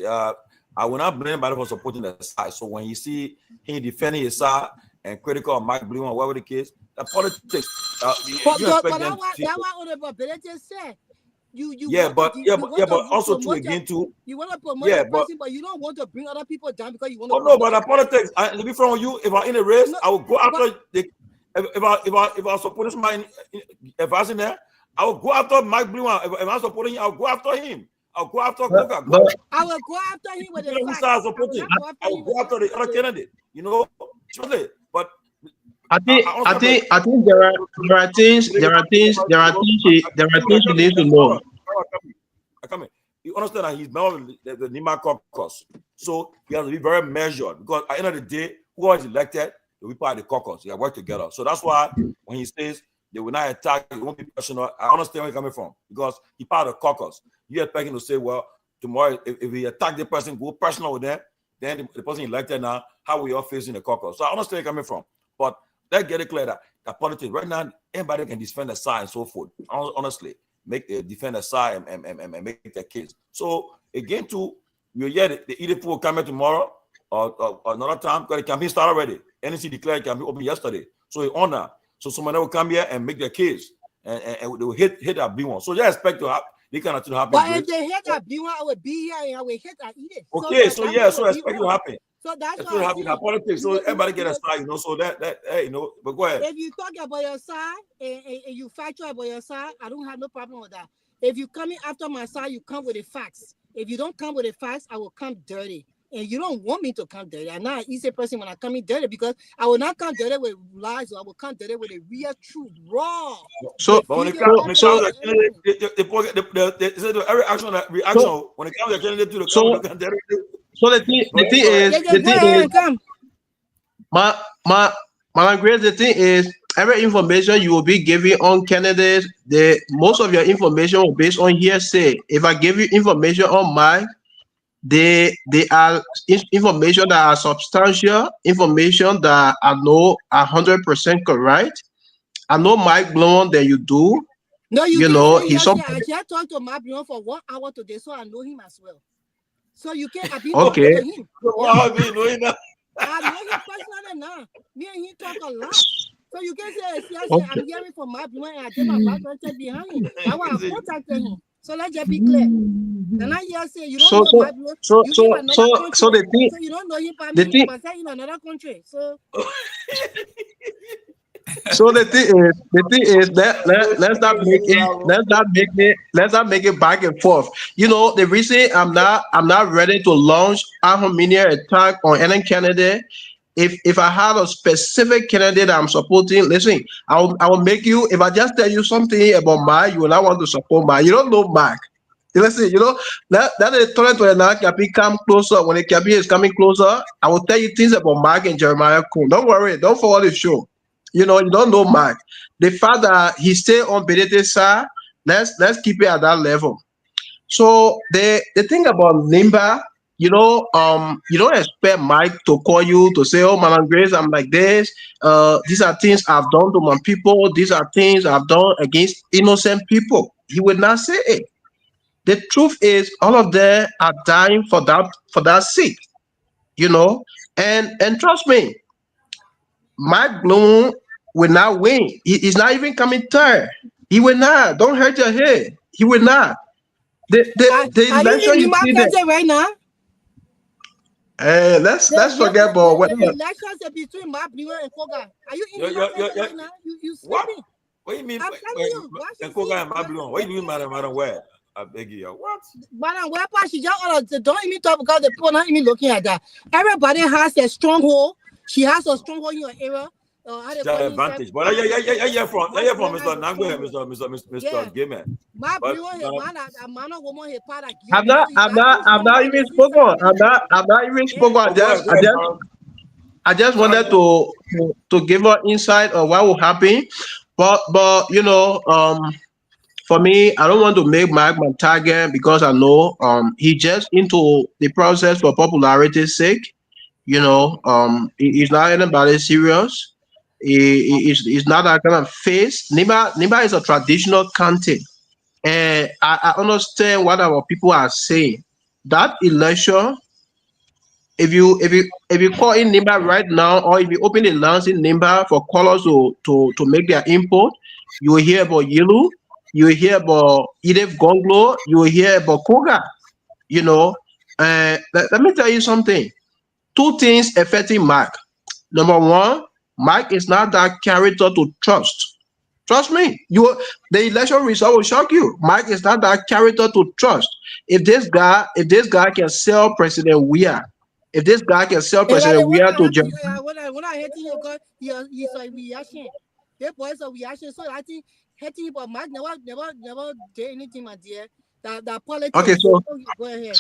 I will not blame anybody for supporting the side. So when you see him defending his side and critical of Mike Blunt, whatever the case, the politics. But that's what the ability said. But also to again too. You want to promote the person, but you don't want to bring other people down because you want to. Oh no, but the politics. To be frank with you, if I'm in a race, I will go after if I support this man, if I was in there, I will go after Mike Blunt. If I'm supporting him, I'll go after him. I'll go after Coca. I will go after him with the facts. I will go after the other candidate. You know, but I think there are things you need to know. You understand that he's member of the Nima caucus, so he has to be very measured, because at the end of the day, who is elected, they will be part of the caucus. They work together. So that's why when he says they will not attack, it won't be personal. I understand where he's coming from, because he's part of the caucus. You expect him to say, well, tomorrow if we attack the person, go personal with them, then the person elected now, how we all facing the caucus. So I understand where he's coming from, but let's get it clear that politics right now, anybody can defend the side and so forth. Honestly, defend the side and make their case. So again, too, we'll get the EDP will come here tomorrow or another time, because the campaign started already. NEC declared campaign open yesterday, so it's on now. So someone will come here and make their case, and they will hit that B1. So they expect to have this kind of thing to happen. But if they hit that B1, I will be here and I will hit that EDP. Okay, so expect it to happen. So that's what happening in politics. So everybody get a side, you know. So that hey, you know. But go ahead. If you talk about your side and you factual about your side, I don't have no problem with that. If you coming after my side, you come with the facts. If you don't come with the facts, I will come dirty. And you don't want me to come dirty. I'm not an easy person when I come in dirty, because I will not come dirty with lies, or I will come dirty with the real truth, raw. So when it comes to every action reaction, when it comes to the candidate to the candidate. So the thing is, every information you will be giving on candidates, most of your information will be based on hearsay. If I give you information on mine, they are information that are substantial, information that I know 100% correct. I know Mike Blunt that you do. No, you know he's I just talked to Mike Blunt for 1 hour today, so I know him as well. So you can't have been okay. To him. I know him personally now. Me and he talk a lot. So you can say, see, I say, Okay. I'm hearing from my blood and I did my background check behind him. That's why I contacted him. So let's just be clear. Then I hear say you don't So know so my blood, so you so in another so country. so the thing So you don't know him by the me, thing but say in another country. So so the thing is that let's not make it back and forth. You know, the reason I'm not ready to launch a Armenian attack on any candidate. If I had a specific candidate I'm supporting, listen, I will make you. If I just tell you something about Mark, you will not want to support Mark. You don't know Mark. Listen, you know that is turning to another capi come closer. When the capi is coming closer, I will tell you things about Mark and Jeremiah Kuhn. Don't worry, don't forward the show. You know, you don't know Mark. The fact that he stay on Benedict side, let's keep it at that level. So the thing about Nimba, you know, you don't expect Mike to call you to say, "Oh, Madam Grace, I'm like this. These are things I've done to my people. These are things I've done against innocent people." He would not say it. The truth is, all of them are dying for that seat, you know. And trust me, Mike Bloom will not win. He's not even coming third. He will not. Don't hurt your head. He will not. The are you election in you my see there. right now? Let's forget about what. The elections are between my and Koga. Are you in right now? You sleeping? What do you mean? I'm telling you, Koga and Babylon. What do you mean, Madam Where? I beg you. What? Madam Where? She just don't even talk because the people not even looking at that. Everybody has a stronghold. She has a stronghold in your area. Advantage, but yeah, from Mr. Nangwe, Mr. Gamer. I'm not even spoken. I'm not even spoken. I just wanted to give her insight on what will happen, but you know, for me, I don't want to make Mike my target because I know he just into the process for popularity's sake. You know, he's not anybody serious. He's not that kind of face. Nimba is a traditional content. And I understand what our people are saying. That election, if you call in Nimba right now, or if you open the lines in Nimba for callers to make their input, you will hear about Yelu, you will hear about Kehleboe Gongloe, you will hear about Koga. You know, let me tell you something. Two things affecting Mark. Number one, Mike is not that character to trust. Trust me, the election result will shock you. Mike is not that character to trust. If this guy can sell President Weah, if this guy can sell President Weah to when I hate you, because he's a reaction. The boys are reaction. So I think hating but Mike never did anything, my dear. That politics. Okay, go ahead.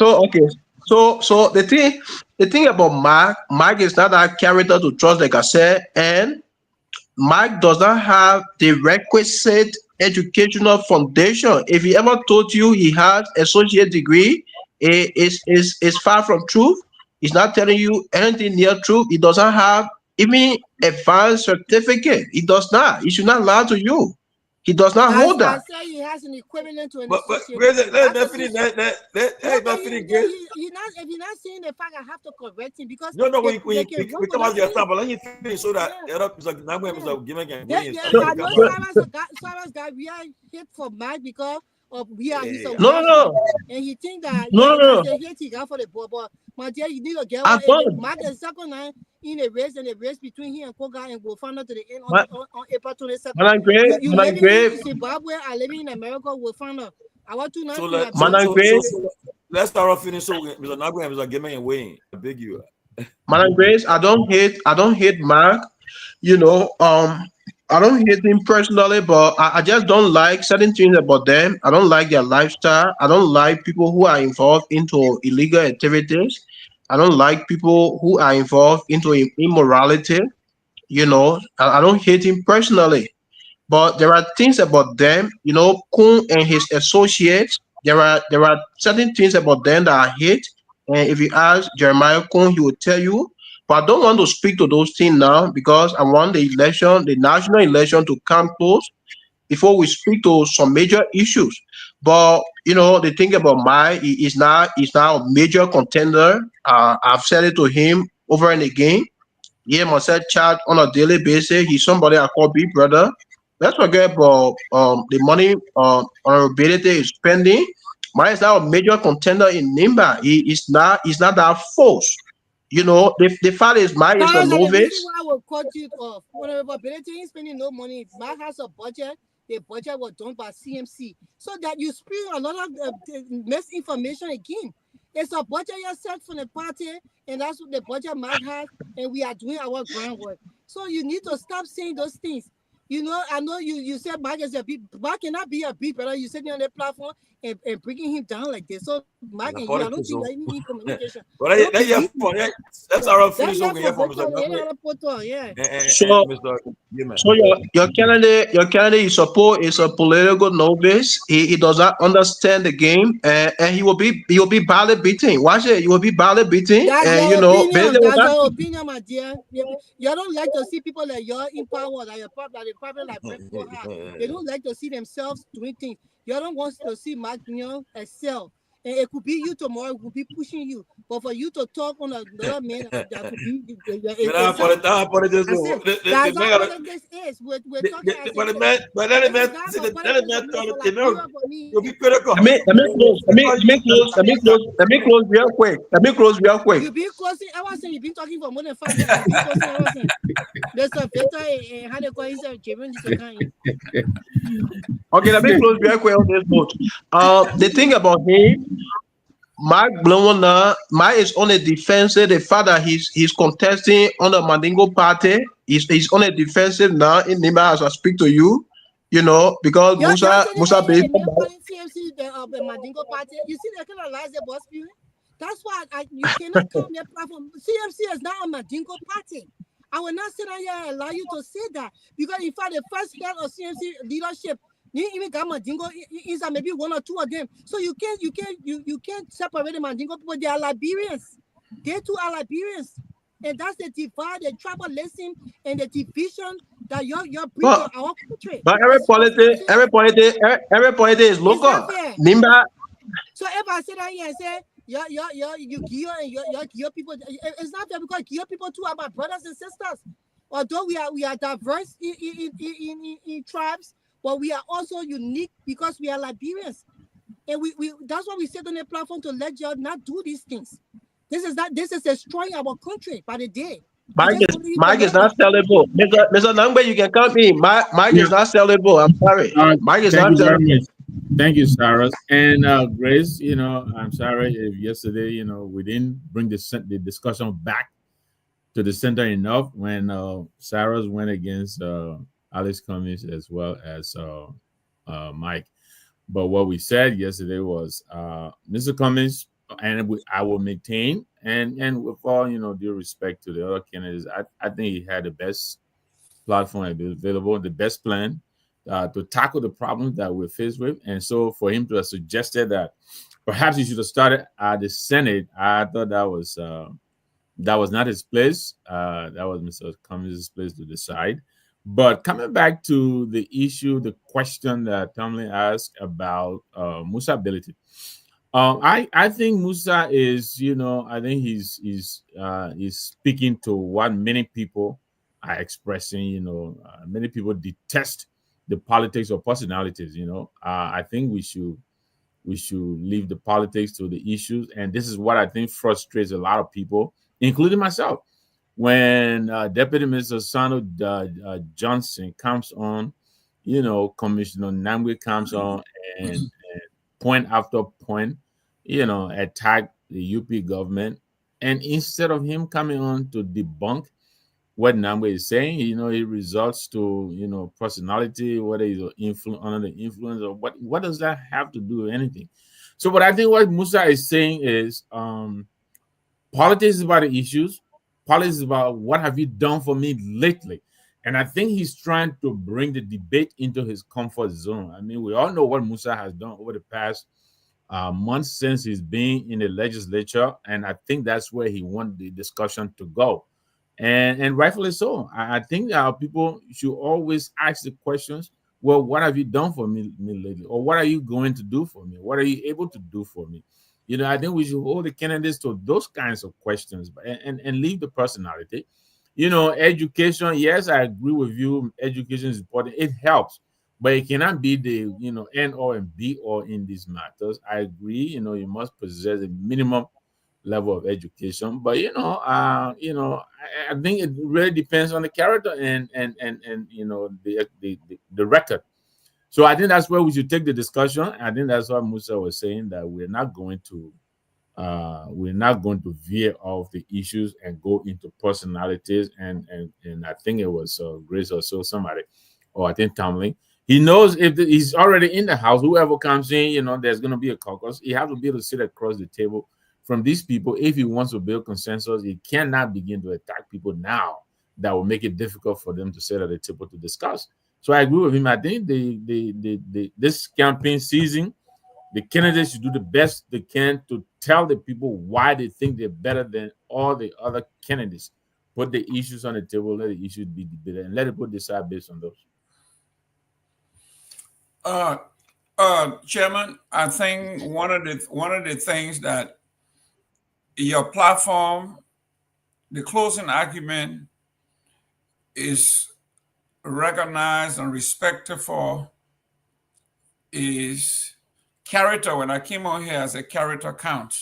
So the thing about Mike is not that character to trust, like I said, and Mike does not have the requisite educational foundation. If he ever told you he has associate degree, it is far from truth. He's not telling you anything near truth. He doesn't have even advanced certificate. He does not. He should not lie to you. He does not hold that. I say he has an equivalent to an associate. Let me finish. If you're not saying the fact, I have to correct him because we come out your stuff, but let me finish so that Cyrus got we are hit for Mike because of we are he's a and he think that the hate he got for the ball, but my dear, you need to get Mike is second line in a race between him and Koga, and we'll find out to the end on April 22nd. You living in Zimbabwe, I living in America, we'll find out. I want to know. Let's start off finish. So Mr. Nagwe, Mr. Gaming and Wayne, I beg you. Madam Grace, I don't hate Mark. You know, I don't hate him personally, but I just don't like certain things about them. I don't like their lifestyle. I don't like people who are involved into illegal activities. I don't like people who are involved into immorality. You know, I don't hate him personally, but there are things about them. You know, Kuhn and his associates. There are certain things about them that I hate. And if you ask Jeremiah Kuhn, he will tell you. But I don't want to speak to those things now because I want the national election to come close before we speak to some major issues. But you know, the thing about Mike is now a major contender. I've said it to him over and again. He must charge on a daily basis. He's somebody I call big brother. Let's forget about the money honorability is spending. Mine is now a major contender in Nimba. He's not that force. You know, the fact is Mike is a The reason novice. why I will cut you off. Honorable Benedict ain't spending no money. Mike has a budget. The budget was done by CMC. So that you spring a lot of misinformation again. It's a budget you set for the party, and that's what the budget Mike has, and we are doing our groundwork. So you need to stop saying those things. You know, I know you said Mike is a big, Mike cannot be a big brother. You sitting on the platform and bringing him down like this. So Mike and you, I don't think you're even in communication. That's our finish over here for Mr. So your candidate you support is a political novice. He does not understand the game, and he will be badly beaten. Watch it, you will be badly beaten, and you know. That's your opinion, my dear. You don't like to see people like you're in power, like the problem like Brett have. They don't like to see themselves doing things. You don't want to see Mark excel. And it could be you tomorrow, it could be pushing you. But for you to talk on another man, that could be. That's all this is. We're talking you'll be critical. Let me close real quick. You've been closing. I was saying you've been talking for more than 5 minutes. There's a better how they call it, given this kind. Okay, let me close real quick on this note. The thing about him, Mark Blowona, Mike is on a defensive. The fact that he's contesting on the Mandingo party, he's on a defensive now in Nimba as I speak to you. You know, because Musa CMC the Mandingo party. You see they kind of lies the boss feeling. That's why you cannot come their platform. CMC is not a Mandingo party. I will not sit down here and allow you to say that because in fact the first head of CMC leadership, you even got Mandingo is maybe 1 or 2 of them. So you can't separate the Mandingo people. They are Liberians. They too are Liberians. And that's the divide, the tribalism, and the division that you're bringing to our country. But every politics is local. Nimba. So if I sit down here and say, you Guar people, it's not fair because Guar people too are my brothers and sisters. Although we are diverse in tribes, but we are also unique because we are Liberians. And we that's why we sit on the platform to let y'all not do these things. This is destroying our country by the day. Mike is not sellable. Mr. Nangbe, you can come in. Mike is not sellable. I'm sorry. Mike is not sellable. Thank you, Sarah. And Grace, you know, I'm sorry if yesterday, you know, we didn't bring the discussion back to the center enough when Sarah went against Alex Cummings as well as Mike. But what we said yesterday was Mr. Cummings, and I will maintain, and with all, you know, due respect to the other candidates, I think he had the best platform available, the best plan to tackle the problems that we're faced with. And so for him to have suggested that perhaps he should have started at the Senate, I thought that was not his place. That was Mr. Cummings' place to decide. But coming back to the issue, the question that Tomalin asked about Musa's ability. I think Musa is, you know, I think he's speaking to what many people are expressing. You know, many people detest the politics of personalities. You know, I think we should leave the politics to the issues, and this is what I think frustrates a lot of people, including myself. When Deputy Minister Sano Johnson comes on, you know, Commissioner Nangwe comes on and point after point, you know, attack the UP government. And instead of him coming on to debunk what Nangwe is saying, you know, it results to, you know, personality, whether he's under the influence or what does that have to do with anything? So, but I think what Musa is saying is politics is about the issues. Politics is about what have you done for me lately. And I think he's trying to bring the debate into his comfort zone. I mean, we all know what Musa has done over the past months since he's been in the legislature. And I think that's where he wants the discussion to go. And rightfully so. I think people should always ask the questions, well, what have you done for me lately? Or what are you going to do for me? What are you able to do for me? You know, I think we should hold the candidates to those kinds of questions and leave the personality. you know, education, yes, I agree with you. Education is important. It helps, but it cannot be the, you know, end all and be all in these matters. I agree, you know, you must possess a minimum level of education, but I think it really depends on the character and you know the record. So I think that's where we should take the discussion. I think that's what Musa was saying, that we're not going to veer off the issues and go into personalities, and I think it was Grace or so, somebody, or I think Tomalin. He knows if he's already in the house, whoever comes in, you know, there's going to be a caucus. He has to be able to sit across the table from these people. If he wants to build consensus, he cannot begin to attack people now that will make it difficult for them to sit at the table to discuss. So I agree with him. I think this campaign season, the candidates should do the best they can to tell the people why they think they're better than all the other candidates. Put the issues on the table, let the issues be debated, and let people decide based on those. Chairman, I think one of the things that your platform, the closing argument, is recognized and respected for is character. When I came on here as a character count,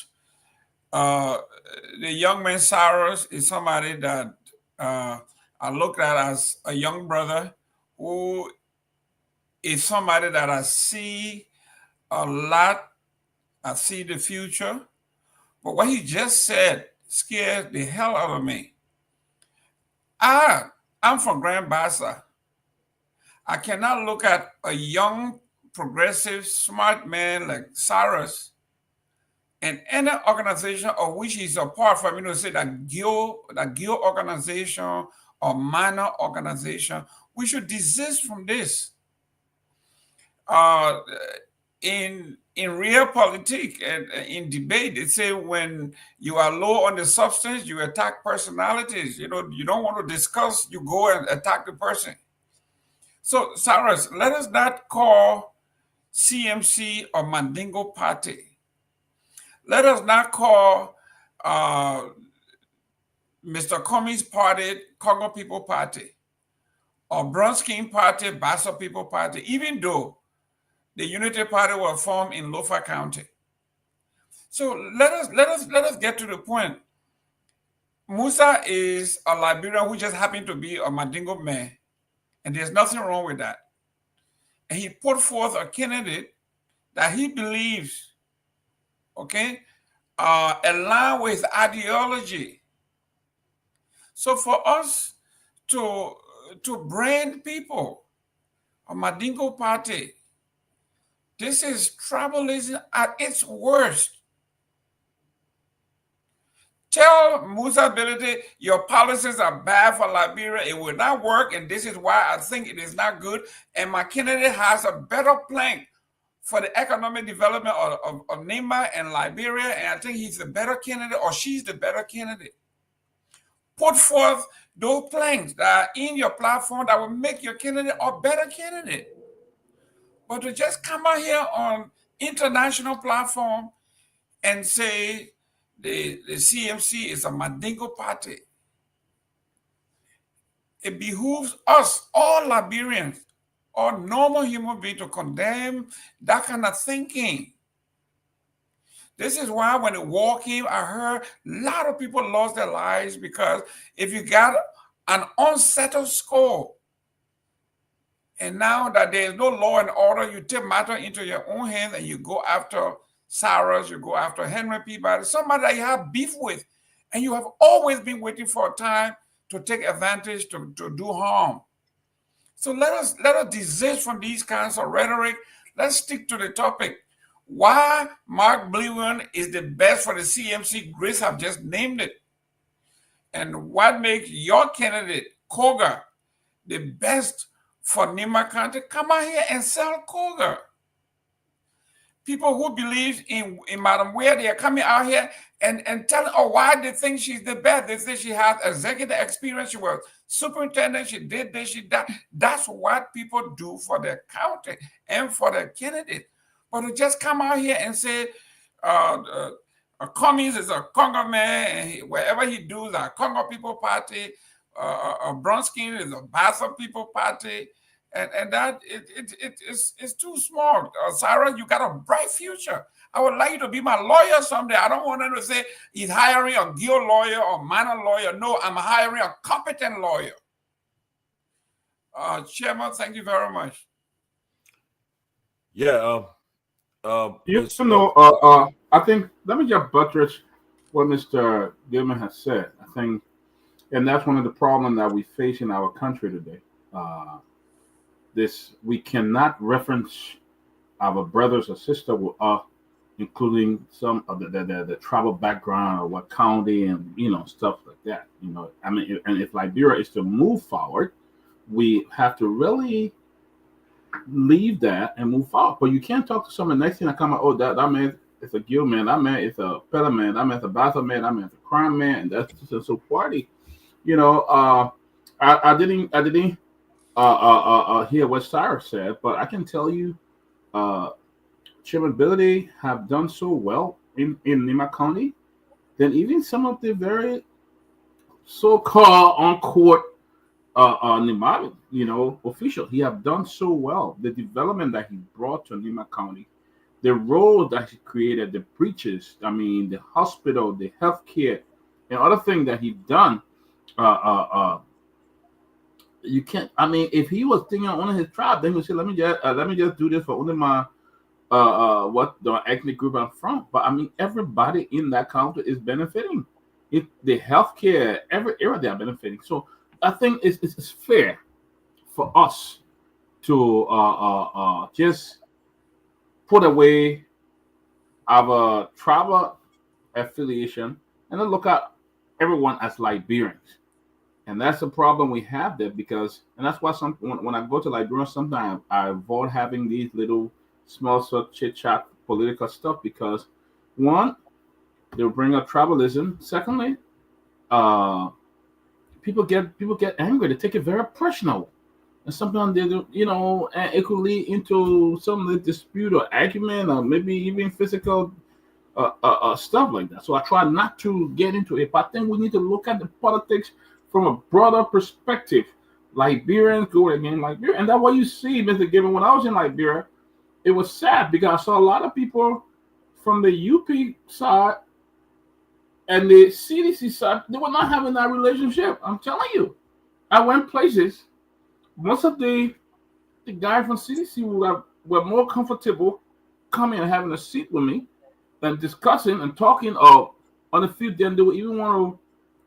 the young man Cyrus is somebody that I look at as a young brother who is somebody that I see a lot. I see the future. But what he just said scared the hell out of me. I'm from Grand Bassa. I cannot look at a young, progressive, smart man like Cyrus and any organization of which he's a part from, you know, say that Guar organization or minor organization, we should desist from this. In real politics and in debate, they say when you are low on the substance, you attack personalities. You know, you don't want to discuss, you go and attack the person. So, Cyrus, let us not call CMC or Mandingo Party. Let us not call Mr. Comey's party Congo People Party or Bronski Party, Bassa People Party, even though the Unity Party was formed in Lofa County. So let us get to the point. Musa is a Liberian who just happened to be a Mandingo man, and there's nothing wrong with that. And he put forth a candidate that he believes, okay, align with ideology. So for us to brand people, a Mandingo Party, this is tribalism at its worst. Tell Musa Ability your policies are bad for Liberia. It will not work, and this is why I think it is not good. And my candidate has a better plan for the economic development of Nima and Liberia, and I think he's the better candidate, or she's the better candidate. Put forth those plans that are in your platform that will make your candidate a better candidate. But to just come out here on international platform and say the CMC is a Mandingo party, it behooves us, all Liberians, all normal human beings, to condemn that kind of thinking. This is why when the war came, I heard a lot of people lost their lives, because if you got an unsettled score, and now that there is no law and order, you take matter into your own hands and you go after Cyrus, you go after Henry Peabody, somebody that you have beef with, and you have always been waiting for a time to take advantage, to do harm. So let us desist from these kinds of rhetoric. Let's stick to the topic. Why Mark Myean is the best for the CMC, Grace have just named it. And what makes your candidate, Koga, the best for Nima County? Come out here and sell Koga. People who believe in Madam Ware, they are coming out here and telling why they think she's the best. They say she has executive experience, she was superintendent, she did this, she did that. That's what people do for their county and for their candidate. But to just come out here and say Cummings is a Congo man, and wherever he does a Congo People Party, Bronskin is a Bassa People Party, and that it's too small. Sarah, you got a bright future. I would like you to be my lawyer someday. I don't want them to say he's hiring a guild lawyer or minor lawyer. No, I'm hiring a competent lawyer. Chairman, thank you very much. Yeah. I think, let me just buttress what Mr. Gilman has said. I think, and that's one of the problems that we face in our country today. We cannot reference our brothers or sisters with us, including some of the tribal background or what county and stuff like that. I mean, and if Liberia is to move forward, we have to really leave that and move forward. But you can't talk to someone next thing I come out, oh, that man is a guild man, that man is a Pella man, that man is a Bassa man, that man is a crime man, and that's just a so party. I didn't hear what Cyrus said, but I can tell you, Chairman Peabody have done so well in Nima County than even some of the very so-called on-court Nima, official. He have done so well. The development that he brought to Nima County, the road that he created, the bridges, the hospital, the healthcare, and other things that he done. You can't. If he was thinking on one of his tribe, then he would say, "Let me just do this for only my what the ethnic group I'm from." But everybody in that county is benefiting. The healthcare, every area they are benefiting. So I think it's fair for us to just put away our tribal affiliation and then look at everyone as Liberians. And that's the problem we have there, and that's why when I go to Liberia, sometimes I avoid having these little small chit chat political stuff, because one, they'll bring up tribalism. Secondly, people get angry. They take it very personal, and sometimes they do, and it could lead into some dispute or argument, or maybe even physical stuff like that. So I try not to get into it. But I think we need to look at the politics from a broader perspective. Liberians go again, Liberia, and that's what you see, Mr. Gibbon. When I was in Liberia, it was sad because I saw a lot of people from the UP side and the CDC side. They were not having that relationship. I'm telling you, I went places. Most of the guys from CDC were more comfortable coming and having a seat with me than discussing and talking on the field than they would even want to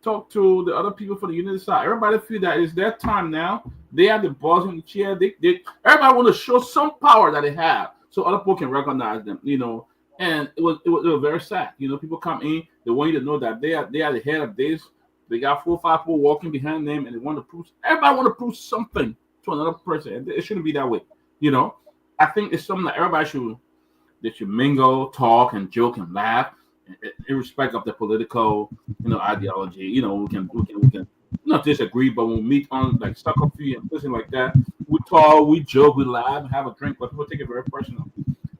talk to the other people for the unity side. Everybody feel that it's their time now. They are the boss in the chair. Everybody want to show some power that they have, so other people can recognize them. And it was very sad. People come in, they want you to know that they are the head of this. They got 4 or 5 people walking behind them, and they want to prove. Everybody want to prove something to another person. And it shouldn't be that way. I think it's something that everybody should mingle, talk, and joke and laugh, irrespective of the political, ideology. We can not disagree, but when we meet on like soccer field and something like that, we talk, we joke, we laugh, have a drink, but people take it very personal.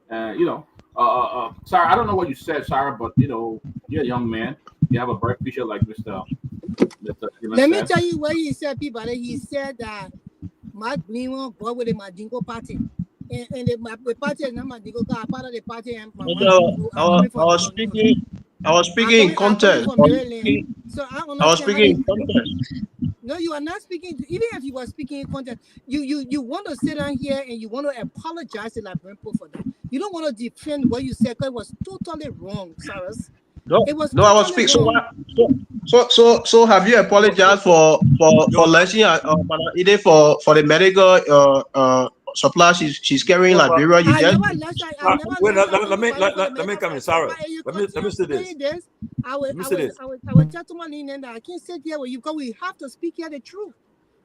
Sarah, I don't know what you said, Sarah, but you're a young man. You have a bright future, like Mr. Let me tell you what he said, Peabody. He said that Mark Greenwell bought with the Madingo party. And the party is not Madingo, part of the party. And I was speaking in context. So I was speaking in context. No, you are not speaking. Even if you were speaking in context, you want to sit down here and you want to apologize to Liberian people for that. You don't want to defend what you said because it was totally wrong, Cyrus. No, I was speaking. So have you apologized for letting either for the medical supply she's carrying Liberia? You did. Let me come in, Sarah. Let me say this. I will tell Tomalin and I can't sit here with you because we have to speak here the truth.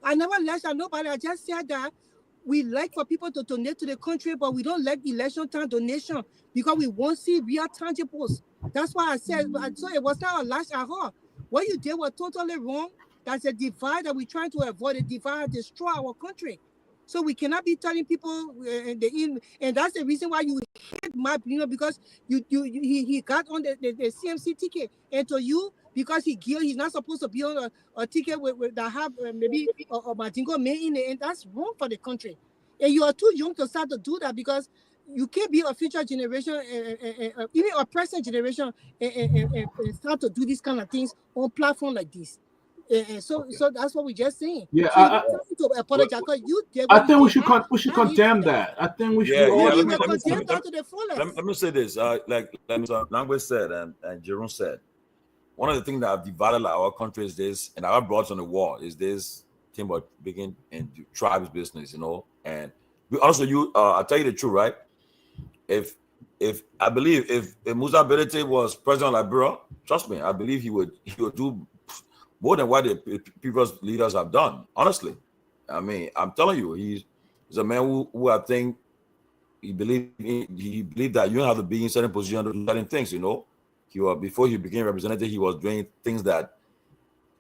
I never left nobody. I just said that we like for people to donate to the country, but we don't like election time donation because we won't see real tangibles. That's why I said, so it was not a lash at all. What you did was totally wrong. That's a divide that we're trying to avoid. A divide destroy our country. So we cannot be telling people, and that's the reason why you hate Mike, because he got on the CMC ticket, and to you, because he's not supposed to be on a ticket that have maybe a Madingo Myean in it, and that's wrong for the country. And you are too young to start to do that, because you can't be a future generation, even a present generation, and start to do these kind of things on platform like this. So that's what we're just saying. Yeah, so you need to apologize, because you did what I think you we should condemn that. I think we should. Let me say this. Like Mr. Nangwe said and Jerome said, one of the things that have divided our country is this, and our brought on the wall is this thing about beginning and tribes business, And we also, I'll tell you the truth, right? If I believe if Musa Belete was president of Liberia, trust me, I believe he would do more than what the previous leaders have done. Honestly, I mean, I'm telling you, he's a man who I think he believed that you don't have to be in certain position to do certain things. Before he became representative, he was doing things that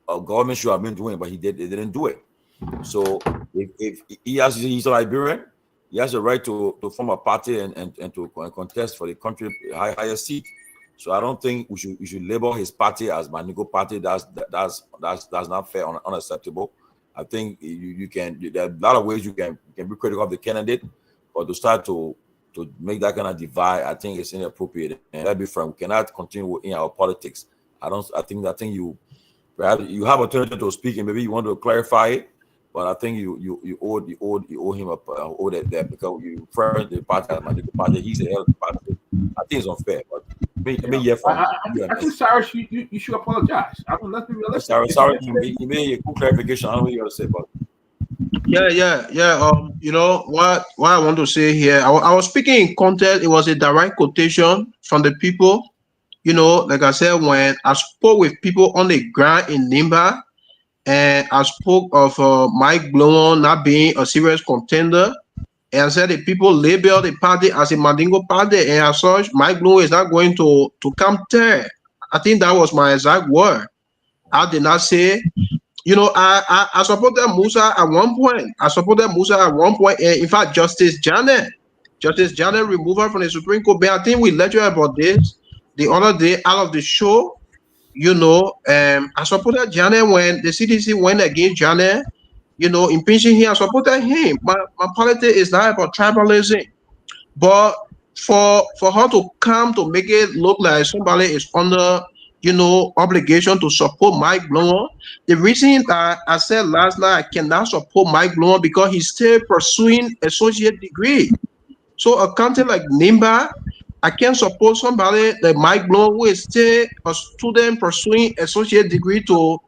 a government should have been doing, but they didn't do it. So if he's a Liberian, he has a right to form a party and to contest for the country higher seat. So I don't think we should label his party as Manigo party. That's not fair, unacceptable. I think there are a lot of ways you can be critical of the candidate, but to start to make that kind of divide, I think it's inappropriate. And let's be frank, we cannot continue in our politics. I think you have opportunity to speak, and maybe you want to clarify it. But I think you owe him that because you refer the party as Manigo party. He's the head of the party. I think it's unfair. But I think Cyrus, you should apologize. Let's be realistic. Sorry, you made a quick clarification. I don't know what you got to say about it. Yeah. What I want to say here, I was speaking in context. It was a direct quotation from the people. Like I said, when I spoke with people on the ground in Nimba, and I spoke of Mike Gongloe not being a serious contender, and I said the people label the party as a Mandingo party, and as such, Mike Gongloe is not going to come there. I think that was my exact word. I did not say, I supported Musa at one point. And in fact, Justice Janet removed her from the Supreme Court. But I think we lectured about this the other day out of the show. I supported Janet when the CDC went against Janet, impeaching him. I supported him. My politics is not about tribalism. But for her to come to make it look like somebody is under, obligation to support Mike Gongloe, the reason that I said last night I cannot support Mike Gongloe because he's still pursuing associate degree. So a country like Nimba, I can't support somebody like Mike Gongloe who is still a student pursuing associate degree to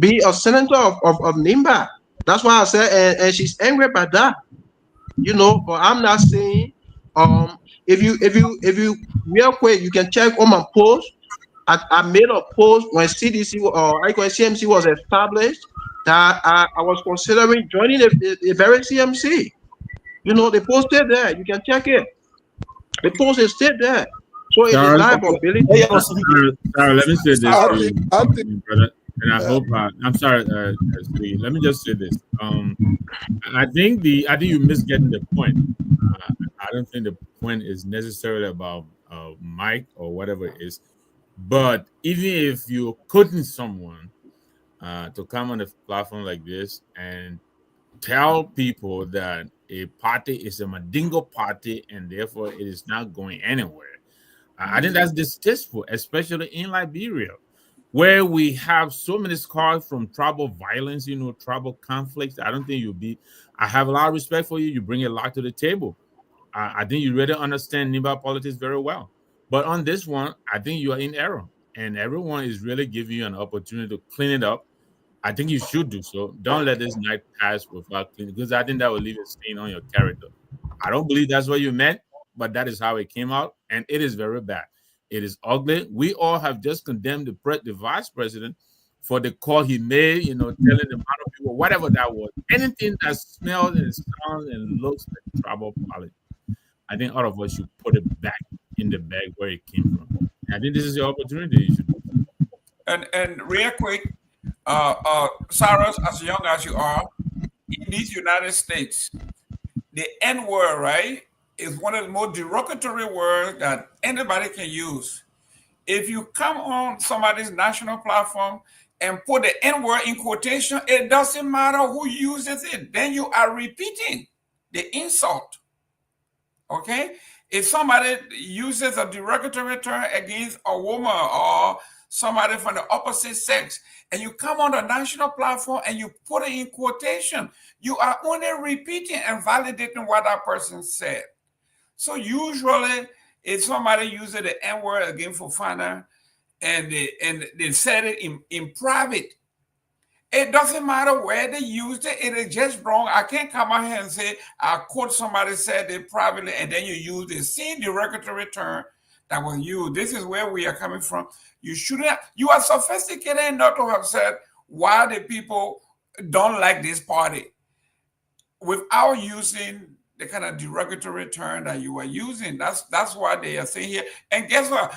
be a senator of Nimba. That's why I said, and she's angry by that, But I'm not saying, if you real quick, you can check on my post. I made a post when CDC or CMC was established that I was considering joining the very CMC. They posted there. You can check it. The post is still there. So it's not about ability. Sorry, let me say this to you, brother. And I hope I'm sorry, let me just say this. I think you missed getting the point. I don't think the point is necessarily about Mike or whatever it is. But even if you're quoting someone to come on a platform like this and tell people that a party is a Mandingo party and therefore it is not going anywhere, I think that's distasteful, especially in Liberia, where we have so many scars from tribal violence, tribal conflicts. I don't think I have a lot of respect for you. You bring a lot to the table. I think you really understand Nimba politics very well. But on this one, I think you are in error. And everyone is really giving you an opportunity to clean it up. I think you should do so. Don't let this night pass without cleaning, because I think that will leave a stain on your character. I don't believe that's what you meant, but that is how it came out. And it is very bad. It is ugly. We all have just condemned the vice president for the call he made, telling the amount of people, whatever that was, anything that smells and sounds and looks like tribal politics. I think all of us should put it back in the bag where it came from. I think this is your opportunity. You should. And real quick, Cyrus, as young as you are, in these United States, the N word, right, is one of the most derogatory words that anybody can use. If you come on somebody's national platform and put the N word in quotation, it doesn't matter who uses it. Then you are repeating the insult. Okay? If somebody uses a derogatory term against a woman or somebody from the opposite sex, and you come on the national platform and you put it in quotation, you are only repeating and validating what that person said. So usually, if somebody uses the N-word against Fofana and they said it in private, it doesn't matter where they used it. It is just wrong. I can't come out here and say, I quote somebody said it privately, and then you use the same derogatory term that was used. This is where we are coming from. You shouldn't. You are sophisticated enough to have said why the people don't like this party without using the kind of derogatory term that you are using. That's why they are saying here. And guess what?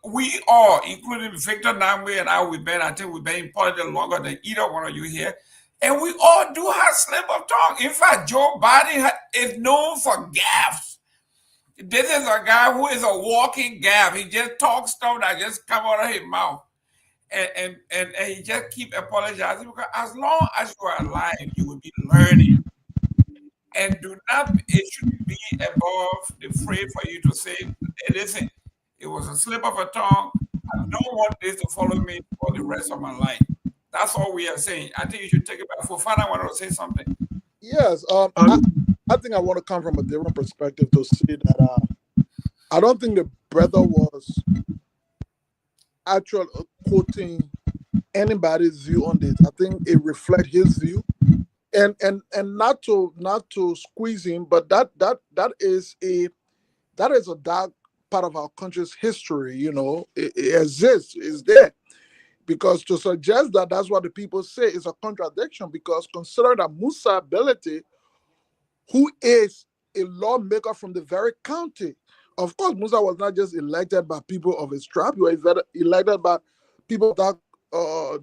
We all, including Victor Namwe and I, I think we've been in politics longer than either one of you here. And we all do have slip of tongue. In fact, Joe Biden is known for gaffes. This is a guy who is a walking gaffe. He just talks stuff that just come out of his mouth. And he just keep apologizing, because as long as you are alive, you will be learning. And it shouldn't be above the fray for you to say, hey, listen, it was a slip of a tongue. I don't want this to follow me for the rest of my life. That's all we are saying. I think you should take it back. Fofana wanted to say something. Yes, I think I want to come from a different perspective to see that I don't think the brother was actually quoting anybody's view on this. I think it reflects his view. And not to squeeze him, but that is a dark part of our country's history. You know, it exists, is there, because to suggest that that's what the people say is a contradiction. Because consider that Musa Belete, who is a lawmaker from the very county, of course, Musa was not just elected by people of his tribe; he was elected by people of that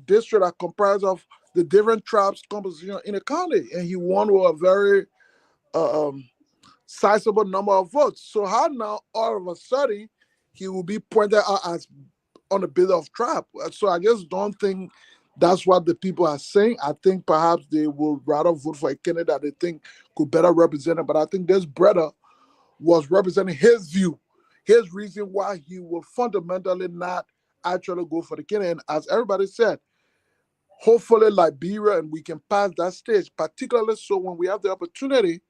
district that comprised of the different tribes composition in the county, and he won with a very sizable number of votes. So how now all of a sudden he will be pointed out as on the bit of tribe? So I just don't think that's what the people are saying. I think perhaps they will rather vote for a candidate that they think could better represent it. But I think this brother was representing his view, his reason why he will fundamentally not actually go for the candidate. And as everybody said, hopefully Liberia, and we can pass that stage, particularly so when we have the opportunity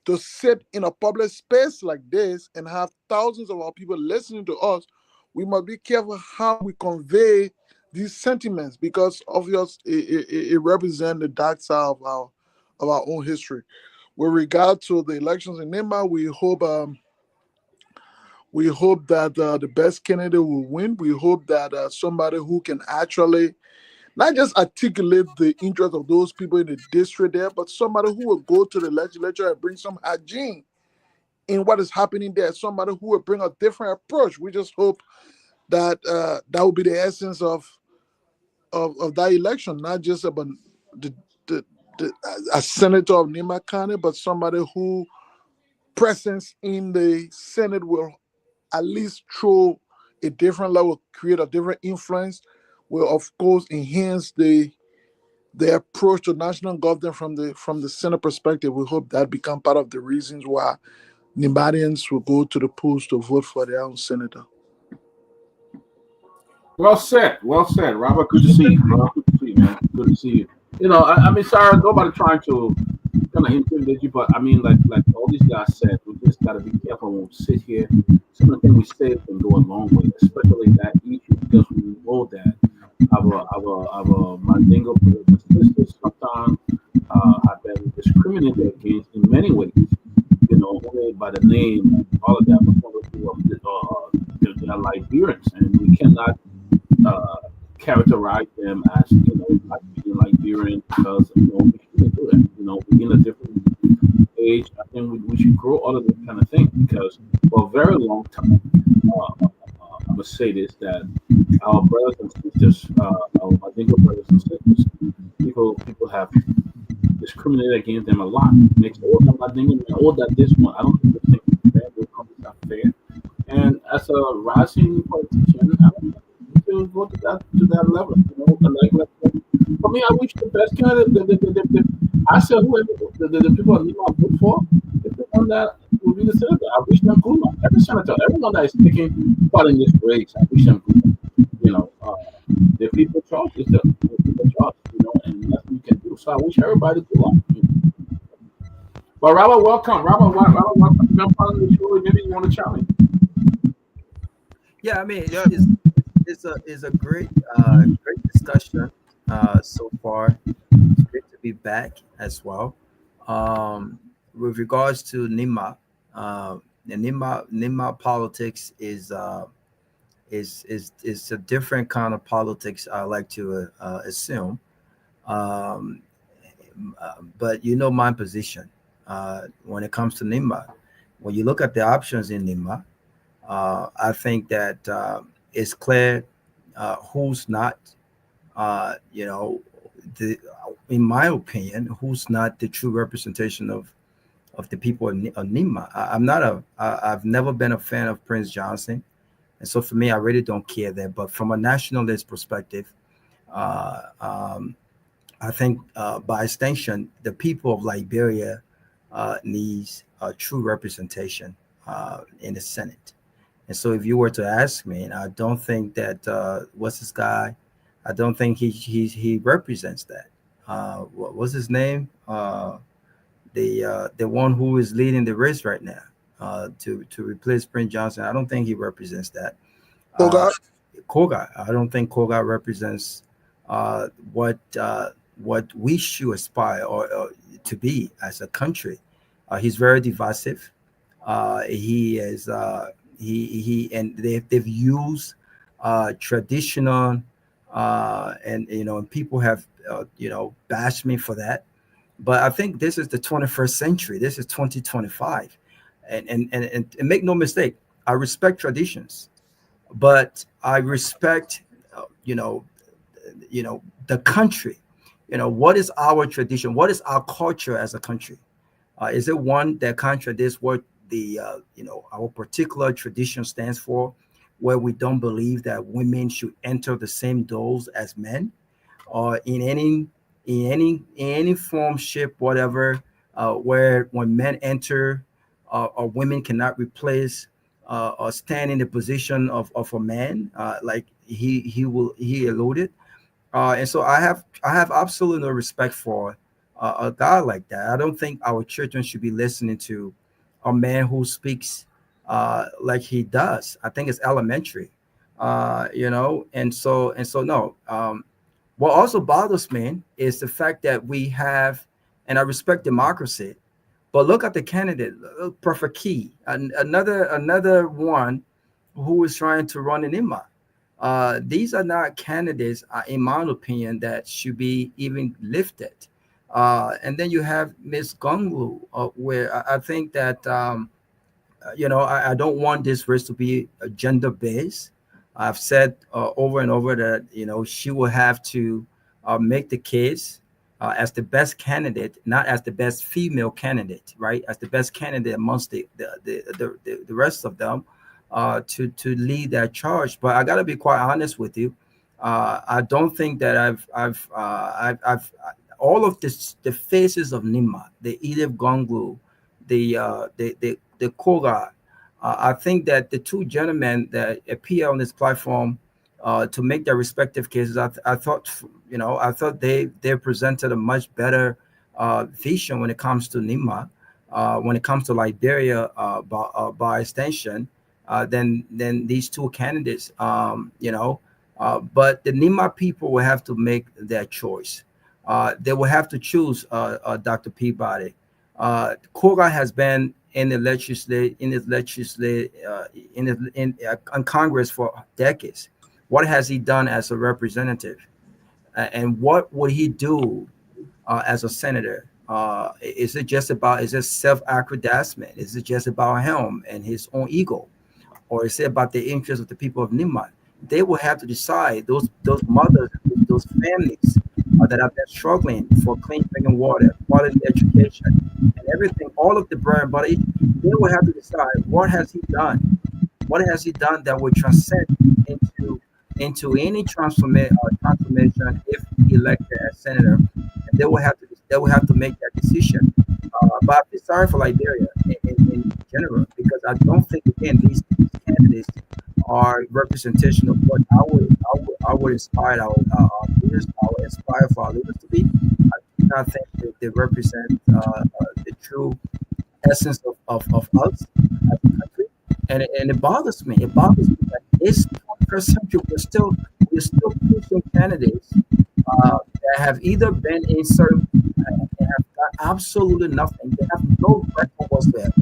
to sit in a public space like this and have thousands of our people listening to us. We must be careful how we convey these sentiments, because obviously it represents the dark side of our own history. With regard to the elections in Nimba, we hope that the best candidate will win. We hope that somebody who can actually not just articulate the interest of those people in the district there, but somebody who will go to the legislature and bring some hygiene in what is happening there. Somebody who will bring a different approach. We just hope that that will be the essence of that election, not just about a senator of Nimba County, but somebody who presence in the Senate will at least throw a different level, create a different influence, will of course enhance the approach to national government from the Senate perspective. We hope that become part of the reasons why Nimbadians will go to the polls to vote for their own senator. Well said, Robert. Good to see you, bro. Good to see you, man. Good to see you. You know, I mean, sorry, nobody trying to kind of intimidate you, but I mean, like all these guys said, we just got to be careful when we sit here. Some of the things we say can go a long way, especially that issue, because we know that our Mandingo sisters sometimes have been discriminated against in many ways. You know, only by the name, all of that, but they're Liberians, and we cannot characterize them as, you know, like being Liberian, because, you know, we shouldn't do that. You know, we're in a different age. I think we should grow out of this kind of thing, because for a very long time, I must say this, that our brothers and sisters, our Mandingo brothers and sisters, people have discriminate against them a lot. Makes all them like them all that this one. I don't think the thing is fair. Will come is not fair. And as a rising politician, I don't think we should go to that level. You know, like for me, I wish the best candidate. I said whoever the people that I vote for, is the one that will be the senator. I wish them good luck. Every senator, everyone that is taking part in this race, I wish them good luck. You know, the people trust is the people trust. You know, and nothing you can do. So I wish everybody good luck. You know. But Robert, welcome. Robert, welcome. Jump on the show. Maybe you want to challenge. Yeah, I mean, it's a great discussion so far. It's great to be back as well. With regards to NIMA, the NIMA politics is a different kind of politics I like to assume. But you know my position when it comes to NIMA. When you look at the options in NIMA, I think that it's clear who's not, in my opinion, who's not the true representation of the people of NIMA. I've never been a fan of Prince Johnson. And so for me, I really don't care there. But from a nationalist perspective, I think by extension, the people of Liberia needs a true representation in the Senate. And so if you were to ask me, and I don't think that, what's this guy? I don't think he represents that. What's his name? The one who is leading the race right now to replace Prince Johnson. I don't think he represents that. Koga. I don't think Koga represents what we should aspire or to be as a country. He's very divisive. He is and they've used traditional and people have bashed me for that. But I think this is the 21st century. This is 2025, and make no mistake, I respect traditions, but I respect the country. What is our tradition? What is our culture as a country? Is it one that contradicts what the our particular tradition stands for, where we don't believe that women should enter the same doors as men, or in any form, shape, whatever, where when men enter, or women cannot replace or stand in the position of a man, like he alluded. And so I have absolutely no respect for a guy like that. I don't think our children should be listening to a man who speaks like he does. I think it's elementary, and so no. What also bothers me is the fact that we have, and I respect democracy, but look at the candidate, Prophet Key, another one who is trying to run an IMA. These are not candidates, in my opinion, that should be even lifted. And then you have Miss Gongloe, where I think that, I don't want this race to be gender-based. I've said over and over that, she will have to make the case as the best candidate, not as the best female candidate, right? As the best candidate amongst the rest of them to lead that charge. But I got to be quite honest with you. I don't think that I've all of this, the faces of Nima, the Edith Gongloe, the Koga. I think that the two gentlemen that appear on this platform to make their respective cases, I thought they presented a much better vision when it comes to Nima, when it comes to Liberia by extension, than these two candidates. But the Nima people will have to make their choice. They will have to choose Dr. Peabody. Koga has been in Congress for decades. What has he done as a representative, and what would he do as a senator? Is it self-aggrandizement? Is it just about him and his own ego, or is it about the interests of the people of Nima? They will have to decide. Those mothers, those families that have been struggling for clean drinking water, quality education, and everything, all of the bread and butter, they will have to decide what has he done? What has he done that would transcend into any transformation if elected as senator? And they will have to make that decision. But I feel sorry for Liberia in general, because I don't think, again, these candidates are representation of what I would inspire our leaders, I would inspire for our leaders to be. I do not think that they represent the true essence of us as a country, and it bothers me. It bothers me that it's 21st century. We're still pushing candidates that have either been in certain and have done absolutely nothing. They have no record whatsoever.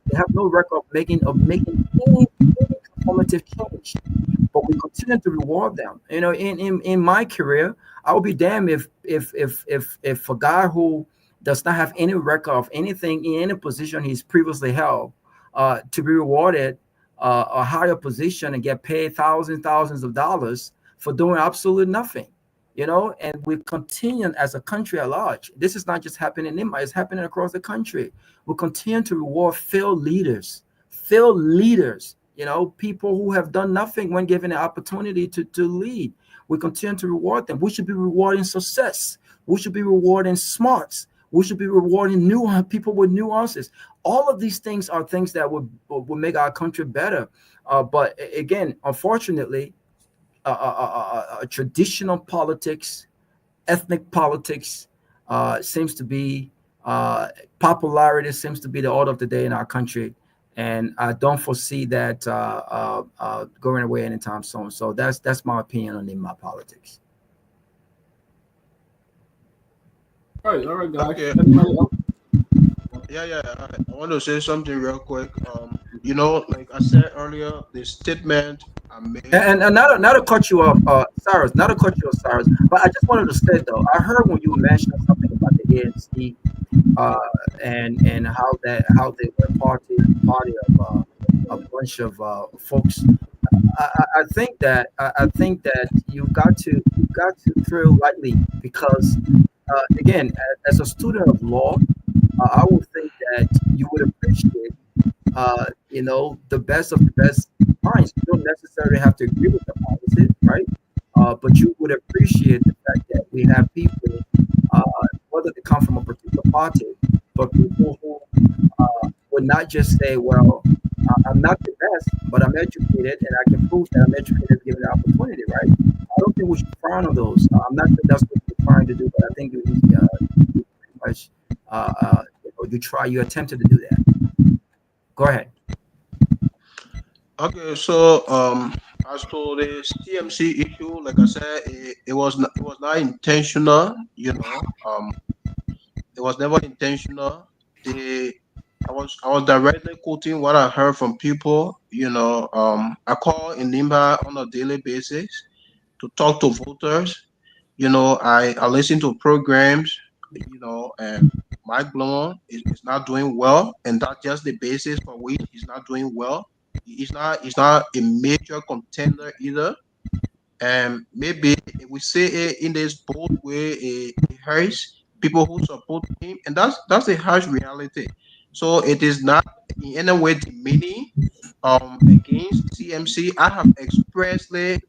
They have no record of making any transformative change. But we continue to reward them. You know, in my career, I would be damned if a guy who does not have any record of anything in any position he's previously held to be rewarded a higher position and get paid thousands of dollars for doing absolutely nothing. You know, and we continue as a country at large. This is not just happening in Myanmar, it's happening across the country. We continue to reward failed leaders, you know, people who have done nothing when given the opportunity to lead. We continue to reward them. We should be rewarding success. We should be rewarding smarts. We should be rewarding new people with nuances. All of these things are things that would make our country better. But again, unfortunately, traditional politics, ethnic politics seems to be popularity seems to be the order of the day in our country, and I don't foresee that going away anytime soon. So that's my opinion on my politics. All right, guys. Okay. Yeah. I want to say something real quick. You know, like I said earlier, the statement I made. And not to cut you off, Cyrus. Not to cut you off, Cyrus. But I just wanted to say though, I heard when you mentioned something about the ANC, and how they were party of a bunch of folks. I think that you've got to thrill lightly, because again, as a student of law, I would think that you would appreciate you know, the best of the best minds. You don't necessarily have to agree with the policy, right? But you would appreciate the fact that we have people, whether they come from a particular party, but people who would not just say, well, I'm not the best, but I'm educated and I can prove that I'm educated given the opportunity, right? I don't think we should frown on those. I'm not sure that's what you're trying to do, but I think you pretty much you attempted to do that. Go ahead. Okay, so as to the CMC issue, like I said, it was not intentional. You know, it was never intentional. I was directly quoting what I heard from people. You know, I call in Limba on a daily basis to talk to voters. You know, I listen to programs. You know, and Mike Blum is not doing well, and that's just the basis for which he's not doing well. He's not a major contender either. And maybe we say it in this bold way, it hurts people who support him, and that's a harsh reality. So it is not in any way demeaning against CMC. I have expressly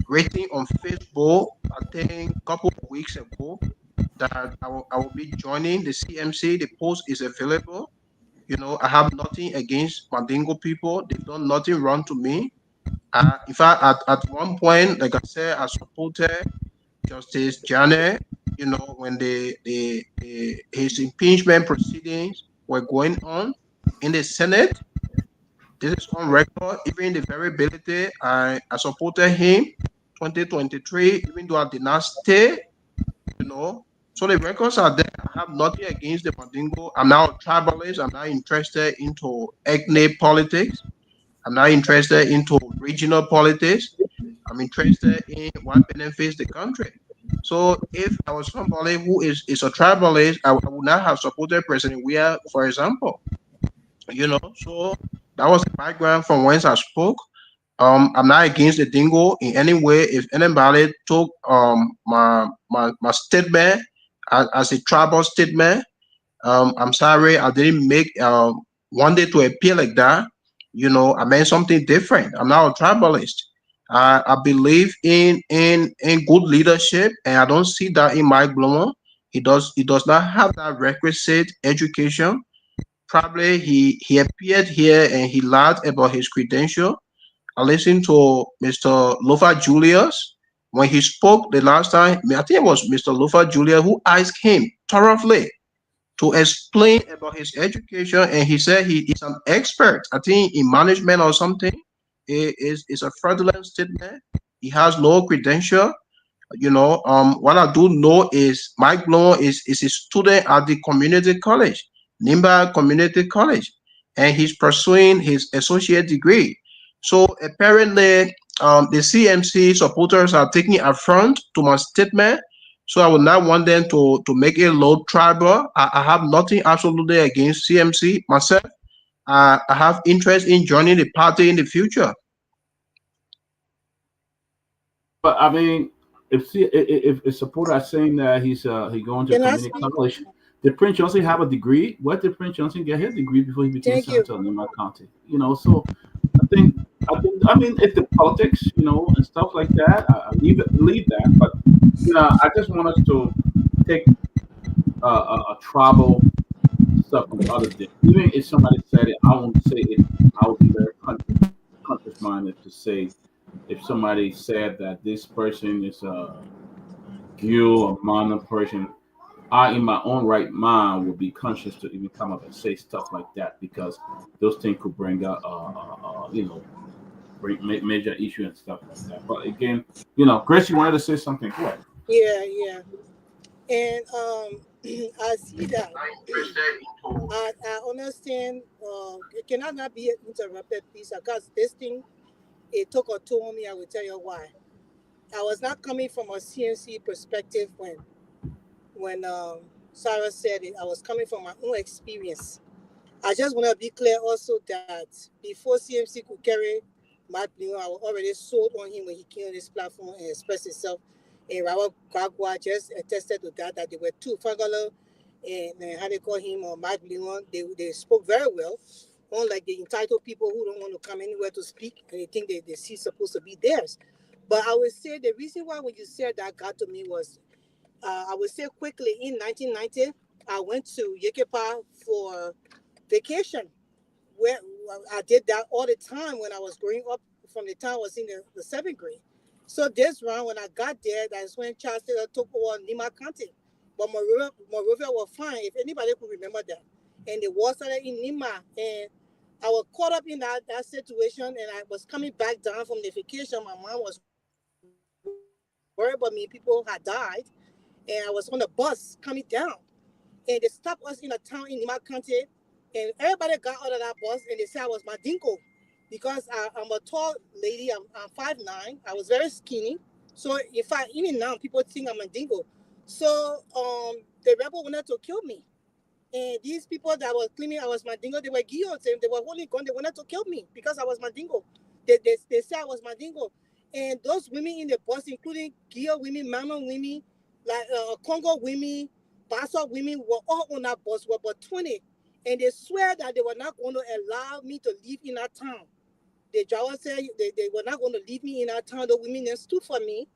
written on Facebook, I think a couple of weeks ago, that I will be joining the CMC. The post is available. You know, I have nothing against Mandingo people. They've done nothing wrong to me. In fact, at one point, like I said, I supported Justice Janet. You know, when his impeachment proceedings were going on in the Senate. This is on record. Even in the variability, I supported him 2023, even though I did not stay. You know, so the records are there. I have nothing against the Mandingo. I'm now a tribalist. I'm not interested into ethnic politics. I'm not interested into regional politics. I'm interested in what benefits the country. So if I was somebody who is a tribalist, I would not have supported President Weah, for example. You know, so that was the background from whence I spoke. I'm not against the dingo in any way. If anybody took my statement as a tribal statement, I'm sorry I didn't make one day to appear like that. You know, I meant something different. I'm not a tribalist. I believe in good leadership, and I don't see that in Mike Blomo. He does not have that requisite education. Probably he appeared here and he lied about his credential. I listened to Mr. Lofa Julius when he spoke the last time. I think it was Mr. Lofa Julius who asked him thoroughly to explain about his education, and he said he is an expert, I think, in management or something. It is a fraudulent statement. He has no credential. You know, what I do know is Mike Blomo is a student at the community college, Nimba Community College, and he's pursuing his associate degree. So apparently, the CMC supporters are taking affront to my statement. So I would not want them to make it low tribal. I have nothing absolutely against CMC myself. I have interest in joining the party in the future. But I mean, if a supporter is saying that he's going to community college, did Prince Johnson have a degree? Where did Prince Johnson get his degree before he became senator in Nimba County? You know, so I mean, it's the politics, you know, and stuff like that. I leave that, but you know, I just want us to take a tribal stuff from the other day. Even if somebody said it, I won't say it. I would be very conscious minded to say if somebody said that this person is a Jew or minor person, I, in my own right mind, would be conscious to even come up and say stuff like that because those things could bring out, you know, major issue and stuff like that. But again, you know, Grace, you wanted to say something. Go ahead. Yeah. And I see that. I understand. It cannot not be interrupted, please, because this thing, it took a toll on me. I will tell you why. I was not coming from a CNC perspective when Sarah said it. I was coming from my own experience. I just want to be clear also that before CMC could carry Matt Blomo, I was already sold on him when he came on this platform and expressed himself. And Robert Garguah just attested to that they were two Fangala and how they call him or Matt Blomo. They spoke very well, unlike the entitled people who don't want to come anywhere to speak and they think the seat's supposed to be theirs. But I would say the reason why when you said that got to me was, I would say quickly, in 1990, I went to Yekepa for vacation, where I did that all the time when I was growing up from the time I was in the 7th grade. So this round, when I got there, that's when Charles Taylor took over Nimba County. But Monrovia was fine, if anybody could remember that. And the war started in Nimba, and I was caught up in that situation, and I was coming back down from the vacation. My mom was worried about me. People had died, and I was on the bus coming down. And they stopped us in a town in Nimba County, and everybody got out of that bus, and they said I was Mandingo, because I'm a tall lady. I'm 5'9". I was very skinny. So in fact, even now, people think I'm Mandingo. So the rebel wanted to kill me. And these people that were claiming I was Mandingo, they were guillotines, and they were holding gun. They wanted to kill me because I was Mandingo. They said I was Mandingo. And those women in the bus, including Guillot women, Mama women, like Congo women, Bassa women, were all on that bus, were about 20. And they swear that they were not going to allow me to live in that town. The driver said they were not going to leave me in that town. The women then stood for me.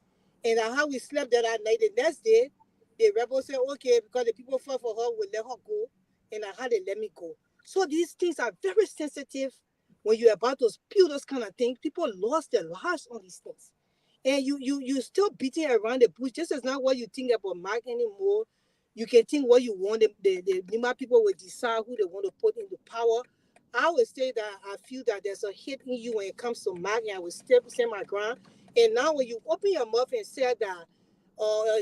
And how we slept there that night. The next day, the rebels said, okay, because the people fought for her, we'll let her go. And how they let me go. So these things are very sensitive. When you're about to spill those kind of things, people lost their lives on these things. And you still beating around the bush. This is not what you think about Mark anymore. You can think what you want. The Nimba people will decide who they want to put into power. I would say that I feel that there's a hit in you when it comes to Mark, and I will still stand my ground. And now when you open your mouth and say that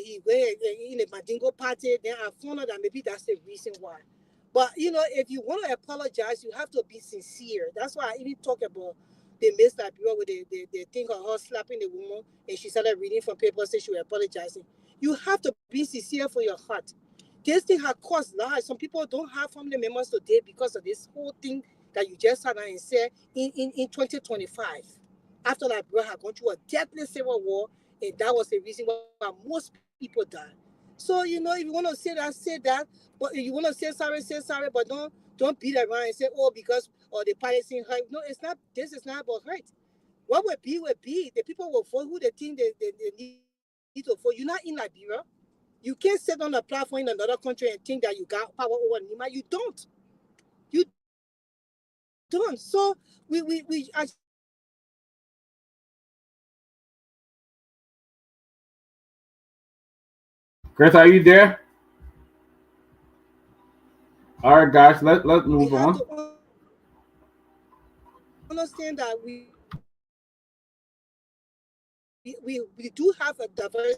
he went in the Mandingo party, then I found out that maybe that's the reason why. But, you know, if you want to apologize, you have to be sincere. That's why I even talk about the Miss Liberia with the thing of her slapping the woman, and she started reading from papers, saying she was apologizing. You have to be sincere for your heart. This thing has caused lives. Some people don't have family members today because of this whole thing that you just had and said in 2025. after Liberia had gone through a deadly civil war, and that was the reason why most people died. So, you know, if you want to say that, say that. But if you want to say sorry, but don't beat around and say, oh, because the Palestinian hurt. No, it's not. This is not about hurt. What would be. The people will vote who they think they need to vote. You're not in Liberia. You can't sit on a platform in another country and think that you got power over Nima. You don't. You don't. So I Chris, are you there? All right, guys, let's move on. Understand that we do have a diverse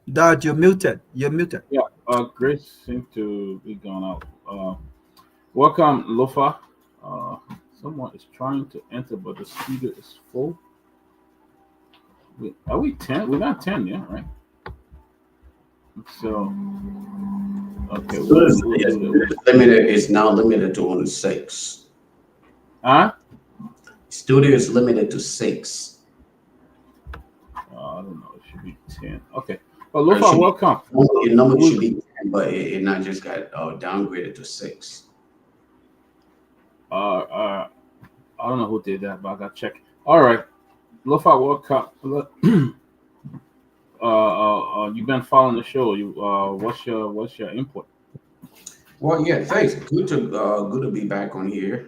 Dad, you're muted. You're muted. Yeah, Grace seems to be gone out. Welcome, Lofa. Someone is trying to enter, but the studio is full. Are we 10? We're not 10 yet, right? So, okay. It's now limited to only 6. Huh? Studio is limited to 6. I don't know. It should be 10. Okay. Well, Lofa, welcome. Your number should be 10, but it not just got downgraded to 6. I don't know who did that, but I got to check. All right. Lofa, welcome. You've been following the show. What's your input? Well, yeah, thanks. Good to be back on here.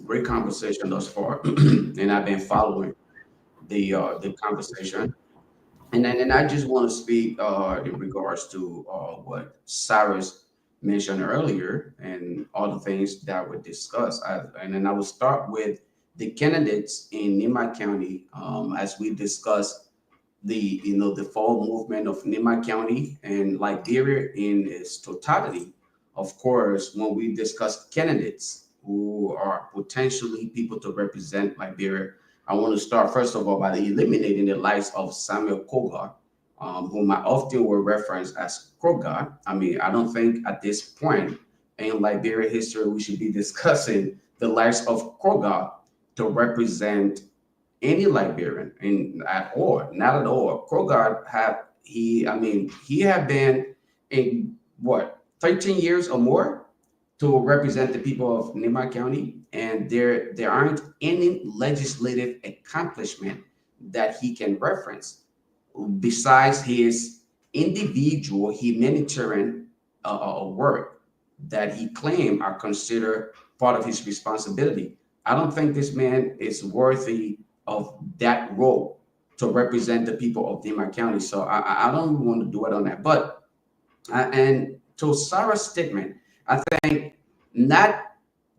Great conversation thus far, and I've been following the conversation. And I just want to speak in regards to what Cyrus mentioned earlier and all the things that were discussed. And then I will start with the candidates in Nima County as we discussed the fall movement of Nima County and Liberia in its totality. Of course, when we discuss candidates who are potentially people to represent Liberia, I want to start first of all by eliminating the likes of Samuel Kogar, whom I often will reference as Krogar. I mean, I don't think at this point in Liberia history we should be discussing the likes of Krogar to represent any Liberian at all, not at all. Krogar he had been in 13 years or more to represent the people of Nima County, and there aren't any legislative accomplishment that he can reference besides his individual humanitarian work that he claimed are considered part of his responsibility. I don't think this man is worthy of that role to represent the people of Nima County. So I don't want to do it on that. But and to Sarah's statement, I think not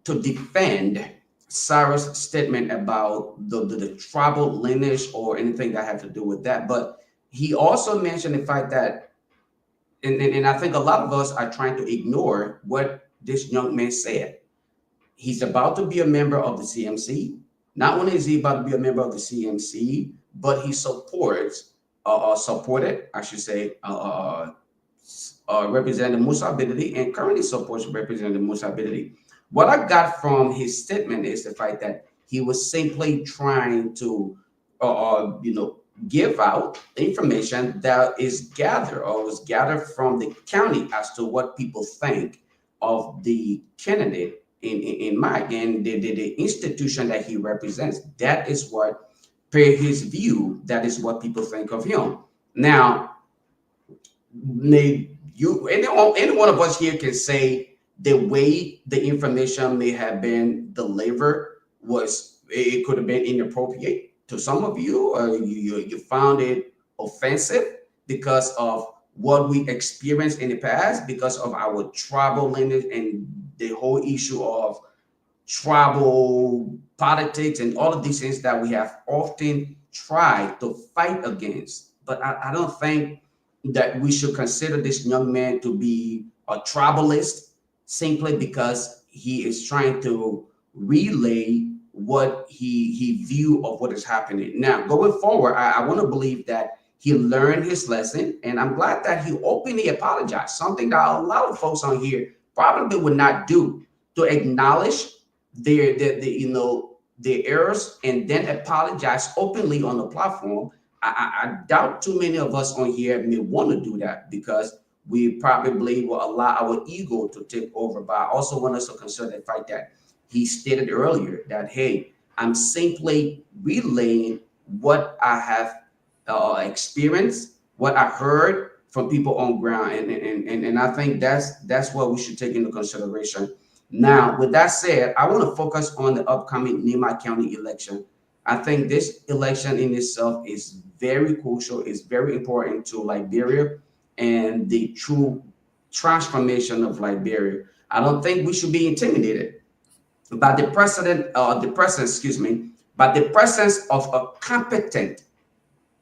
to defend Sarah's statement about the tribal lineage or anything that had to do with that, but he also mentioned the fact that, and I think a lot of us are trying to ignore what this young man said. He's about to be a member of the CMC. Not only is he about to be a member of the CMC, but he supported, I should say, Representative Musa Abedidi, and currently supports Representative Musa Abedidi. What I got from his statement is the fact that he was simply trying to, give out information that is was gathered from the county as to what people think of the candidate in Mike and the institution that he represents. That is what, per his view, that is what people think of him. Now, any one of us here can say the way the information may have been delivered it could have been inappropriate to some of you. You found it offensive because of what we experienced in the past, because of our tribal lineage and the whole issue of tribal politics and all of these things that we have often tried to fight against. But I don't think that we should consider this young man to be a tribalist simply because he is trying to relay what he view of what is happening. Now, going forward, I want to believe that he learned his lesson, and I'm glad that he openly apologized, something that a lot of folks on here probably would not do, to acknowledge their errors and then apologize openly on the platform. I doubt too many of us on here may want to do that, because we probably will allow our ego to take over. But I also want us to consider the fact that he stated earlier that, hey, I'm simply relaying what I have experienced, what I heard from people on ground, and I think that's what we should take into consideration. Now, with that said, I want to focus on the upcoming Nyenwolo County election. I think this election in itself is very crucial, is very important to Liberia and the true transformation of Liberia. I don't think we should be intimidated by the presence of a competent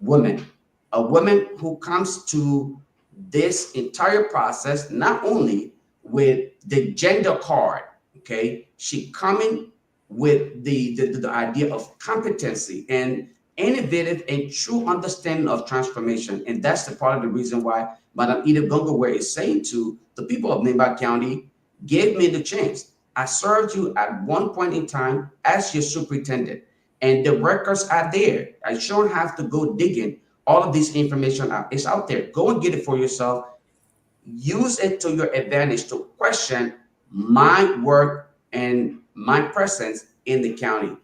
woman, a woman who comes to this entire process not only with the gender card, okay, she coming with the idea of competency and innovative and true understanding of transformation. And that's the part of the reason why Madam Kehleboe Gongloe is saying to the people of Nyenwolo County, give me the chance. I served you at one point in time as your superintendent, and the records are there. I sure have to go digging all of this information out. It's out there. Go and get it for yourself. Use it to your advantage to question my work and my presence in the county.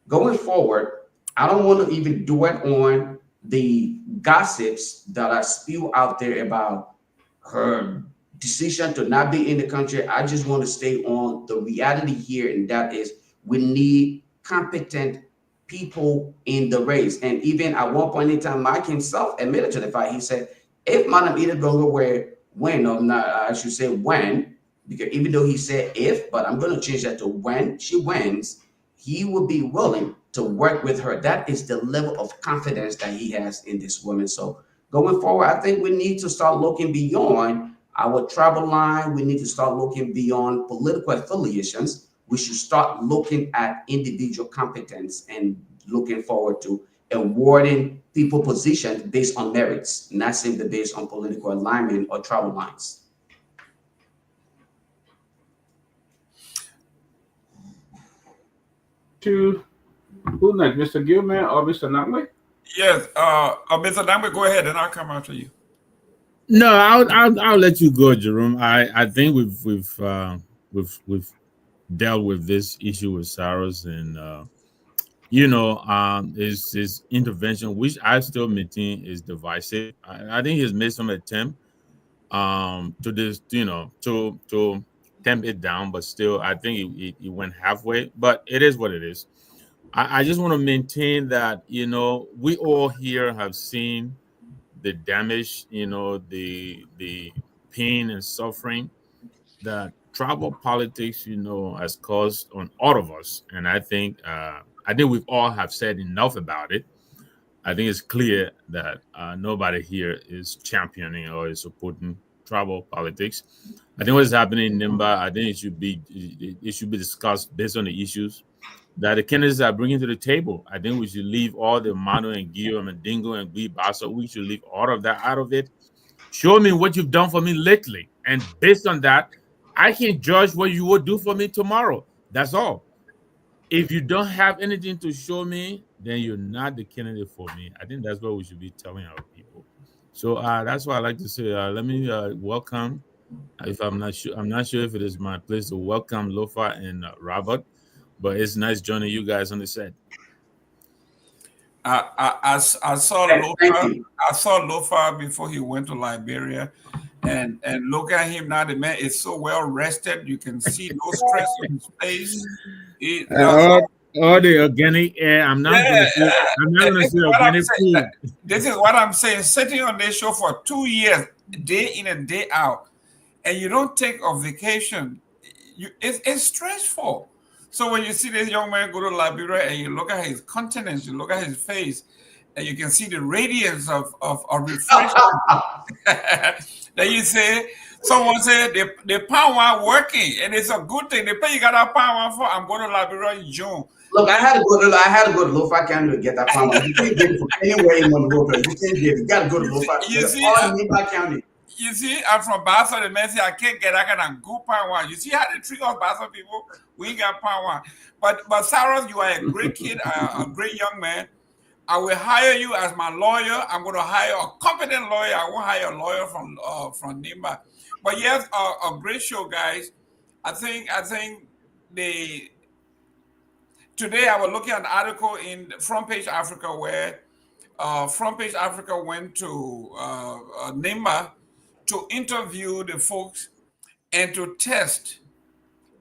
Going forward, I don't want to even dwell on the gossips that are spewed out there about her decision to not be in the country. I just want to stay on the reality here, and that is we need competent people in the race. And even at one point in time, Mike himself admitted to the fact. He said, if Madam Kehleboe Gongloe win, or not, I should say when, because even though he said if, but I'm going to change that to when she wins, he will be willing to work with her. That is the level of confidence that he has in this woman. So going forward, I think we need to start looking beyond our tribal line. We need to start looking beyond political affiliations. We should start looking at individual competence and looking forward to awarding people positions based on merits, not simply based on political alignment or tribal lines. To who next, Mr. Gilman or Mr. Nyenwolo? Yes, Mr. Nyenwolo, go ahead, and I'll come after you. No, I'll let you go, Jerome. I think we've dealt with this issue with Saros, and his intervention, which I still maintain is divisive. I think he's made some attempt to this, to temp it down, but still, I think he went halfway. But it is what it is. I just want to maintain that we all here have seen the damage, the pain and suffering that tribal politics, has caused on all of us. And I think we've all have said enough about it. I think it's clear that nobody here is championing or is supporting tribal politics. I think what is happening in Nimba, I think it should be discussed based on the issues that the candidates are bringing to the table. I think we should leave all the Mano and Guillaume and Dingo and Gui Basso. We should leave all of that out of it. Show me what you've done for me lately. And based on that, I can judge what you will do for me tomorrow. That's all. If you don't have anything to show me, then you're not the candidate for me. I think that's what we should be telling our people. So that's what I like to say. Let me welcome, if I'm not sure if it is my place to welcome Lofa and Robert, but it's nice joining you guys on the set. I saw Lofa. I saw Lofa before he went to Liberia, and look at him now. The man is so well rested. You can see no stress on his face. All the organic air. I'm not going to say organic food. This is what I'm saying. Sitting on this show for 2 years, day in and day out, and you don't take a vacation. It's stressful. So when you see this young man go to Liberia and you look at his countenance, you look at his face, and you can see the radiance of refreshment. Then you say, someone said the power working, and it's a good thing. The pay you got that power for, I'm going to Liberia in June. Look, I had to go to Lofa County to get that power. You can't get it from anywhere in Monrovia. You can't get it. You got to go to Lofa. You see, all in Lofa County. You see, I'm from Bassa, the man say I can't get that kind of good power. You see how they treat us Bassa people? We ain't got power. But Cyrus, you are a great kid, a great young man. I will hire you as my lawyer. I'm going to hire a competent lawyer. I won't hire a lawyer from Nimba. But yes, a great show, guys. I think today I was looking at an article in Front Page Africa where Front Page Africa went to Nimba to interview the folks and to test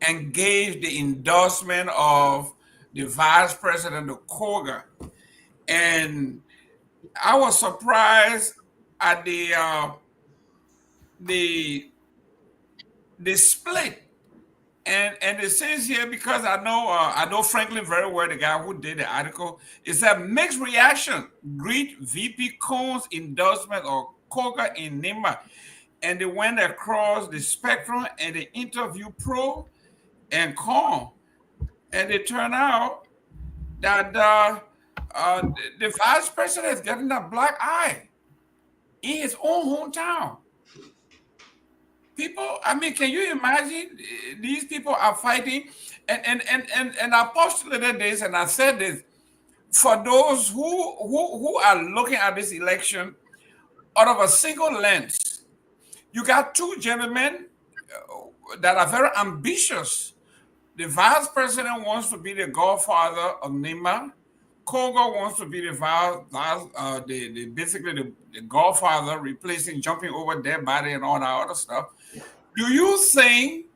and gauge the endorsement of the vice president of Koga. And I was surprised at the split. And it says here, because I know Franklin very well, the guy who did the article, is that mixed reaction greet VP Cohn's endorsement of Koga in Nimba. And they went across the spectrum and they interviewed pro and con. And it turned out that the vice president is getting a black eye in his own hometown. People, I mean, can you imagine these people are fighting? And I postulated this and I said this, for those who are looking at this election out of a single lens, you got two gentlemen that are very ambitious. The vice president wants to be the godfather of Nimba. Koga wants to be the godfather, replacing, jumping over their body and all that other stuff. Do you think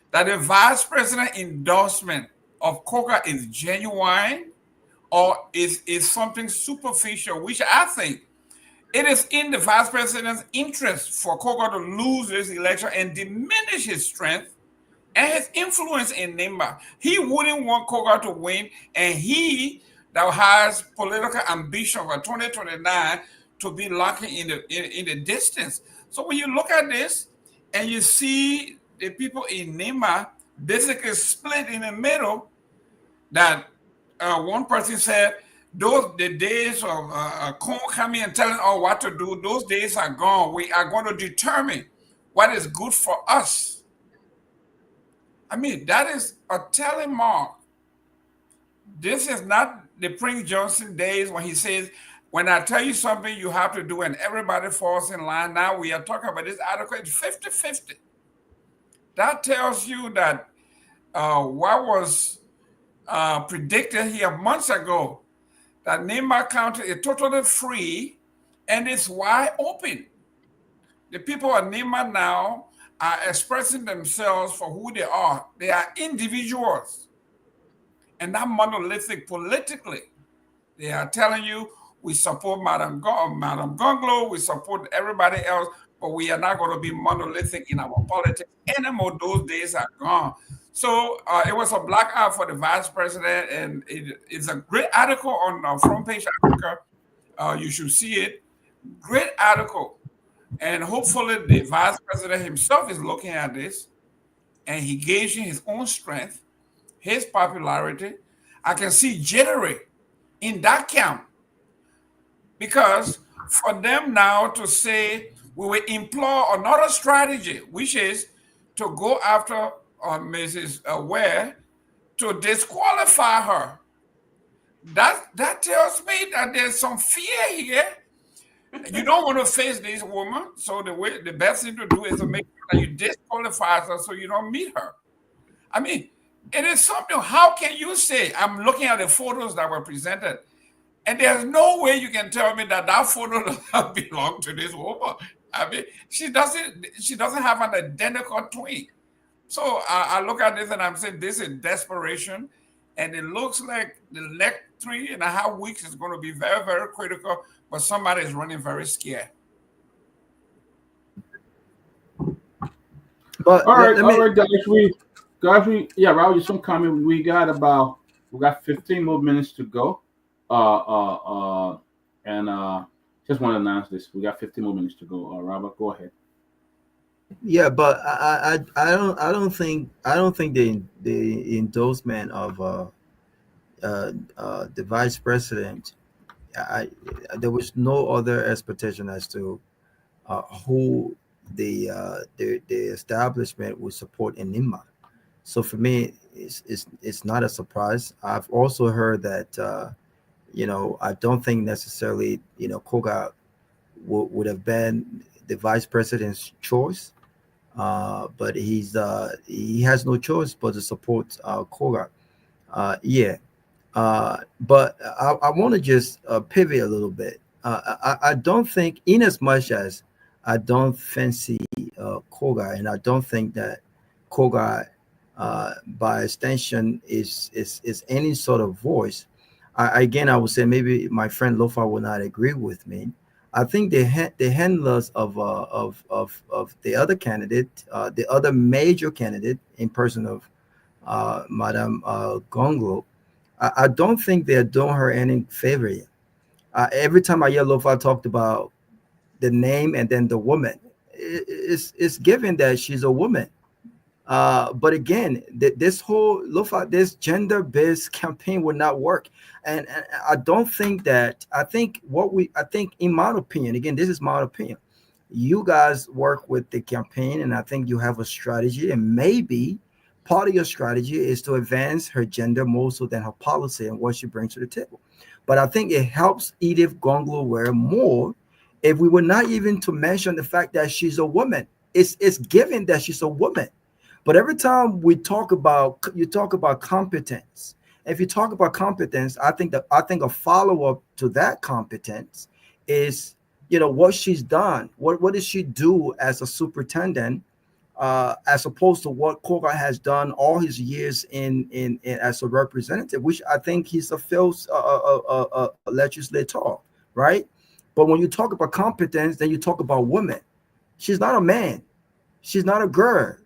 that the vice president endorsement of Koga is genuine, or is something superficial? Which I think it is in the vice president's interest for Koga to lose this election and diminish his strength and his influence in Nimba. He wouldn't want Koga to win, and he that has political ambition for 2029 to be locking in the distance. So when you look at this and you see the people in Nimba basically split in the middle, that one person said, the days of Cohn coming and telling us what to do, those days are gone. We are going to determine what is good for us. I mean, that is a telling mark. This is not the Prince Johnson days when he says, when I tell you something, you have to do, and everybody falls in line. Now we are talking about this article, it's 50-50. That tells you that what was predicted here months ago, that Nimba County is totally free and it's wide open. The people of Nimba now are expressing themselves for who they are. They are individuals and not monolithic politically. They are telling you, we support Madam Gongloe, we support everybody else, but we are not going to be monolithic in our politics anymore. Those days are gone. So it was a black eye for the vice president, and it's a great article on Front Page Africa. You should see it. Great article. And hopefully the vice president himself is looking at this and he gauging his own strength, his popularity. I can see jittery in that camp, because for them now to say we will employ another strategy, which is to go after Mrs. Ware to disqualify her. That tells me that there's some fear here. You don't want to face this woman, so the best thing to do is to make sure that you disqualify her so you don't meet her. I mean, it is something. How can you say, I'm looking at the photos that were presented, and there's no way you can tell me that photo does not belong to this woman? I mean, she doesn't have an identical twin. So I look at this and I'm saying this is desperation, and it looks like the next 3.5 weeks is going to be very, very critical, but somebody is running very scared. But all right, guys, Raul, just some comment. We got 15 more minutes to go. And just want to announce this. We got 15 more minutes to go. Robert, go ahead. Yeah, but I don't think the endorsement of the vice president, there was no other expectation as to who the establishment would support in Nima. So for me, it's not a surprise. I've also heard that I don't think necessarily Koga would have been the vice president's choice, but he has no choice but to support Koga. But I want to just pivot a little bit. I don't think, in as much as I don't fancy Koga, and I don't think that Koga, by extension, is any sort of voice. Again, I would say maybe my friend Lofa will not agree with me. I think the handlers of the other candidate, the other major candidate in person of Madame Gongloe, I don't think they're doing her any favor yet. Every time I hear Lofa talked about the name and then the woman, it's given that she's a woman. But again, this gender-based campaign would not work. And I don't think that, I think in my opinion, again, this is my opinion, you guys work with the campaign, and I think you have a strategy, and maybe part of your strategy is to advance her gender more so than her policy and what she brings to the table. But I think it helps Edith Gongloe more if we were not even to mention the fact that she's a woman. It's given that she's a woman. But every time you talk about competence. If you talk about competence, I think a follow-up to that competence is, what she's done. What does she do as a superintendent, as opposed to what Koga has done all his years in as a representative, which I think he's a field legislator, right? But when you talk about competence, then you talk about women. She's not a man. She's not a girl.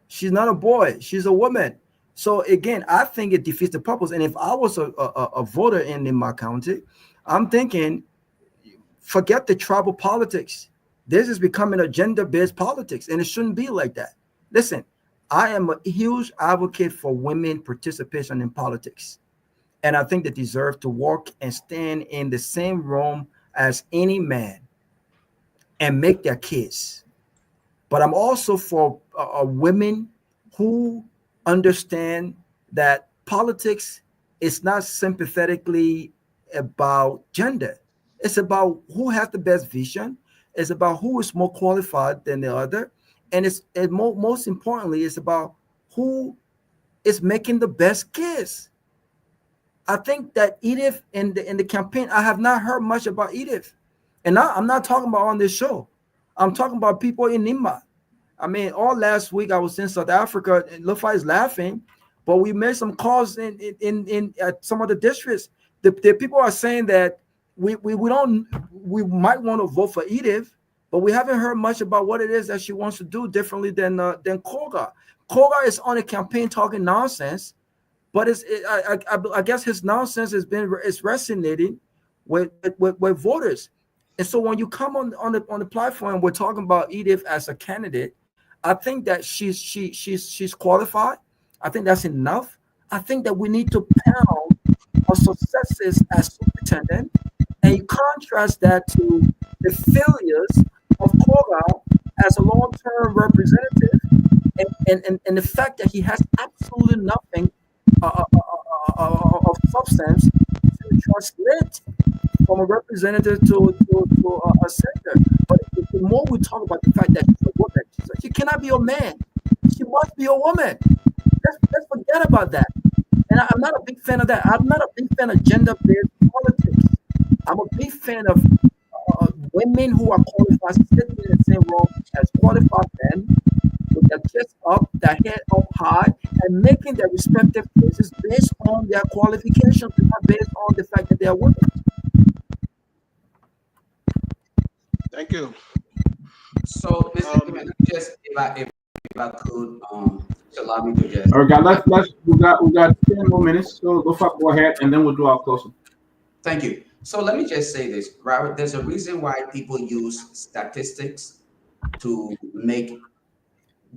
She's not a boy. She's a woman. So again, I think it defeats the purpose. And if I was a voter in my county, I'm thinking, forget the tribal politics. This is becoming a gender-based politics, and it shouldn't be like that. Listen, I am a huge advocate for women participation in politics, and I think they deserve to walk and stand in the same room as any man and make their case. But I'm also for women who understand that politics is not sympathetically about gender. It's about who has the best vision. It's about who is more qualified than the other. And most importantly, it's about who is making the best case. I think that Edith in the campaign, I have not heard much about Edith. And I'm not talking about on this show. I'm talking about people in Nima. I mean, all last week I was in South Africa, and Lofa is laughing, but we made some calls in some of the districts. The people are saying that we might want to vote for Edith, but we haven't heard much about what it is that she wants to do differently than Koga. Koga is on a campaign talking nonsense, but I guess his nonsense is resonating with voters. And so when you come on the platform, we're talking about Edith as a candidate. I think that she's qualified. I think that's enough. I think that we need to pound our successes as superintendent, and you contrast that to the failures of Koga as a long-term representative, and the fact that he has absolutely nothing of substance to translate from a representative to a senator. But the more we talk about the fact that she's a woman, she cannot be a man. She must be a woman. Let's forget about that. And I'm not a big fan of that. I'm not a big fan of gender-based politics. I'm a big fan of women who are qualified, sitting in the same room as qualified men, with their chest up, their head up high, and making their respective cases based on their qualifications, not based on the fact that they are women. Thank you. So, Mr. Just if I could, allow me to just. All right, guys, we got 10 more minutes. So go ahead, and then we'll do our closing. Thank you. So let me just say this, Robert. There's a reason why people use statistics to make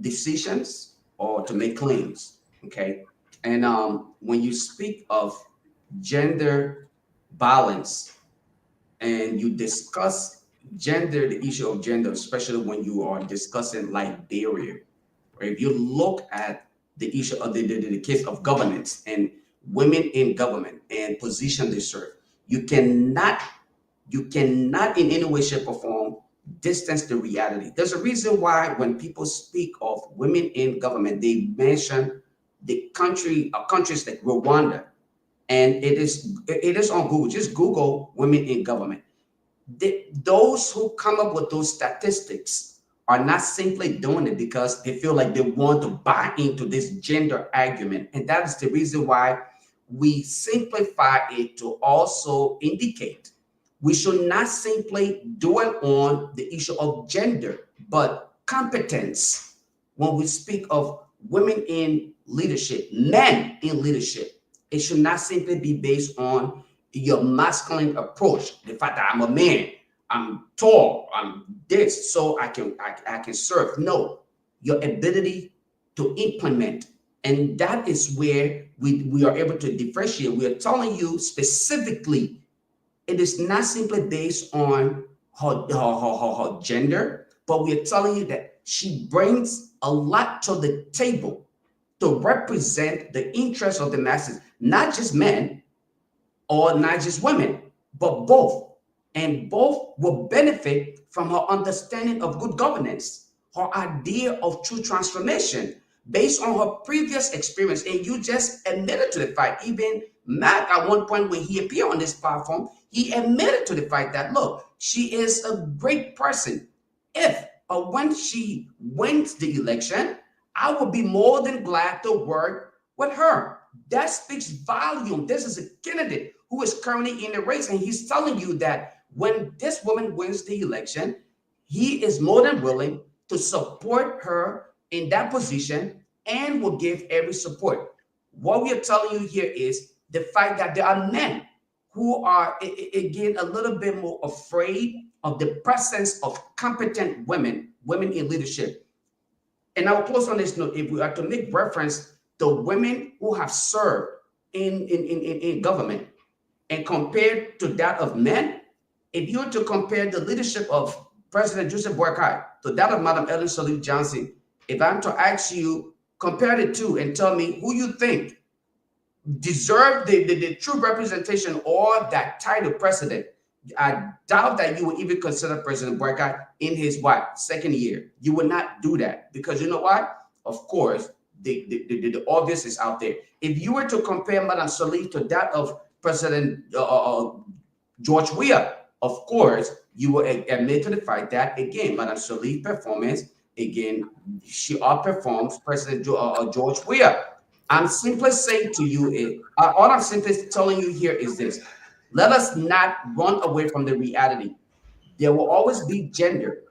decisions or to make claims. Okay, and when you speak of gender balance and you discuss gender, the issue of gender, especially when you are discussing Liberia, or if you look at the issue of the case of governance and women in government and position they serve, you cannot in any way, shape, or form distance the reality. There's a reason why when people speak of women in government, they mention the countries like Rwanda, and it is on Google. Just Google women in government. Those who come up with those statistics are not simply doing it because they feel like they want to buy into this gender argument, and that is the reason why we simplify it to also indicate we should not simply dwell on the issue of gender, but competence. When we speak of women in leadership, men in leadership, it should not simply be based on your masculine approach. The fact that I'm a man, I'm tall, I'm this, so I can serve. No, your ability to implement. And that is where we are able to differentiate. We are telling you specifically, it is not simply based on her gender, but we are telling you that she brings a lot to the table to represent the interests of the masses, not just men or not just women, but both. And both will benefit from her understanding of good governance, her idea of true transformation based on her previous experience. And you just admitted to the fact, even Matt, at one point when he appeared on this platform, he admitted to the fact that, look, she is a great person. If or when she wins the election, I will be more than glad to work with her. That speaks volume. This is a candidate who is currently in the race, and he's telling you that when this woman wins the election, he is more than willing to support her in that position and will give every support. What we are telling you here is the fact that there are men who are, again, a little bit more afraid of the presence of competent women in leadership. And I will close on this note. If we are to make reference to women who have served in government and compared to that of men, if you were to compare the leadership of President Joseph Boakai to that of Madam Ellen Sirleaf Johnson, if I'm to ask you, compare the two and tell me who you think deserve the true representation or that title president, I doubt that you would even consider President Boakai in his second year. You would not do that because you know what? Of course, the obvious is out there. If you were to compare Madam Sirleaf to that of President George Weah, of course, you will admit to the fact that, again, Madam Sirleaf's performance, again, she outperforms President George Weah. I'm simply saying to you, all I'm simply telling you here is this. Let us not run away from the reality. There will always be gender.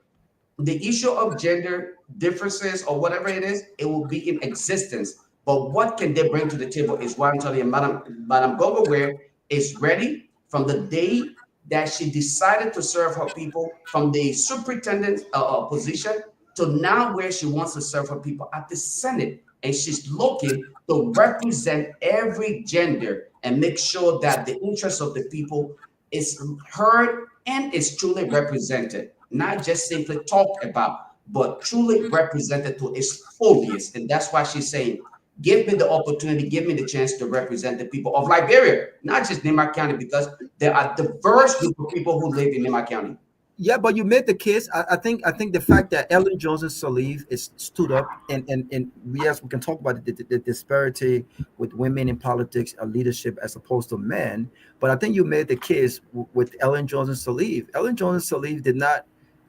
The issue of gender differences or whatever it is, it will be in existence. But what can they bring to the table is why I'm telling you, Madam Gongloe is ready from the day that she decided to serve her people, from the superintendent position to now where she wants to serve her people at the Senate. And she's looking to represent every gender and make sure that the interests of the people is heard and is truly represented, not just simply talked about, but truly represented to its fullest. And that's why she's saying, give me the opportunity, give me the chance to represent the people of Liberia, not just Nimar County, because there are diverse group of people who live in Nimar County. Yeah, but you made the case. I think the fact that Ellen Johnson Sirleaf is stood up and yes, we can talk about the disparity with women in politics and leadership as opposed to men. But I think you made the case with Ellen Johnson Sirleaf. Ellen Johnson Sirleaf did not,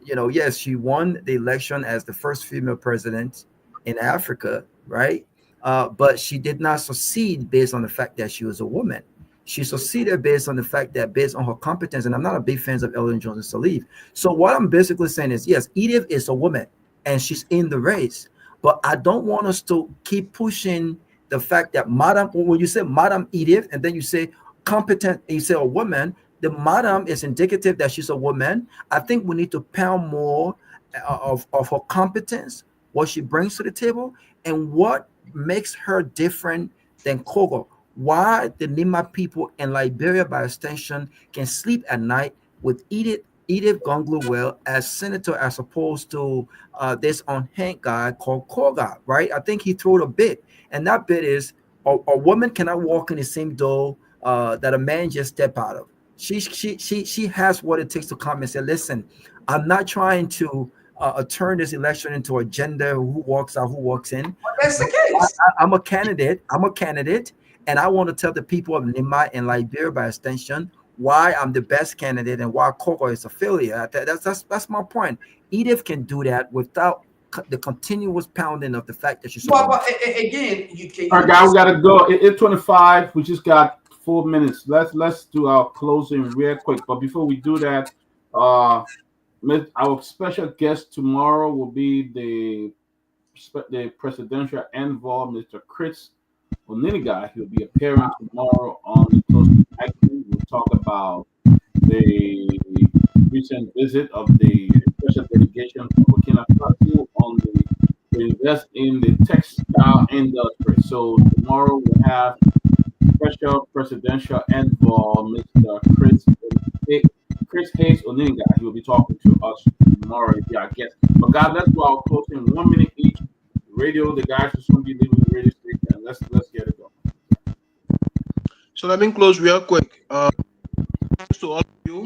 yes, she won the election as the first female president in Africa, right? But she did not succeed based on the fact that she was a woman. She succeeded based on the fact that based on her competence, and I'm not a big fan of Ellen Johnson Sirleaf. So what I'm basically saying is, yes, Edith is a woman and she's in the race, but I don't want us to keep pushing the fact that when you say Madam Edith and then you say competent and you say a woman, the Madam is indicative that she's a woman. I think we need to pound more of her competence, what she brings to the table, and what makes her different than Kogo. why the Nima people in Liberia, by extension, can sleep at night with Edith Gongloe as senator, as opposed to this unhanged guy called Koga, right? I think he threw a bit, and that bit is a woman cannot walk in the same door that a man just stepped out of. She has what it takes to come and say, listen, I'm not trying to turn this election into a gender, who walks out, who walks in. That's the case. I'm a candidate, and I want to tell the people of Nima and Liberia, by extension, why I'm the best candidate and why Koga is a failure. That's my point. Edith can do that without the continuous pounding of the fact that she's. But again, you can. All right, guys, we gotta go. It's 25. We just got 4 minutes. Let's do our closing real quick. But before we do that, our special guest tomorrow will be the presidential envoy, Mr. Chris Oniniga. He'll be appearing tomorrow on the Closing Action. We'll talk about the recent visit of the special delegation from Burkina Faso to invest in the textile industry. So tomorrow we have special presidential envoy, Mr. Chris Hayes Oninga. He will be talking to us tomorrow if you are guest. But God, let's do our closing 1 minute each. Radio, the guys will soon be leaving the radio station, and let's get it going. So let me close real quick. Thanks to all of you.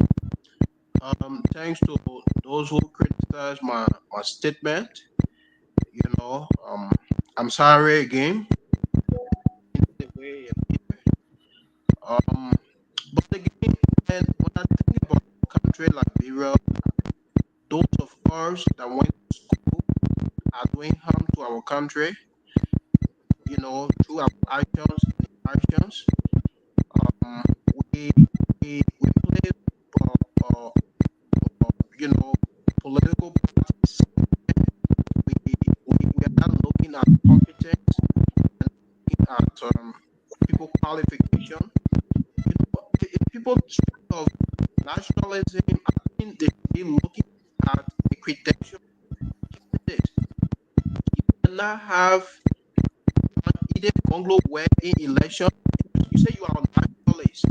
Thanks to those who criticized my statement. You know, I'm sorry again. But again, and when I think about a country like Liberia, those of us that went to school are doing harm to our country. You know, through our actions and actions. We play, you know, political parties. We are not looking at competence and looking at people qualification. You know, if people speak of nationalism, I think they should be looking at the credential candidate. You cannot have Edith Gongloe in election. You say you are a nationalist.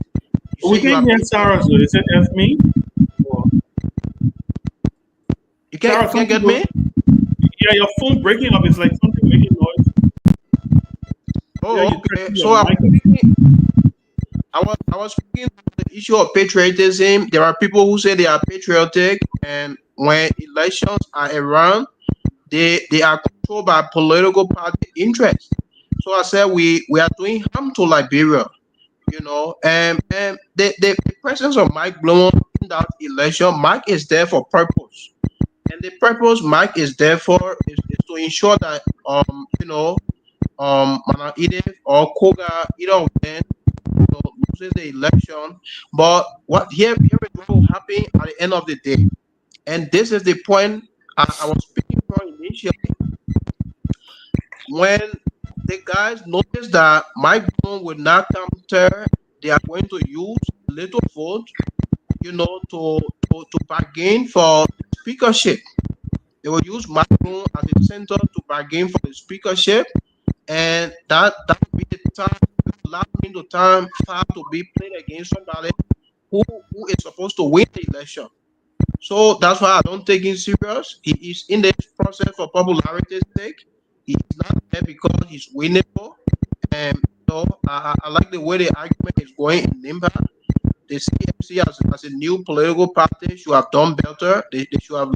We can't hear Sarah. So is it F me? You can't get me? Yeah, your phone breaking up. It's like something making noise. Oh, Yeah, okay. So I was speaking on the issue of patriotism. There are people who say they are patriotic, and when elections are around, they are controlled by political party interests. So I said we are doing harm to Liberia, you know, and the presence of Mike Bloom in that election, Mike is there for purpose. And the purpose Mike is there for is to ensure that you know Mana Edith or Koga, either of them, you know, loses the election. But here is what will happen at the end of the day. And this is the point I was speaking from initially. When the guys notice that Mike Bloom will not counter, they are going to use a little vote, you know, to bargain for speakership. They will use Mike Bloom as a center to bargain for the speakership, and that will be the time, allowing the time to be played against somebody who is supposed to win the election. So that's why I don't take him serious. He is in this process for popularity's sake. He's not there because he's winnable. And so I like the way the argument is going in Nimba. The CMC as a new political party should have done better. They should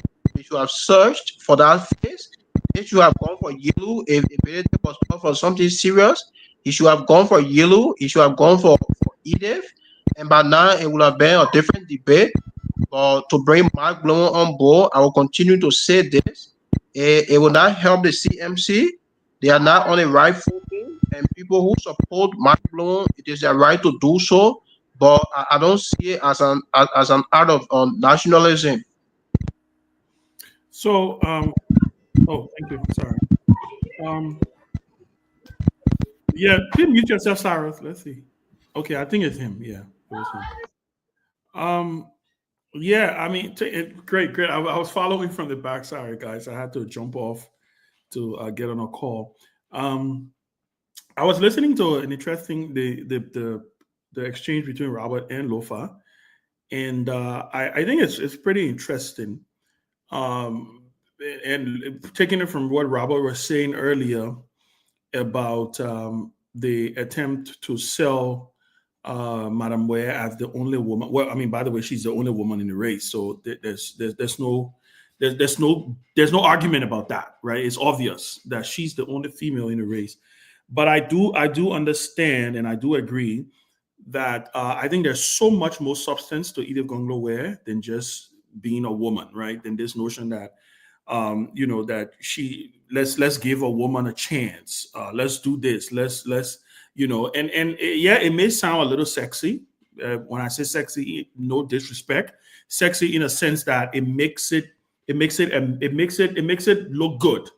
have searched for that face. They should have gone for yellow if it was not for something serious. He should have gone for yellow. He should have gone for Edith. And by now it would have been a different debate. But to bring Mark Bloom on board, I will continue to say this. It will not help the CMC. They are not on the right footing, and people who support Mark Bloom, it is their right to do so. But I don't see it as an act of nationalism. So, oh, thank you. Sorry. Yeah, please mute yourself, Cyrus. Let's see. Okay, I think it's him. Yeah, it was him. Yeah, I mean, great. I was following from the back. Sorry, guys, I had to jump off to get on a call. I was listening to an interesting the exchange between Robert and Lofa, and I think it's pretty interesting. And taking it from what Robert was saying earlier about the attempt to sell Madame Ware as the only woman. Well, I mean, by the way, she's the only woman in the race, so there's no argument about that, right? It's obvious that she's the only female in the race. But I do understand and I do agree that I think there's so much more substance to Edith Gongloe Ware than just being a woman, right? Than this notion that that let's give a woman a chance. Let's do this. Let's it may sound a little sexy. When I say sexy, no disrespect, sexy in a sense that it makes it look good.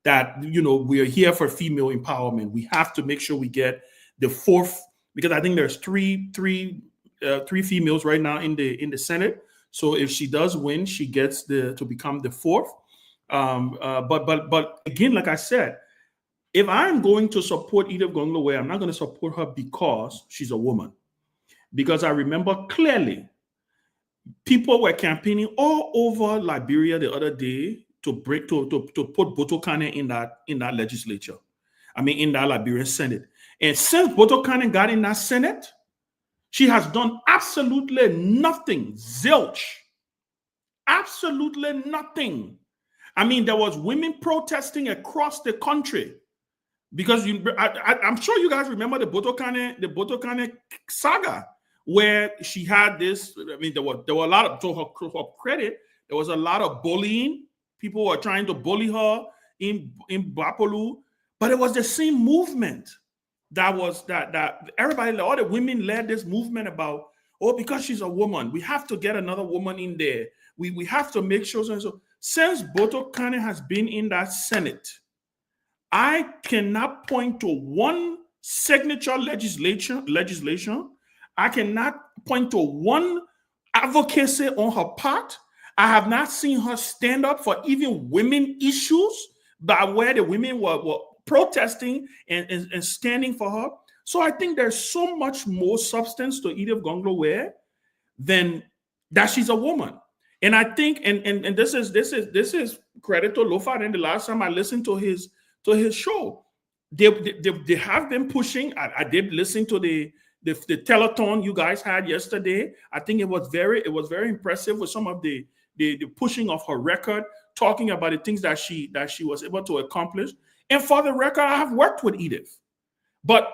That we are here for female empowerment. We have to make sure we get the fourth, because I think there's three females right now in the Senate. So if she does win, she gets to become the fourth. But again, like I said, if I'm going to support Edith Gongloe Ware, I'm not going to support her because she's a woman. Because I remember clearly people were campaigning all over Liberia the other day to put Boto Kane in that legislature. I mean, in that Liberian Senate. And since Boto Kane got in that Senate, she has done absolutely nothing. Zilch. Absolutely nothing. I mean, there was women protesting across the country because I'm sure you guys remember the Boto Kane saga, where she had this. I mean, there were a lot of, to her credit, there was a lot of bullying. People were trying to bully her in Bapolu, but it was the same movement that everybody, all the women led this movement about, because she's a woman, we have to get another woman in there. We have to make sure. So since Boto Kane has been in that Senate, I cannot point to one signature legislation. I cannot point to one advocacy on her part. I have not seen her stand up for even women issues, but where the women were protesting and standing for her. So I think there's so much more substance to Edith Gongloe Ware than that she's a woman. And I think, and this is credit to Lofa. And the last time I listened to his show, they have been pushing. I did listen to the telethon you guys had yesterday. I think it was very impressive with some of the pushing of her record, talking about the things that she was able to accomplish. And for the record, I have worked with Edith. But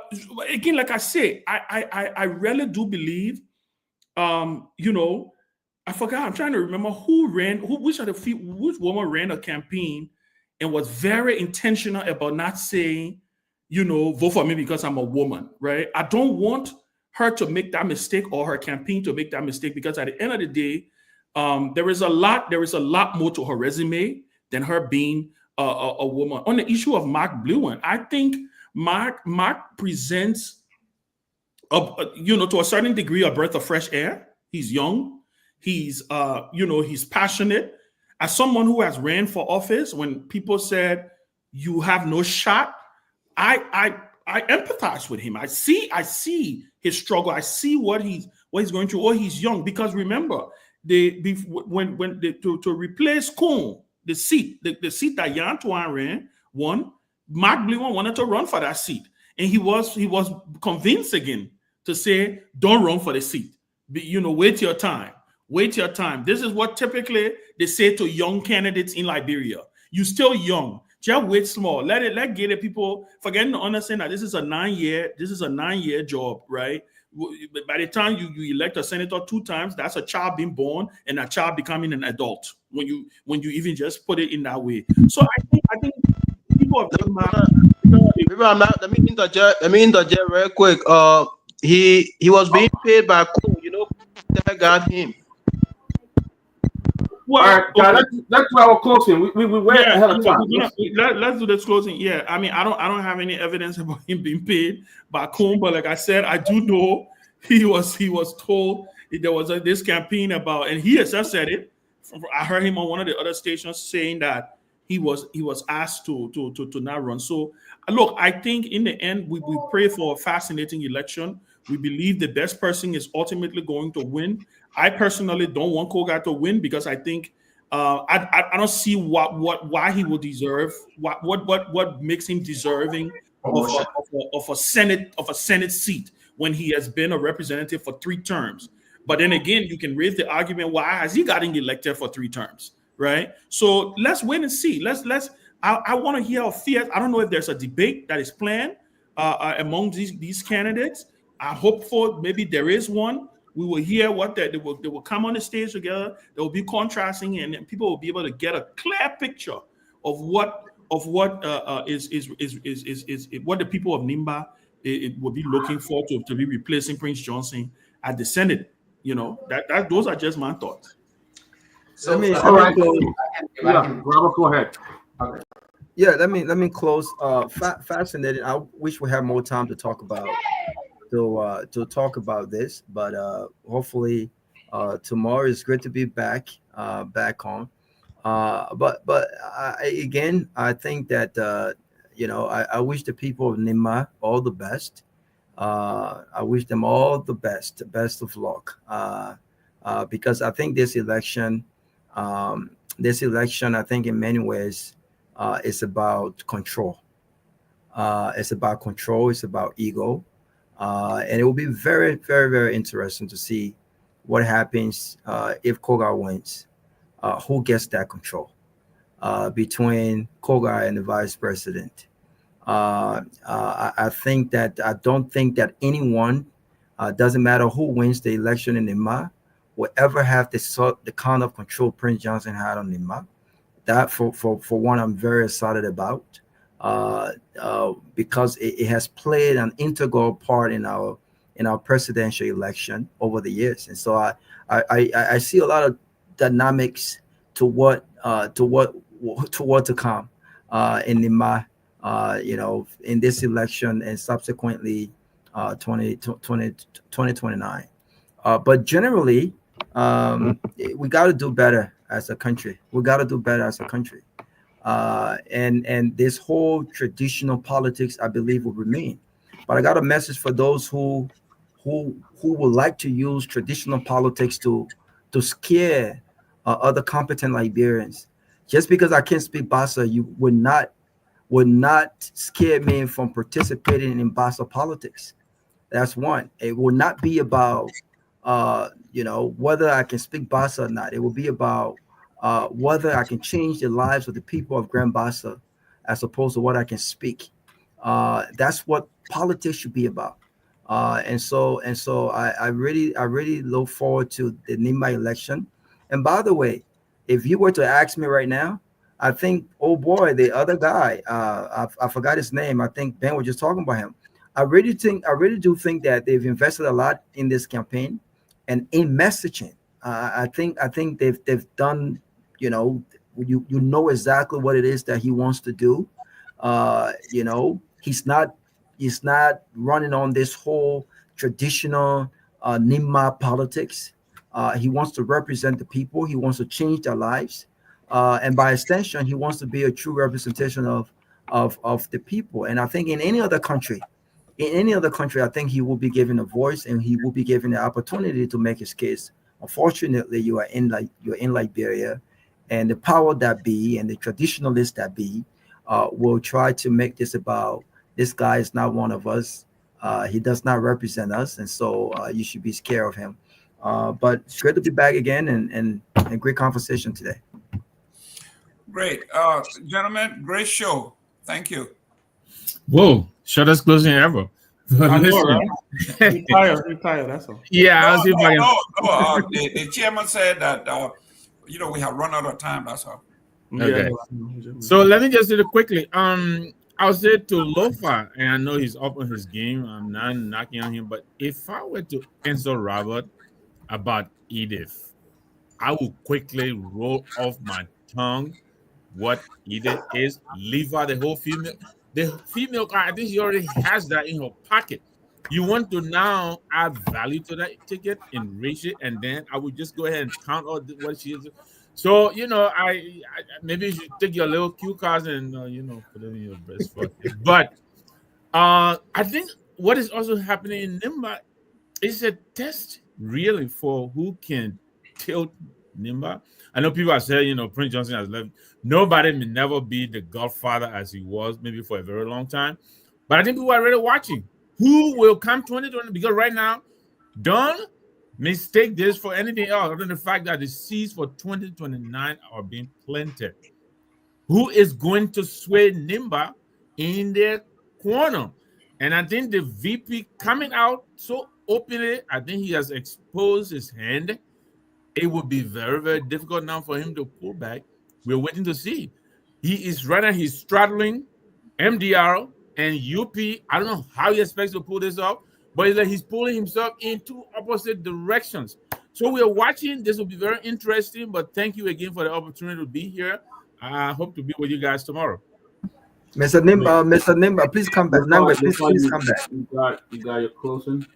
again, like I say, I really do believe, I forgot. I'm trying to remember which woman ran a campaign and was very intentional about not saying, vote for me because I'm a woman, right? I don't want her to make that mistake or her campaign to make that mistake, because at the end of the day, there is a lot more to her resume than her being a woman. On the issue of Mark Bluin, I think Mark presents, to a certain degree, a breath of fresh air. He's young. He's he's passionate. As someone who has ran for office, when people said you have no shot, I empathize with him. I see his struggle. I see what he's going through. He's young, because remember, to replace Kuhn, the seat that Yantuan won, Mark Bluin wanted to run for that seat, and he was convinced again to say, don't run for the seat. Wait your time. Wait your time. This is what typically they say to young candidates in Liberia. You're still young. Just wait small. Let get it. People forgetting to understand that this is a 9-year job, right? By the time you elect a senator 2 times, that's a child being born and a child becoming an adult. When you even just put it in that way. So I think people have let me interject real quick. He was being paid by Kuhn. Never got him. Well, all right, guys, let's do our closing. We went ahead of time. Let's do this closing. Yeah, I mean, I don't have any evidence about him being paid by Kuhn, but like I said, I do know he was told there was this campaign about, and he has just said it. I heard him on one of the other stations saying that he was asked to not run. So look, I think in the end we pray for a fascinating election. We believe the best person is ultimately going to win. I personally don't want Koga to win because I think I don't see why he will deserve what makes him deserving of a Senate seat when he has been a representative for 3 terms. But then again, you can raise the argument, why has he gotten elected for 3 terms, right? So let's wait and see. I want to hear a fear. I don't know if there's a debate that is planned among these candidates. I hope for maybe there is one. We will hear what they will come on the stage together. They will be contrasting, and people will be able to get a clear picture of what is what the people of Nimba it will be looking for to be replacing Prince Johnson at the Senate. You know, that those are just my thoughts. So, all right. Yeah, Robert, go ahead. Okay. Yeah, let me close. Fascinating. I wish we had more time to talk about this, but hopefully tomorrow is great to be back on. But again, I think that I wish the people of Nimba all the best. I wish them all the best of luck, because I think this election, I think in many ways, is about control. It's about control. It's about ego, and it will be very, very, very interesting to see what happens if Koga wins. Who gets that control between Koga and the vice president? I don't think that anyone, doesn't matter who wins the election in Nimba, will ever have the kind of control Prince Johnson had on Nimba. That for one, I'm very excited about, because it has played an integral part in our presidential election over the years, and so I see a lot of dynamics to what to come in Nimba. In this election and subsequently 2029. But generally, we got to do better as a country. And this whole traditional politics, I believe, will remain. But I got a message for those who would like to use traditional politics to scare other competent Liberians. Just because I can't speak Bassa, you would not scare me from participating in Bassa politics. That's one. It will not be about whether I can speak Bassa or not. It will be about whether I can change the lives of the people of Grand Bassa as opposed to what I can speak. That's what politics should be about. And so I really look forward to the Nimba election. And by the way, if you were to ask me right now, I think, oh boy, the other guy, I forgot his name. I think Ben was just talking about him. I really do think that they've invested a lot in this campaign and in messaging. I think they've done, you know exactly what it is that he wants to do. He's not running on this whole traditional Nimba politics. He wants to represent the people. He wants to change their lives. And by extension, he wants to be a true representation of the people. And I think in any other country, I think he will be given a voice and he will be given the opportunity to make his case. Unfortunately, you're in Liberia, and the power that be and the traditionalists that be will try to make this about this guy is not one of us. He does not represent us, and so you should be scared of him. But it's great to be back again, and great conversation today. Great. Gentlemen, great show. Thank you. Whoa, shortest closing ever. I know, right? Retire, that's all. Yeah, I'll see if I can. The chairman said that, we have run out of time, that's all. Okay. So let me just do it quickly. I'll say to Lofa, and I know he's up on his game. I'm not knocking on him, but if I were to answer Robert about Edith, I would quickly roll off my tongue what Edith is. Leave out the whole female. The female card, I think she already has that in her pocket. You want to now add value to that ticket, enrich it, and then I would just go ahead and count all what she is. So, you know, I maybe you should take your little cue cards and you know, put it in your breast pocket. But I think what is also happening in Nimba is a test really for who can tilt Nimba. I know people have said, you know, Prince Johnson has left. Nobody may never be the godfather as he was maybe for a very long time. But I think people are really watching who will come 2020, because right now, don't mistake this for anything else other than the fact that the seats for 2029 are being planted. Who is going to sway Nimba in their corner? And I think the VP coming out so openly, I think he has exposed his hand. It would be very, very difficult now for him to pull back. We're waiting to see. He is right now, he's straddling MDR and UP. I don't know how he expects to pull this off, but it's like he's pulling himself in two opposite directions. So we're watching. This will be very interesting, but thank you again for the opportunity to be here. I hope to be with you guys tomorrow. Mr. Nimba, please come back. Please come back. You got your closing.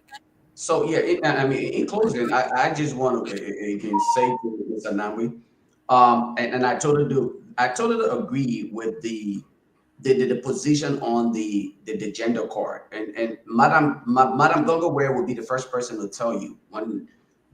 So yeah, I mean, in closing, I just want to again say to Mr. Namwe, and I totally agree with the position on the gender card, and Madam Gongloe will be the first person to tell you when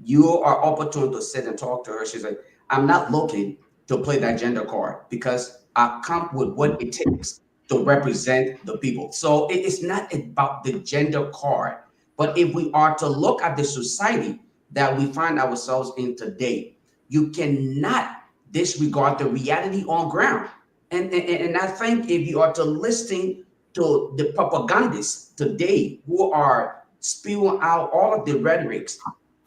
you are opportune to sit and talk to her. She's like, I'm not looking to play that gender card because I come with what it takes to represent the people. So it's not about the gender card, but if we are to look at the society that we find ourselves in today, you cannot disregard the reality on ground. And I think if you are to listen to the propagandists today who are spewing out all of the rhetorics,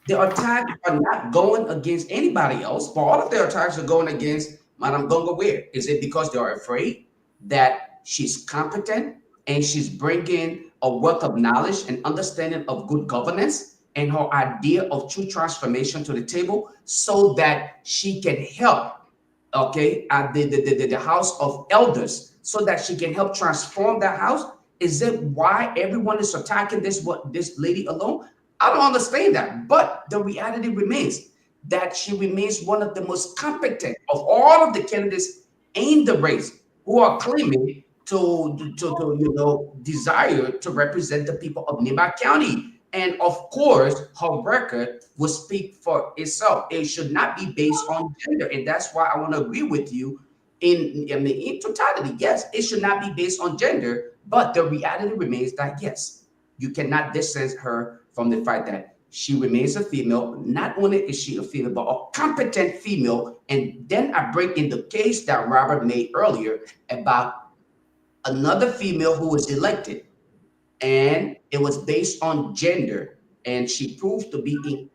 the attacks are not going against anybody else, but all of their attacks are going against Madam Gongloe. Is it because they are afraid that she's competent and she's bringing a wealth of knowledge and understanding of good governance and her idea of true transformation to the table so that she can help, okay, at the House of Elders so that she can help transform that house? Is it why everyone is attacking this lady alone? I don't understand that, but the reality remains that she remains one of the most competent of all of the candidates in the race who are claiming to desire to represent the people of Nimba County. And of course, her record will speak for itself. It should not be based on gender, and that's why I want to agree with you in totality. Yes, it should not be based on gender, but the reality remains that yes, you cannot distance her from the fact that she remains a female. Not only is she a female, but a competent female. And then I bring in the case that Robert made earlier about another female who was elected, and it was based on gender, and she proved to be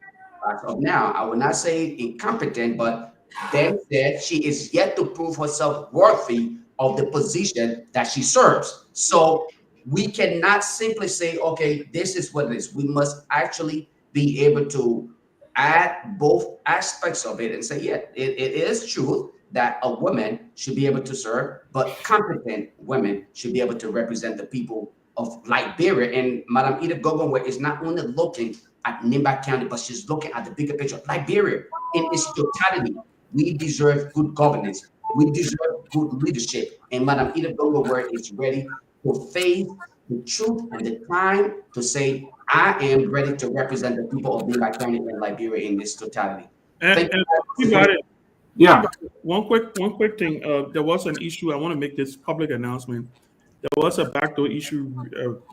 now, I will not say incompetent, but Ben said she is yet to prove herself worthy of the position that she serves. So we cannot simply say, okay, this is what it is. We must actually be able to add both aspects of it and say, yeah, it is true that a woman should be able to serve, but competent women should be able to represent the people of Liberia. And Madam Edith Gongloe is not only looking at Nimba County, but she's looking at the bigger picture of Liberia in its totality. We deserve good governance. We deserve good leadership. And Madam Edith Gongloe is ready to face the truth and the time to say, I am ready to represent the people of Nimba County and Liberia in this totality. Yeah. One quick thing. There was an issue. I want to make this public announcement. There was a backdoor issue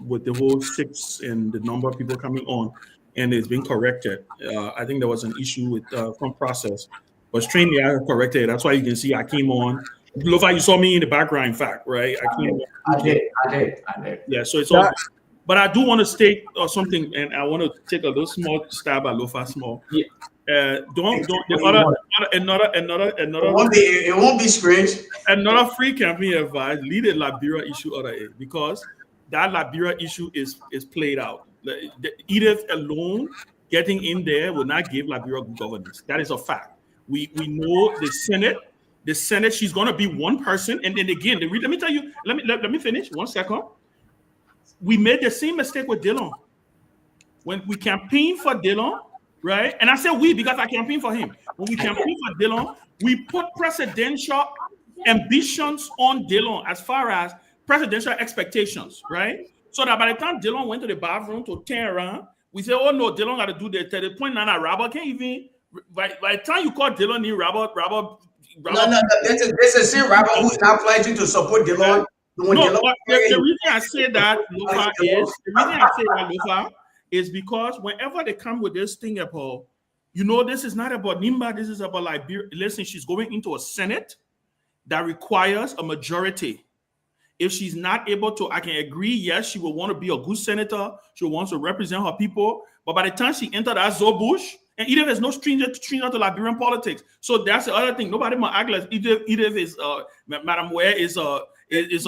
with the whole 6 and the number of people coming on, and it's been corrected. I think there was an issue with from process, but strangely I corrected it. That's why you can see I came on. Lofa, you saw me in the background, in fact, right? I did. Yeah, so it's all good. But I do want to state something, and I want to take a little small stab at Lofa small. Yeah. Don't another. It won't be strange. Another free campaign advice: lead a Liberia issue out of it, because that Liberia issue is played out. The Edith alone getting in there will not give Liberia good governance. That is a fact. We know the Senate. She's going to be one person, and then again, let me tell you. Let me finish 1 second. We made the same mistake with Dillon. when we campaign for Dillon, right? And I say we because I campaign for him. When we campaign for Dillon, we put presidential ambitions on Dillon as far as presidential expectations, right? So that by the time Dillon went to the bathroom to turn around, we say, oh no, Dillon got to do the 30 point. Now, Robert can't even, by the time you call Dillon in Robert. No. This is Robert who's not pledging to support Dillon. No, but the reason I say that, Lofa, is because whenever they come with this thing about, this is not about Nimba, this is about Liberia. Listen, she's going into a Senate that requires a majority. If she's not able to, I can agree, yes, she will want to be a good senator. She wants to represent her people. But by the time she entered that bush, and Edith is no stranger to Liberian politics. So that's the other thing. Nobody might act like Edith is, Madam Ware is a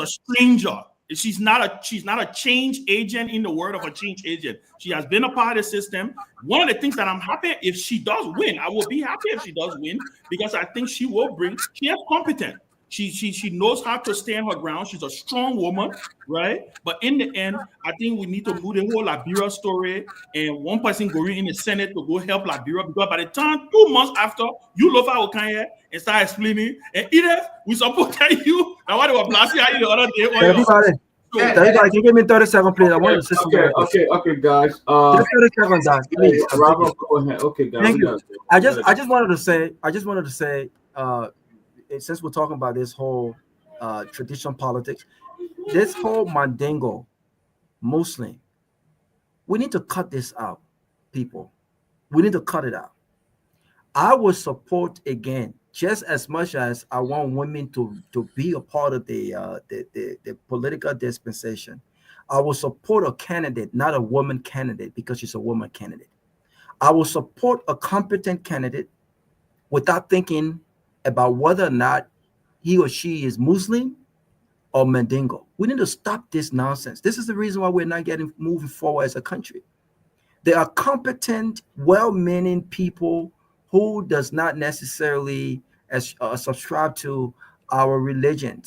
stranger. She's not a change agent in the word of a change agent. She has been a part of the system. One of the things that I'm happy if she does win, I will be happy if she does win because I think she will bring. She is competent. She knows how to stand her ground. She's a strong woman, right? But in the end, I think we need to move the whole Liberia story and one person going in the Senate to go help Liberia because by the time 2 months after, you Lofa will come here and start explaining. And Edith, we support you. Now what they were blasting at you the other day. Can you give me 30 seconds, please? I want to say something. Okay, guys. Just 30 seconds, guys. Please. Robert, go ahead. Okay, guys. Thank you. I just wanted to say, since we're talking about this whole traditional politics, this whole Mandingo Muslim, we need to cut this out, people. We need to cut it out. I would support again, just as much as I want women to be a part of the political dispensation. I will support a candidate, not a woman candidate, because she's a woman candidate. I will support a competent candidate without thinking about whether or not he or she is Muslim or Mandingo. We need to stop this nonsense. This is the reason why we're not moving forward as a country. There are competent, well-meaning people who does not necessarily subscribe to our religion.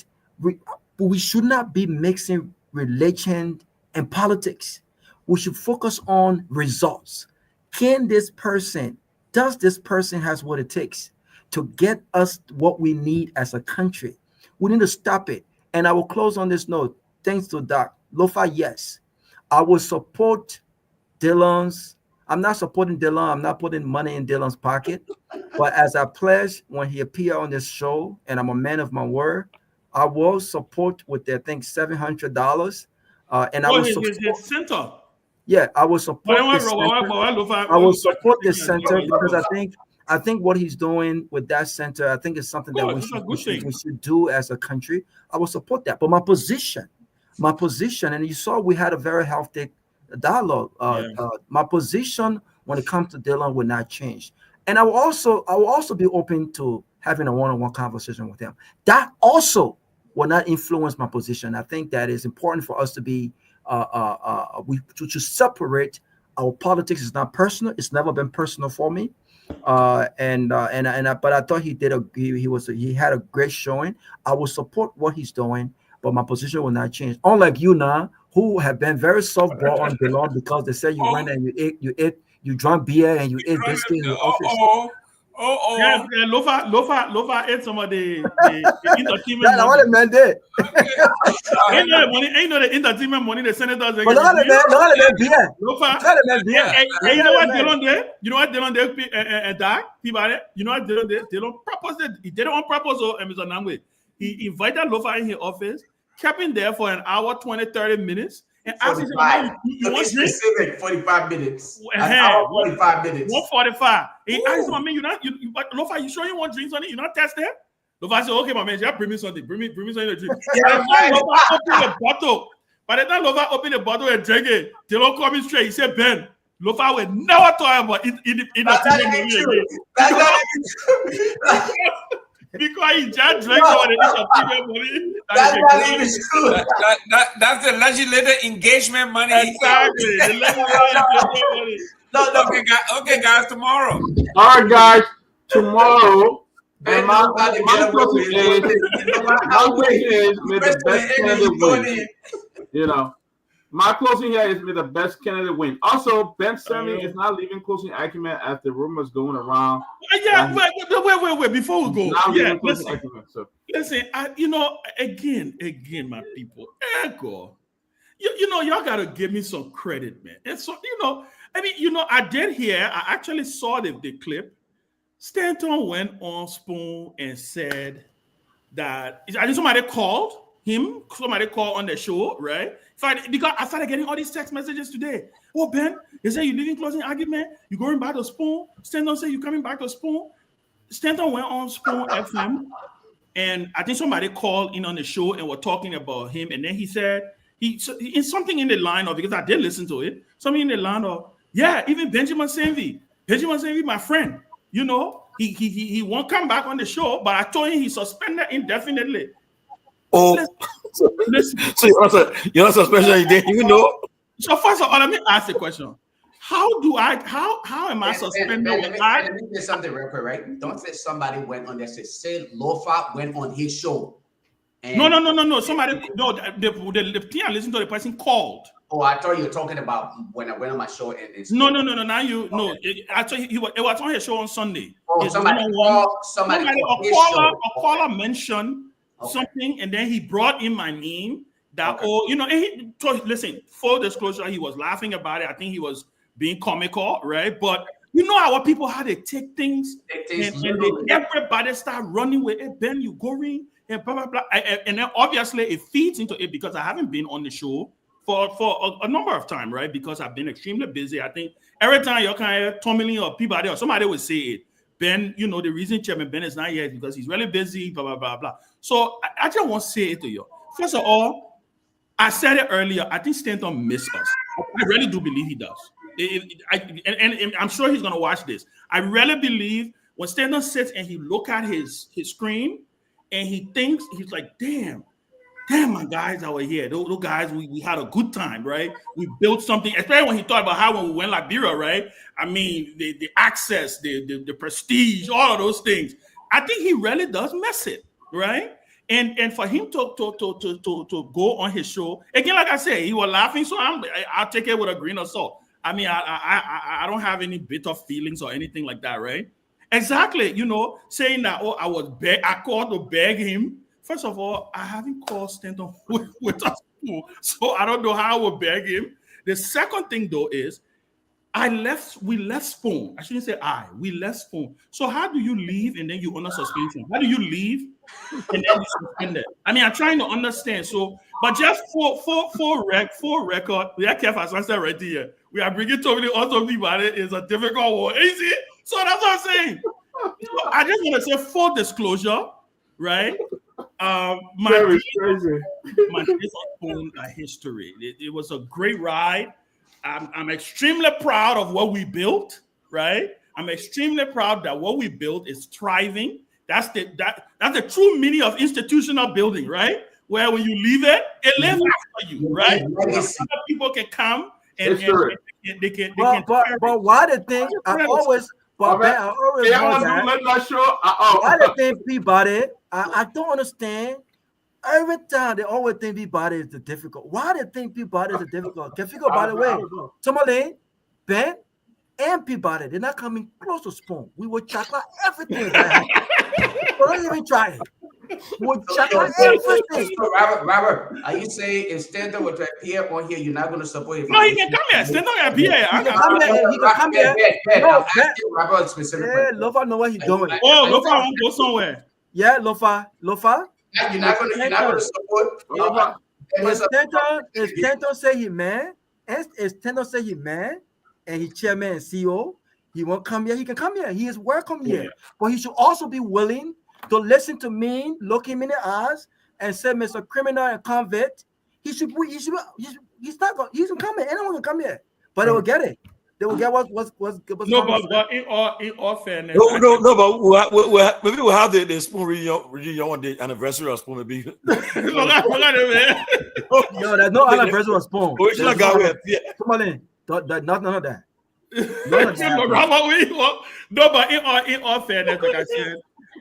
We should not be mixing religion and politics. We should focus on results. Does this person has what it takes to get us what we need as a country? We need to stop it. And I will close on this note. Thanks to Doc. Lofa, yes. I will support Dillon's. I'm not supporting Dillon. I'm not putting money in Dillon's pocket. But as I pledged when he appeared on this show, and I'm a man of my word, I will support with, I think, $700. And I will support his center. Yeah, I will support this center. I will support this center because I think what he's doing with that center, I think is something that we should do as a country. I will support that. But my position, and you saw we had a very healthy dialogue. My position when it comes to Dillon will not change. And I will also be open to having a one-on-one conversation with him. That also will not influence my position. I think that is important for us to be to separate. Our politics is not personal. It's never been personal for me. But I thought he had a great showing. I will support what he's doing, but my position will not change. Unlike you now, who have been very soft-ball on Dillon because they said you went and you drank beer and you ate biscuit in your office. Yeah, Lofa ate some of the entertainment. That's what the man did. Ain't no the entertainment money the senators. But look at the beer. Lofa. You know what Dillon did? You know what Dillon did? Peabody. You know what Dillon did? Dillon proposed it. He did it on purpose, Mr. Nangwe. He invited Lofa in his office, kept him there for an hour, 20, 30 minutes. And asked him, you want specific 45 minutes. An hour, 45 minutes. 145. He asked him, I mean, Lofa, you sure you want drinks on it? You not test it? Lofa said, okay, my man, just bring me something. Bring me something to drink. By the time Lofa opened the bottle and drank it, Dillon called me straight. He said, Ben, Lofa will never talk about it in the That's not even true. Because he just drank all the money. That's not even true. That's the legislative engagement money. Exactly. The legislative money. No. Okay, guys, tomorrow. All right, guys. Tomorrow, my question is, may the best candidate win. You know, My closing here is may the best candidate win. Also, Ben Sanvee is not leaving closing argument after rumors going around. Yeah, wait. Before we go, listen. Again, my people, Echo. Y'all gotta give me some credit, man. And so, I did hear. I actually saw the clip. Stanton went on Spoon and said that I think somebody called him. Somebody called on the show, right? Because I started getting all these text messages today. Oh, Ben, they say you're leaving closing argument. You're going back to Spoon. Stanton said you're coming back to Spoon. Stanton went on Spoon FM, and I think somebody called in on the show and were talking about him. And then he said in something in the line of, because I did listen to it, something in the line of, yeah, even Benjamin Sanvee, my friend, he won't come back on the show, but I told him he's suspended indefinitely. Oh, so you're not suspended, you didn't even know? So first of all, let me ask the question. How am I suspended? Let me say something real quick, right? Don't say somebody went on there. Say Lofa went on his show. No. Somebody, the thing I listened to, the person called. Oh, I thought you were talking about when I went on my show. No. Now actually, it was on his show on Sunday. Oh, somebody a caller mentioned something, and then he brought in my name. That listen, full disclosure, he was laughing about it. I think he was being comical, right? But our people, how they take things, and everybody start running with it. Ben, you going and blah blah blah, and then obviously it feeds into it because I haven't been on the show for a number of time, right? Because I've been extremely busy. I think every time you're kind of Tomalin or Peabody or somebody would say it. Ben, the reason Chairman Ben is not here is because he's really busy, blah blah blah blah. So I just want to say it to you. First of all, I said it earlier. I think Stanton missed us. I really do believe he does. And I'm sure he's going to watch this. I really believe when Stanton sits and he look at his screen and he thinks, he's like, damn, my guys that were here. Those guys, we had a good time, right? We built something, especially when he thought about how when we went Liberia, right? I mean, the access, the prestige, all of those things. I think he really does miss it, right? And for him to go on his show again, like I said, he was laughing, so I'll take it with a grain of salt. I mean, I don't have any bitter feelings or anything like that, right? Exactly, saying that I called to beg him. First of all, I haven't called Stanton with us, so I don't know how I would beg him. The second thing though is we left Spoon. I shouldn't say we left Spoon. So how do you leave and then you under suspension? How do you leave and then you suspended? I mean, I'm trying to understand. So, but just for record, we are careful as I said right here. We are bringing Tomalin also about it is a difficult one. Easy. So that's what I'm saying. So I just want to say full disclosure, right? My days on Spoon are history. It was a great ride. I'm extremely proud of what we built, right? I'm extremely proud that what we built is thriving. That's the true meaning of institutional building, right? Where when you leave it lives after you, right? Other people can come and they can. But why the thing I always why the thing Peabody? I don't understand. Every time they always think Peabody is the difficult. Why they think Peabody is the difficult? Can figure by the way, Tomalin, Ben, and Peabody, they're not coming close to Spoon. We will check out everything. Don't even try it. We'll check out everything. So Robert, are you saying if Stanton would appear on here, you're not going to support him? No, he can come here. Stanton can appear. He can come here. I'm asking Robert specifically. Yeah, Lofa know what he's doing. Oh, Lofa won't go somewhere. Yeah, Lofa. You're not going to support. If Stanton say he man, and he chairman and CEO, he won't come here. He can come here. He is welcome here. But he should also be willing to listen to me, look him in the eyes, and say, Mr. Criminal and Convict. He's not going. He's coming. Anyone can come here, but they will get it. They will get what's no, but in all fairness, no, but maybe we'll have the Spoon reunion on the anniversary of Spoon. Maybe. No, there's no anniversary of Spoon. Tomalin, none of that. No, but in all fairness,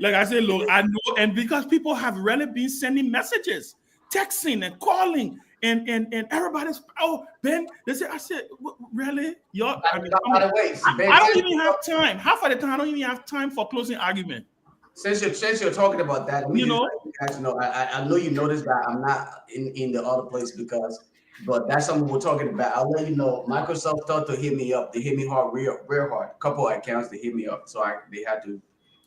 like I said, look, I know, and because people have really been sending messages, texting and calling, and everybody's Ben. They said, I said, really? Y'all? I mean, by the way, Ben, I don't even have time. Half of the time, I don't even have time for closing argument. Since you're talking about that, you know, I know you noticed that I'm not in the other place but that's something we're talking about. I'll let you know. Microsoft thought to hit me up. They hit me hard, real hard. A couple of accounts they hit me up, so they had to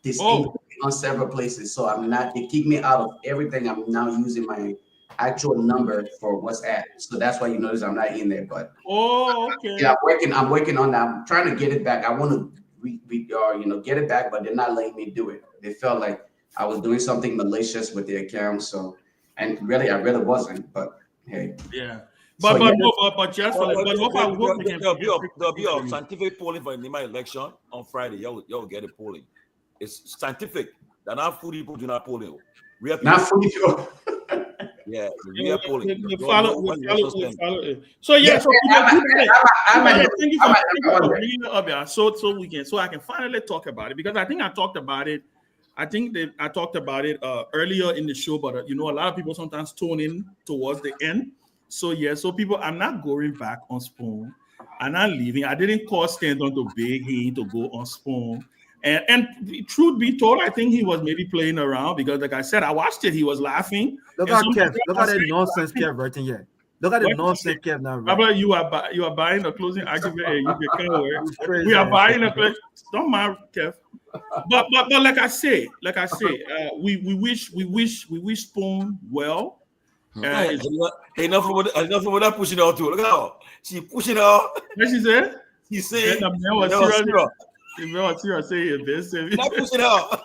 disable me on several places. So I'm not. They kicked me out of everything. I'm now using my actual number for WhatsApp. So that's why you notice I'm not in there. But okay. Yeah, I'm working on that. I'm trying to get it back. I want to get it back, but they're not letting me do it. They felt like I was doing something malicious with the account. So, and really, I really wasn't. But hey, yeah. There'll be a scientific polling for the Nima election on Friday. Y'all get a polling. It's scientific. They're not food people do not polling. Not food people. Yeah, we are polling. We follow it. So yeah, so thank you for bringing it up, yeah. So I can finally talk about it, because I think I talked about it. I think that I talked about it earlier in the show, but a lot of people sometimes tune in towards the end. So yeah, so people, I'm not going back on Spoon. I'm not leaving. I didn't call Stanton to beg him to go on Spoon. And truth be told, I think he was maybe playing around, because, like I said, I watched it. He was laughing. Look at Kev. Look at that nonsense Kev writing here. Look at the nonsense Kev now. Right? You are buying a closing argument. And you can work. We are buying a closing. Don't mind Kev. But like I say, we wish Spoon well. Enough of that pushing out too. Look how she pushing out. What she said? She said, Not pushing out.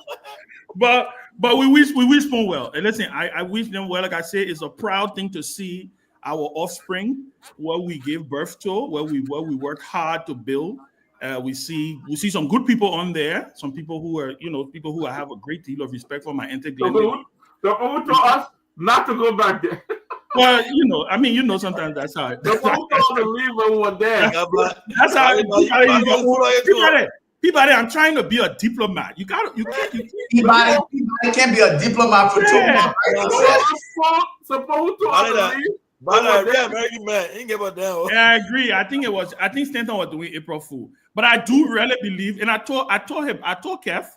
But we wish them well. And listen, I wish them well. Like I said, it's a proud thing to see our offspring, what we gave birth to, what we worked hard to build. We see some good people on there. Some people who are, people who I have a great deal of respect for. My The told us not to go back there. Well, sometimes that's how. The told to leave when we were there. That's how. Peabody, I'm trying to be a diplomat. You can't. Peabody can't be a diplomat for 2 months. Supposed to leave. American man, ain't give a damn. Yeah, I agree. I think Stanton was doing April Fool. But I do really believe, and I told Kev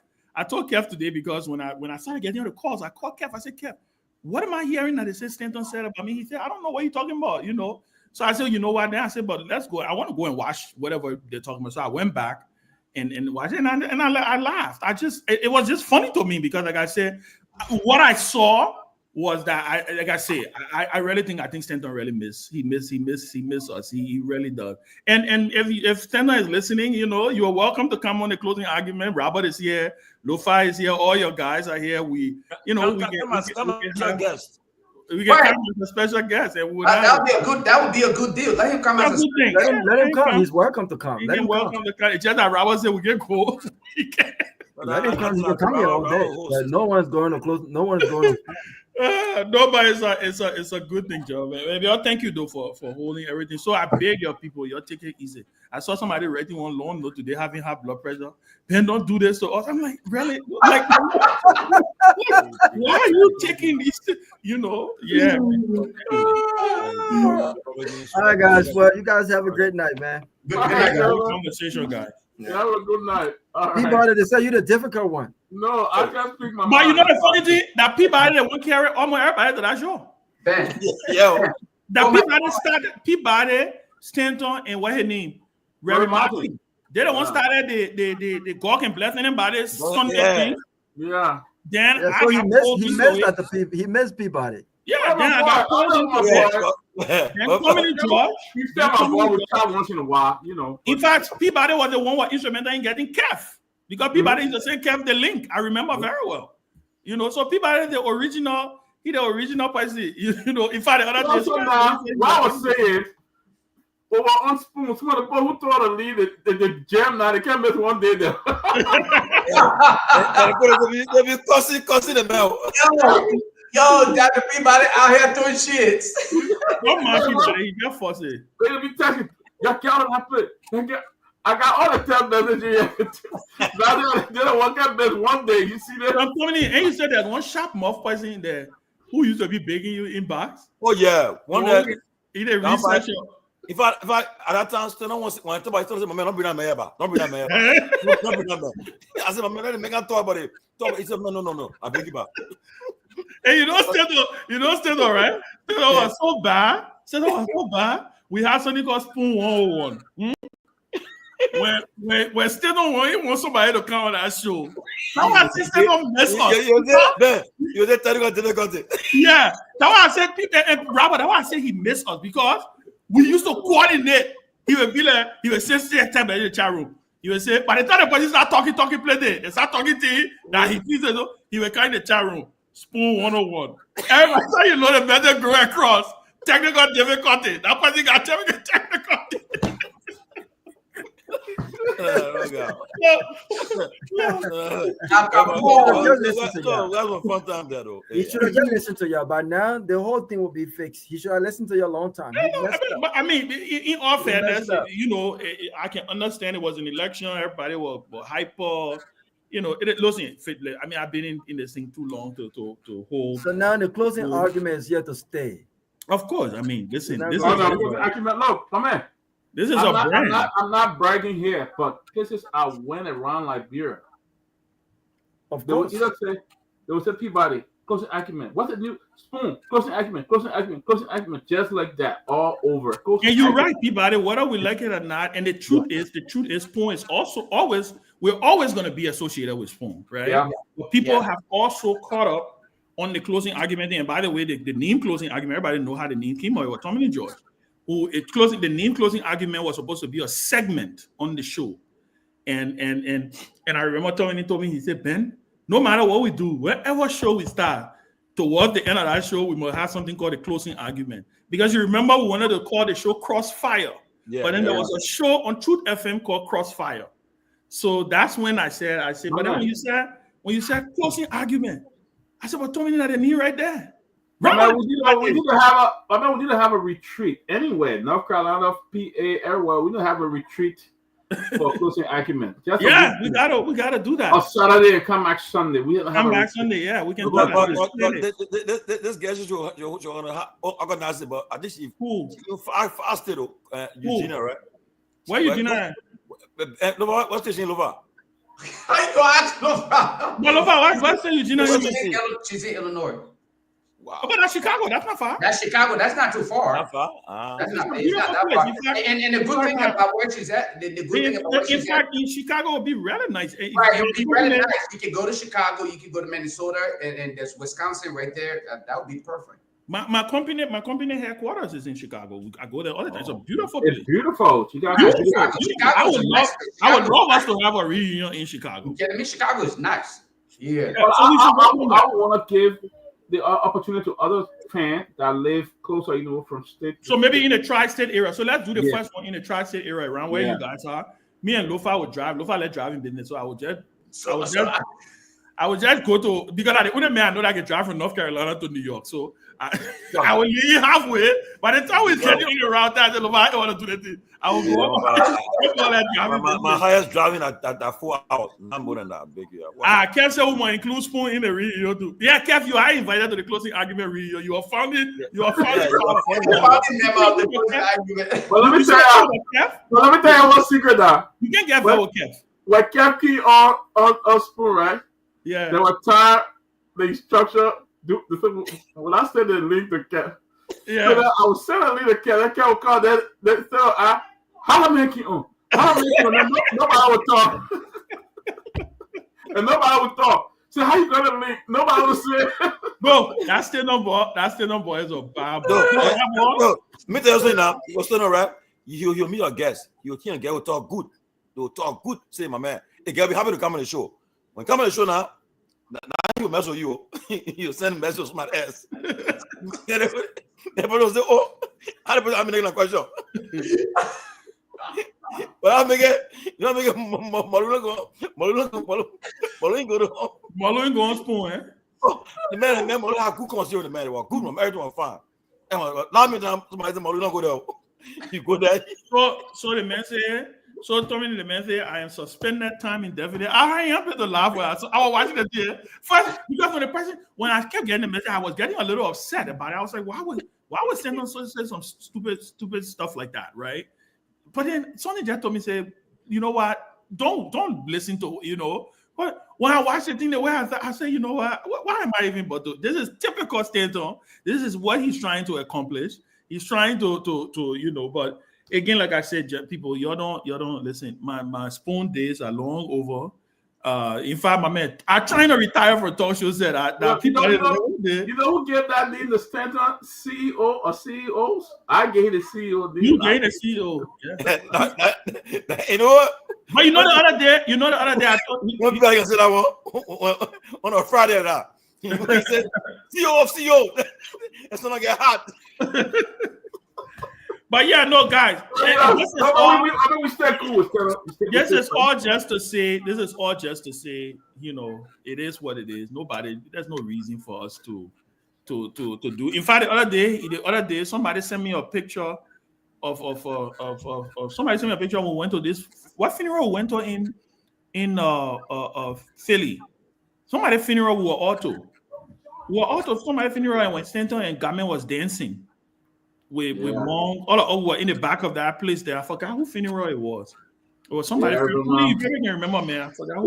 today, because when I started getting the calls, I called Kev. I said, Kev, what am I hearing that Stanton said about me? He said, I don't know what you're talking about, So I said, you know what? Then I said, but let's go. I want to go and watch whatever they're talking about. So I went back and watched it, and I laughed. It was just funny to me, because, like I said, what I saw was that I really think Stanton really missed. He missed us. He really does. And if Stanton is listening, you are welcome to come on the closing argument. Robert is here. Lofa is here. All your guys are here. We get guest. We can come as a special guest. And that would be a good deal. Let him come as a special guest. Let him come. He's welcome to come. Let him welcome to come. It's just that Robert said we get cool. Let him come. He can come here all day. No one's going to close. No one's going to. No, but it's a good thing, Joe. Maybe I'll thank you though for holding everything. So I beg your people, you take it easy. I saw somebody writing one long note today, having high blood pressure. Ben, don't do this to us. I'm like, really? Like, why are you taking these? Yeah. All right, guys. Well, you guys have a great night, man. Good conversation, guys. Yeah. Have a good night. Peabody, they say you're the difficult one. No, I can't speak my mind. But the funny thing, that Peabody that won't carry almost everybody to that show. That Peabody, Stanton, and what her name? Reverend Martin. They don't want to start at the Gawk and blessing anybody Sunday thing. Yeah. Then so he missed Peabody. Yeah, then I got pulled into Then coming in George. He said my boy would try once in a while, In fact, Peabody was the one who was instrumental in getting Kev. Because Peabody is the same Kev the link. I remember very well. So Peabody the original person. In fact, the other day. What I was saying, over on Spoon, some of the people who thought to leave the jam now, they can't miss one day there. They'll be cussing them out. Yo, Dr. Peabody out here doing shit. Don't mind Peabody, he got fussy. They'll be texting, I got all the text messages here. They don't want to miss one day. You see that? I'm coming in, and you said there's one sharp mouth person in there who used to be begging you inbox. Oh yeah, one that He did research. If I at that time still don't want to when somebody say, my man, don't bring that man here, don't bring that man here. Don't bring that man. I said, my man, let me make him talk about it. He said, no. I beg you back. Hey, you know, still right? Still was so bad. Still was so bad. We had something called Spoon 101. When still don't want somebody to come on that show. Now I said still don't mess up. You did tell you. Yeah. That's why I said Robert, that's why I said he missed us because we used to coordinate. He would be like, he would say, stay time in the chat room. He would say, by the time the person start talking, play there. They start talking to him, that he thinks he would kind of the chat room. Spoon 101. Every time you know the method go across, technical difficulty. That person got technical difficulty. That was a fun time there, though. He should have just listened to you. But now the whole thing will be fixed. He should have listened to you a long time. I mean, in all fairness, you know, I can understand it was an election. Everybody was hyper. You know, listen. I mean, I've been in this thing too long to hold. So now the closing argument is here to stay. Of course. I mean, listen. This is look, come here. This is a brand. I'm not bragging here, but cases I went around Liberia. Of course. They would say Peabody, closing argument. What's the new Spoon? Closing argument, just like that, all over. And you're right, Peabody, whether we like it or not. And the truth is, Spoon is also we're always going to be associated with Spoon, right? Yeah. But people have also caught up on the closing argument. And by the way, the name closing argument, everybody know how the name came out. It was Tomalin George. The name closing argument was supposed to be a segment on the show. And I remember Tomalin told me, he said, Ben, no matter what we do, wherever show we start, towards the end of that show, we must have something called a closing argument. Because you remember we wanted to call the show Crossfire. But then there was a show on Truth FM called Crossfire. So that's when I said, but then when you said closing argument, I said, well, Tomalin had a knee right there. We need to have a retreat anywhere. North Carolina, PA, everywhere. We need to have a retreat for closing argument. We gotta do that. On Saturday and come back Sunday. We have come back Sunday. Yeah, we can do that. This guy is organize it, but I think she fasted Eugenia, right? Where Eugenia? What's this in Lofa? I go ask Lofa. No, Lofa, what's Eugenia? She's in Illinois. Wow. Oh, but that's Chicago. That's not far. That's Chicago. That's not too far. Not far. It's not that far. And the good thing about where she's at, in fact, in Chicago would be really nice. Right, it would be really nice. You can go to Chicago. You can go to Minnesota, and there's Wisconsin right there. That would be perfect. My company headquarters is in Chicago. I go there all the time. It's a beautiful place. It's beautiful. I would love us to have a reunion in Chicago. Yeah, I mean, Chicago is nice. Yeah. I want to give the opportunity to other fans that live closer, from state. So maybe in the tri-state area. So let's do the first one in the tri-state area around where you guys are. Me and Lofa would drive. Lofa led driving business, so I would just go to, because the only man I know that I can drive from North Carolina to New York. So I will leave halfway. By the time we get on the route, I don't want to do that thing. I will go. My highest driving at 4 hours. Not more than that. Big. Kev said we might include Spoon in the radio too. Yeah, Kev, you are invited to the closing argument radio. You are founding. Well, let me tell you one secret now. You can't get that with Kev. When Kev key on Spoon, right? Yeah. There were time the structure. When I send the link to Kev, yeah, I was sending a link to Kev. That Kev will call that. How many key on? Nobody would talk. And nobody would talk. So how you gonna link? Nobody would say. Bro, that's still no boy. It's a bad boy. Bro, me tell you something now. You're still all right. You'll meet a guest. You'll hear a guy will talk good. They'll talk good. Say, my man, the guy will be happy to come on the show. When come on the show now you mess with you. You send message with smart ass. Everybody say, oh, I'm making a question. But I'm making, Malu go on Spoon, eh? Oh, the man, Malu have good consider the man. Good one, everyone fine. Now me somebody say Malu don't go there. You go there. So the man say So Tomalin, the man say, I am suspended time indefinite. I am to laugh. So I was watching the day first because when I kept getting the message, I was getting a little upset about it. I was like, why would send on some stupid stuff like that, right? But then Sonny just told me, say, you know what? Don't listen to, you know. But when I watched the thing, the way I said, you know what? Why am I even bothered? This is typical Stanton. This is what he's trying to accomplish. He's trying to you know, but again, like I said, people, you don't listen. My spoon days are long over. In fact, my man, I'm trying to retire for talk shows that people you know who gave that name the Stanton CEO or CEOs? I gave the CEO. You gave the CEO. Yeah. You know what? But you know the other day, I thought one people like I said I want on a Friday now. He said CEO of CEO. That's not get hot. But yeah, no, guys. This is all just to say, you know, it is what it is. There's no reason for us to do. In fact, the other day, somebody sent me a picture of somebody sent me a picture when we went to this. What funeral we went to in Philly? Somebody funeral we were auto. Somebody funeral, and when Stanton and Garguah was dancing. With Mong, all were in the back of that place there. I forgot who funeral it was. It was somebody. You can remember, man. I forgot.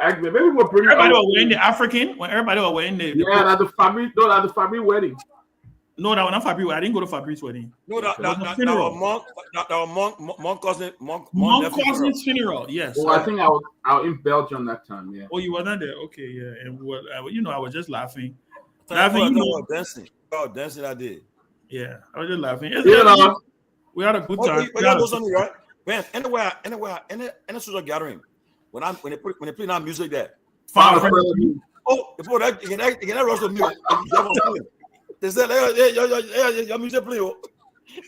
Everybody was wearing the African. When everybody was wearing the at the Fabri wedding. No, that was not Fabri. I didn't go to Fabri's wedding. No, that was Monk cousin's funeral. Yes. Oh, I think I was in Belgium that time. Yeah. Oh, you were not there. Okay, yeah. And you know, I was just laughing. Dancing. Oh, dancing I did. Yeah, I was just laughing. We had a good time. Right? Man, anywhere, any social gathering, when they play that music there. Before that, you can rush the music. They said, "Hey, your music play."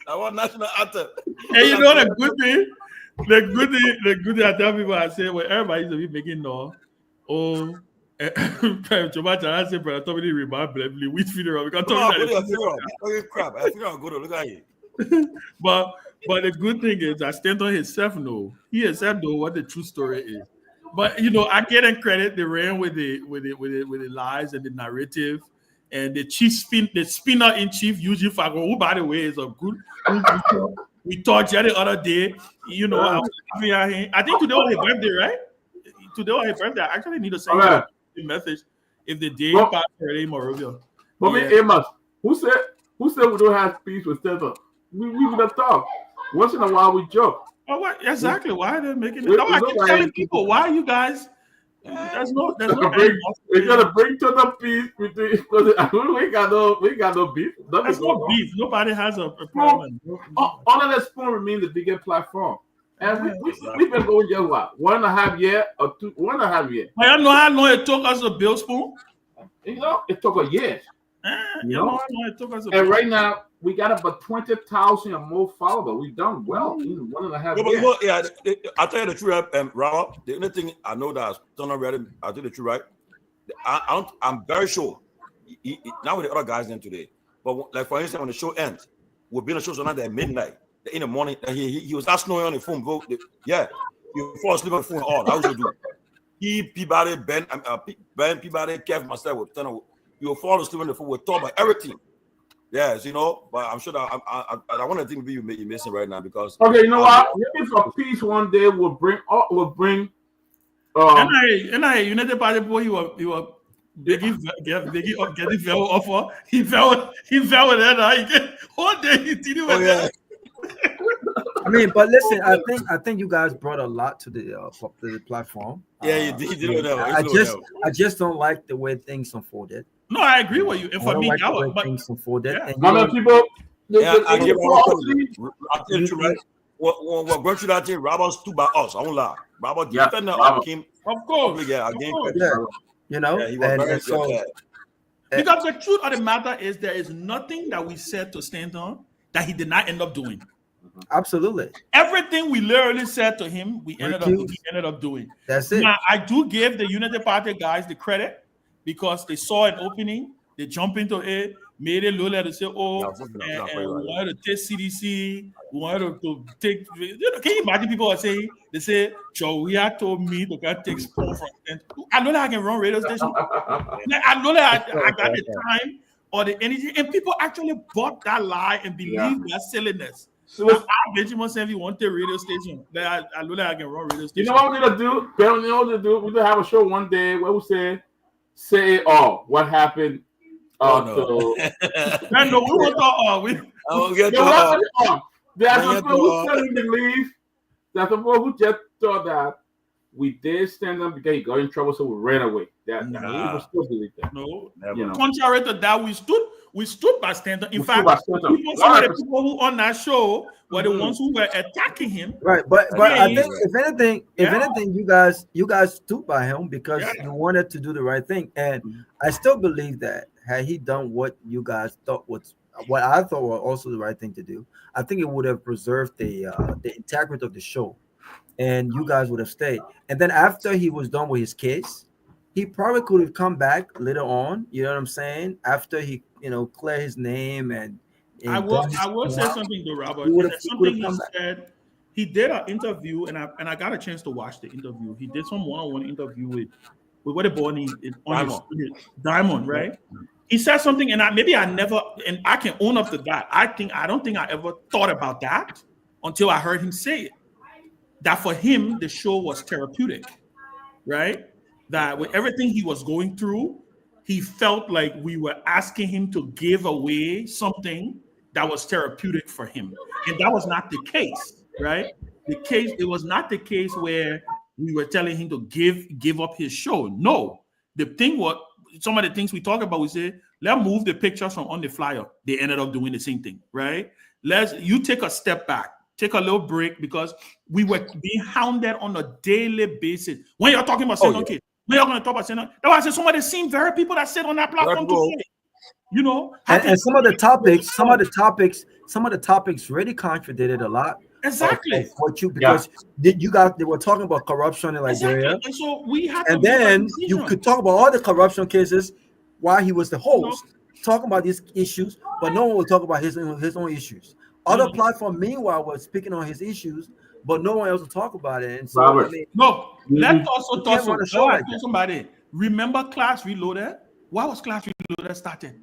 I want national anthem. Hey, you know the good thing. The good thing I tell people, I say, well, everybody used to be making noise. Oh. I said, "Brother, Tommy, remember which funeral? Because crap. I funeral go to look at it." But the good thing is, I stand on himself. No, he himself know what the true story is. But you know, I get in credit. They ran with the lies and the narrative, and the spinner in chief, Eugene Fago, who by the way is a good. We talked the other day. You know, I was laughing at him. I think today was his birthday, right? Today was his birthday. I actually need to say message if the day passed already, Morovia. But me, Amos, who said we don't have peace with Stanton? We would have talked. Once in a while we joke. Oh, what exactly? Why are they making it? No, I keep telling people, why are you guys? There's no. We gotta bring to the peace because we got no beef. There's no beef. Nobody has a problem. All of that spoon remains the biggest platform. And we've been going just what? 1.5 years or 1.5 years. I don't know how long it took us to build spoon. You know, it took a year. You know how long it took us to and right now we got about 20,000 or more followers. We've done well in 1.5 years. Yeah, I tell you the truth, Robert. The only thing I know that I'll tell you the truth, right? I'm very sure. Not with the other guys in today, but like for instance, when the show ends, we'll be in the show tonight at midnight. In the morning, he was asking on the phone. Yeah, you fall asleep on the phone. All I would do. Peabody, Ben, Peabody, Kev, myself, you will fall asleep on the phone. We'll talk about everything. Yes, you know. But I'm sure that I want to think you're missing right now because. Okay, you know what? Maybe for peace one day we'll bring. NIA United Party boy, you were getting fell offer. He fell with that. One day he didn't. Oh yeah. I mean, but listen, I think you guys brought a lot to the platform. Yeah, you did. I just don't like the way things unfolded. No, I agree with you. And for me, things unfolded. Yeah. How many people? I give I'll tell you right. What going through that thing? Robert stood by us. I won't lie. Robert defended our team. Of course. Yeah, again. You know, he was very so, because the truth of the matter is there is nothing that we said to Stanton that he did not end up doing. Absolutely. Everything we literally said to him, he ended up doing. That's it. Now, I do give the United Party guys the credit because they saw an opening, they jump into it, made it look like to say, oh, and we wanted to take CDC, we wanted to take, can you imagine people are saying, they say, Jowea told me to go take spawn from them. I know that I can run radio station. I know that I got the time or the energy, and people actually bought that lie and believe that silliness. So Benjamin Sanvee wanted a radio station. I know that I can run radio station. You know what we're gonna do? You know what to do? We're gonna have a show one day where we say what happened. No, we won't talk. There's some people who couldn't believe. There's some people who just thought that we did stand up because he got in trouble, so we ran away. People still believe that. No, you know. Contrary to that, we stood by stand-up. In fact, some of the people who on that show were the ones who were attacking him. Right, but I think if anything, you guys stood by him because you wanted to do the right thing, and I still believe that had he done what you guys thought was what I thought was also the right thing to do, I think it would have preserved the integrity of the show, and you guys would have stayed. And then after he was done with his case, he probably could have come back later on. You know what I'm saying? After he, clear his name and I will say something though, Robert. He said. He did an interview, and I got a chance to watch the interview. He did some one-on-one interview with what a boy on Diamond, right? He said something, and I can own up to that. I don't think I ever thought about that until I heard him say it. That for him, the show was therapeutic, right? That with everything he was going through, he felt like we were asking him to give away something that was therapeutic for him. And that was not the case, right? It was not the case where we were telling him to give up his show. No. The thing was, some of the things we talk about, we say, let's move the pictures from on the flyer. They ended up doing the same thing, right? You take a step back, take a little break, because we were being hounded on a daily basis. When you're talking about Sendon kids, when you're going to talk about Sendon, that's why I said some of the same very people that sit on that platform today. And some of the topics really contradicted a lot. Exactly. Because they were talking about corruption in Liberia. Exactly. And so we had and then you could talk about all the corruption cases while he was the host, talking about these issues, but no one would talk about his own issues. Other platform, meanwhile, was speaking on his issues, but no one else would talk about it. And so, let's also talk to somebody. Remember Class Reloaded? Why was Class Reloaded started?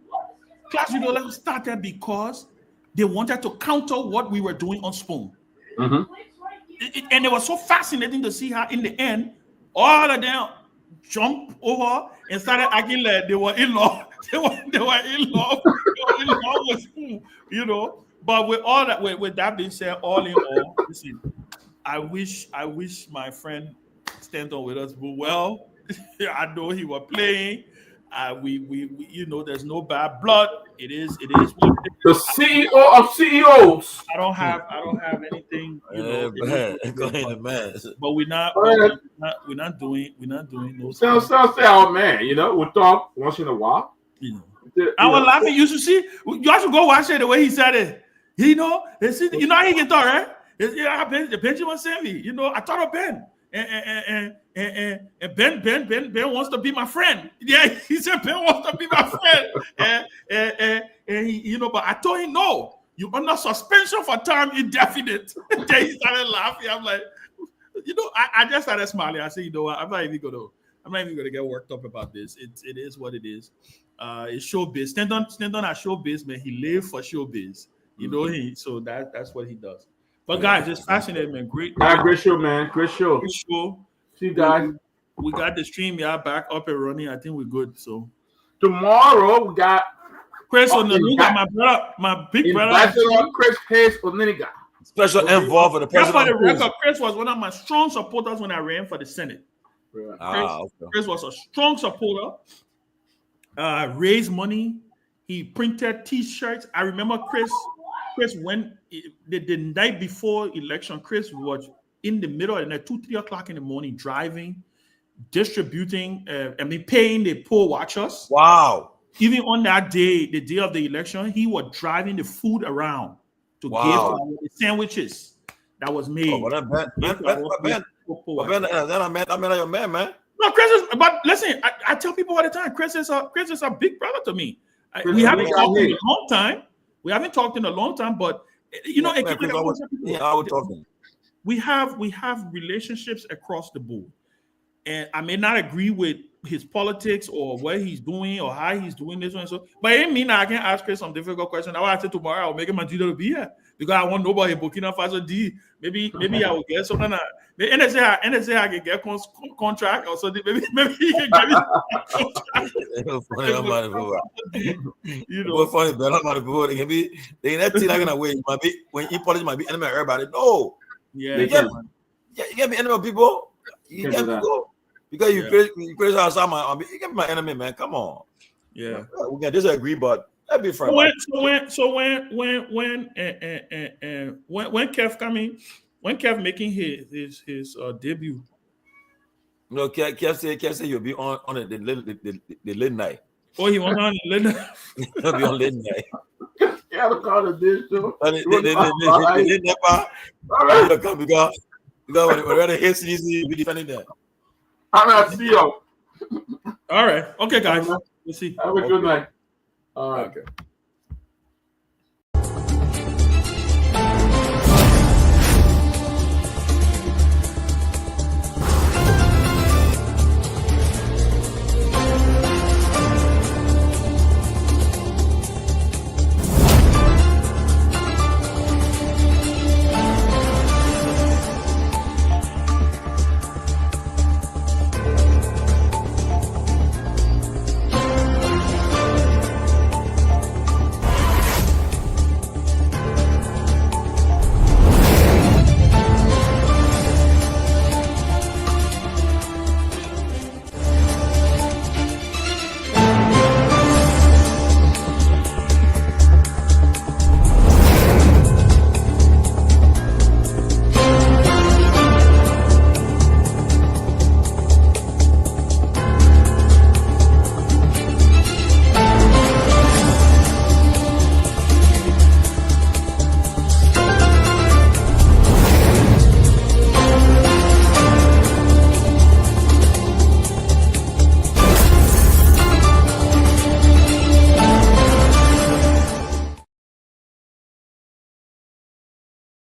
Class Reloaded started because they wanted to counter what we were doing on Spoon. And it was so fascinating to see how, in the end, all of them jumped over and started acting like they were in love. They were in love. They were in love with Spoon, But with all that, with that being said, all in all, listen, I wish my friend stand on with us, but well, I know he was playing. We there's no bad blood. It is. The CEO of CEOs. I don't have anything. But we're not doing no. Say our man. We'll talk once in a while. I was laughing. You should see. You have to go watch it the way he said it. They see. How he can talk, right? The Benjamin Sanvee. I thought of Ben. And Ben wants to be my friend. Yeah, he said Ben wants to be my friend. And he, but I told him no. You're under suspension for time indefinite. Then he started laughing. I'm like, I just started smiling. I said, what? I'm not even gonna get worked up about this. It is what it is. It's showbiz. Stand on at showbiz, man. He lived for showbiz. So that's what he does. But guys, it's fascinating, man. Great show, man. Great show. See you guys. We got the stream back up and running. I think we're good. So tomorrow we got Chris Oneniga, my brother, my big brother. Chris Hayes Oneniga. Special envoy for the president. For the record, Chris was one of my strong supporters when I ran for the Senate. Chris was a strong supporter. Raised money. He printed T-shirts. I remember Chris, when the night before election, Chris was in the middle of the night, 2-3 o'clock in the morning, driving, distributing, paying the poll watchers. Wow. Even on that day, the day of the election, he was driving the food around to give the sandwiches that was made. I met your man. No, Chris is, but listen, I tell people all the time, Chris is a big brother to me. We haven't talked in a long time. We haven't talked in a long time, but you know, again, we have relationships across the board, and I may not agree with his politics or what he's doing or how he's doing this one. So, but it mean I can ask Chris some difficult questions. I will ask tomorrow. I'll make him a deal to be here because I want nobody in Burkina Faso D. Maybe I will get something. The NSA I can get contract or something. Maybe he can get it. You know, funny, but I'm not about it. They not gonna wait. Might be when you politics might be enemy of everybody. No, yeah, you get me enemy of people. You get me go. Because you praise outside you get my enemy, man. Come on. Yeah. We can disagree, but that'd be fun. So when Kev making his debut. No, Kev say you'll be on the late night. Oh, he was on late night. He'll be on late night. Yeah, the call of this too. Because when the hits easy, you'll be defending that. I'm not see you. All right. Okay, guys. We'll see. Have a good night. All right. Okay.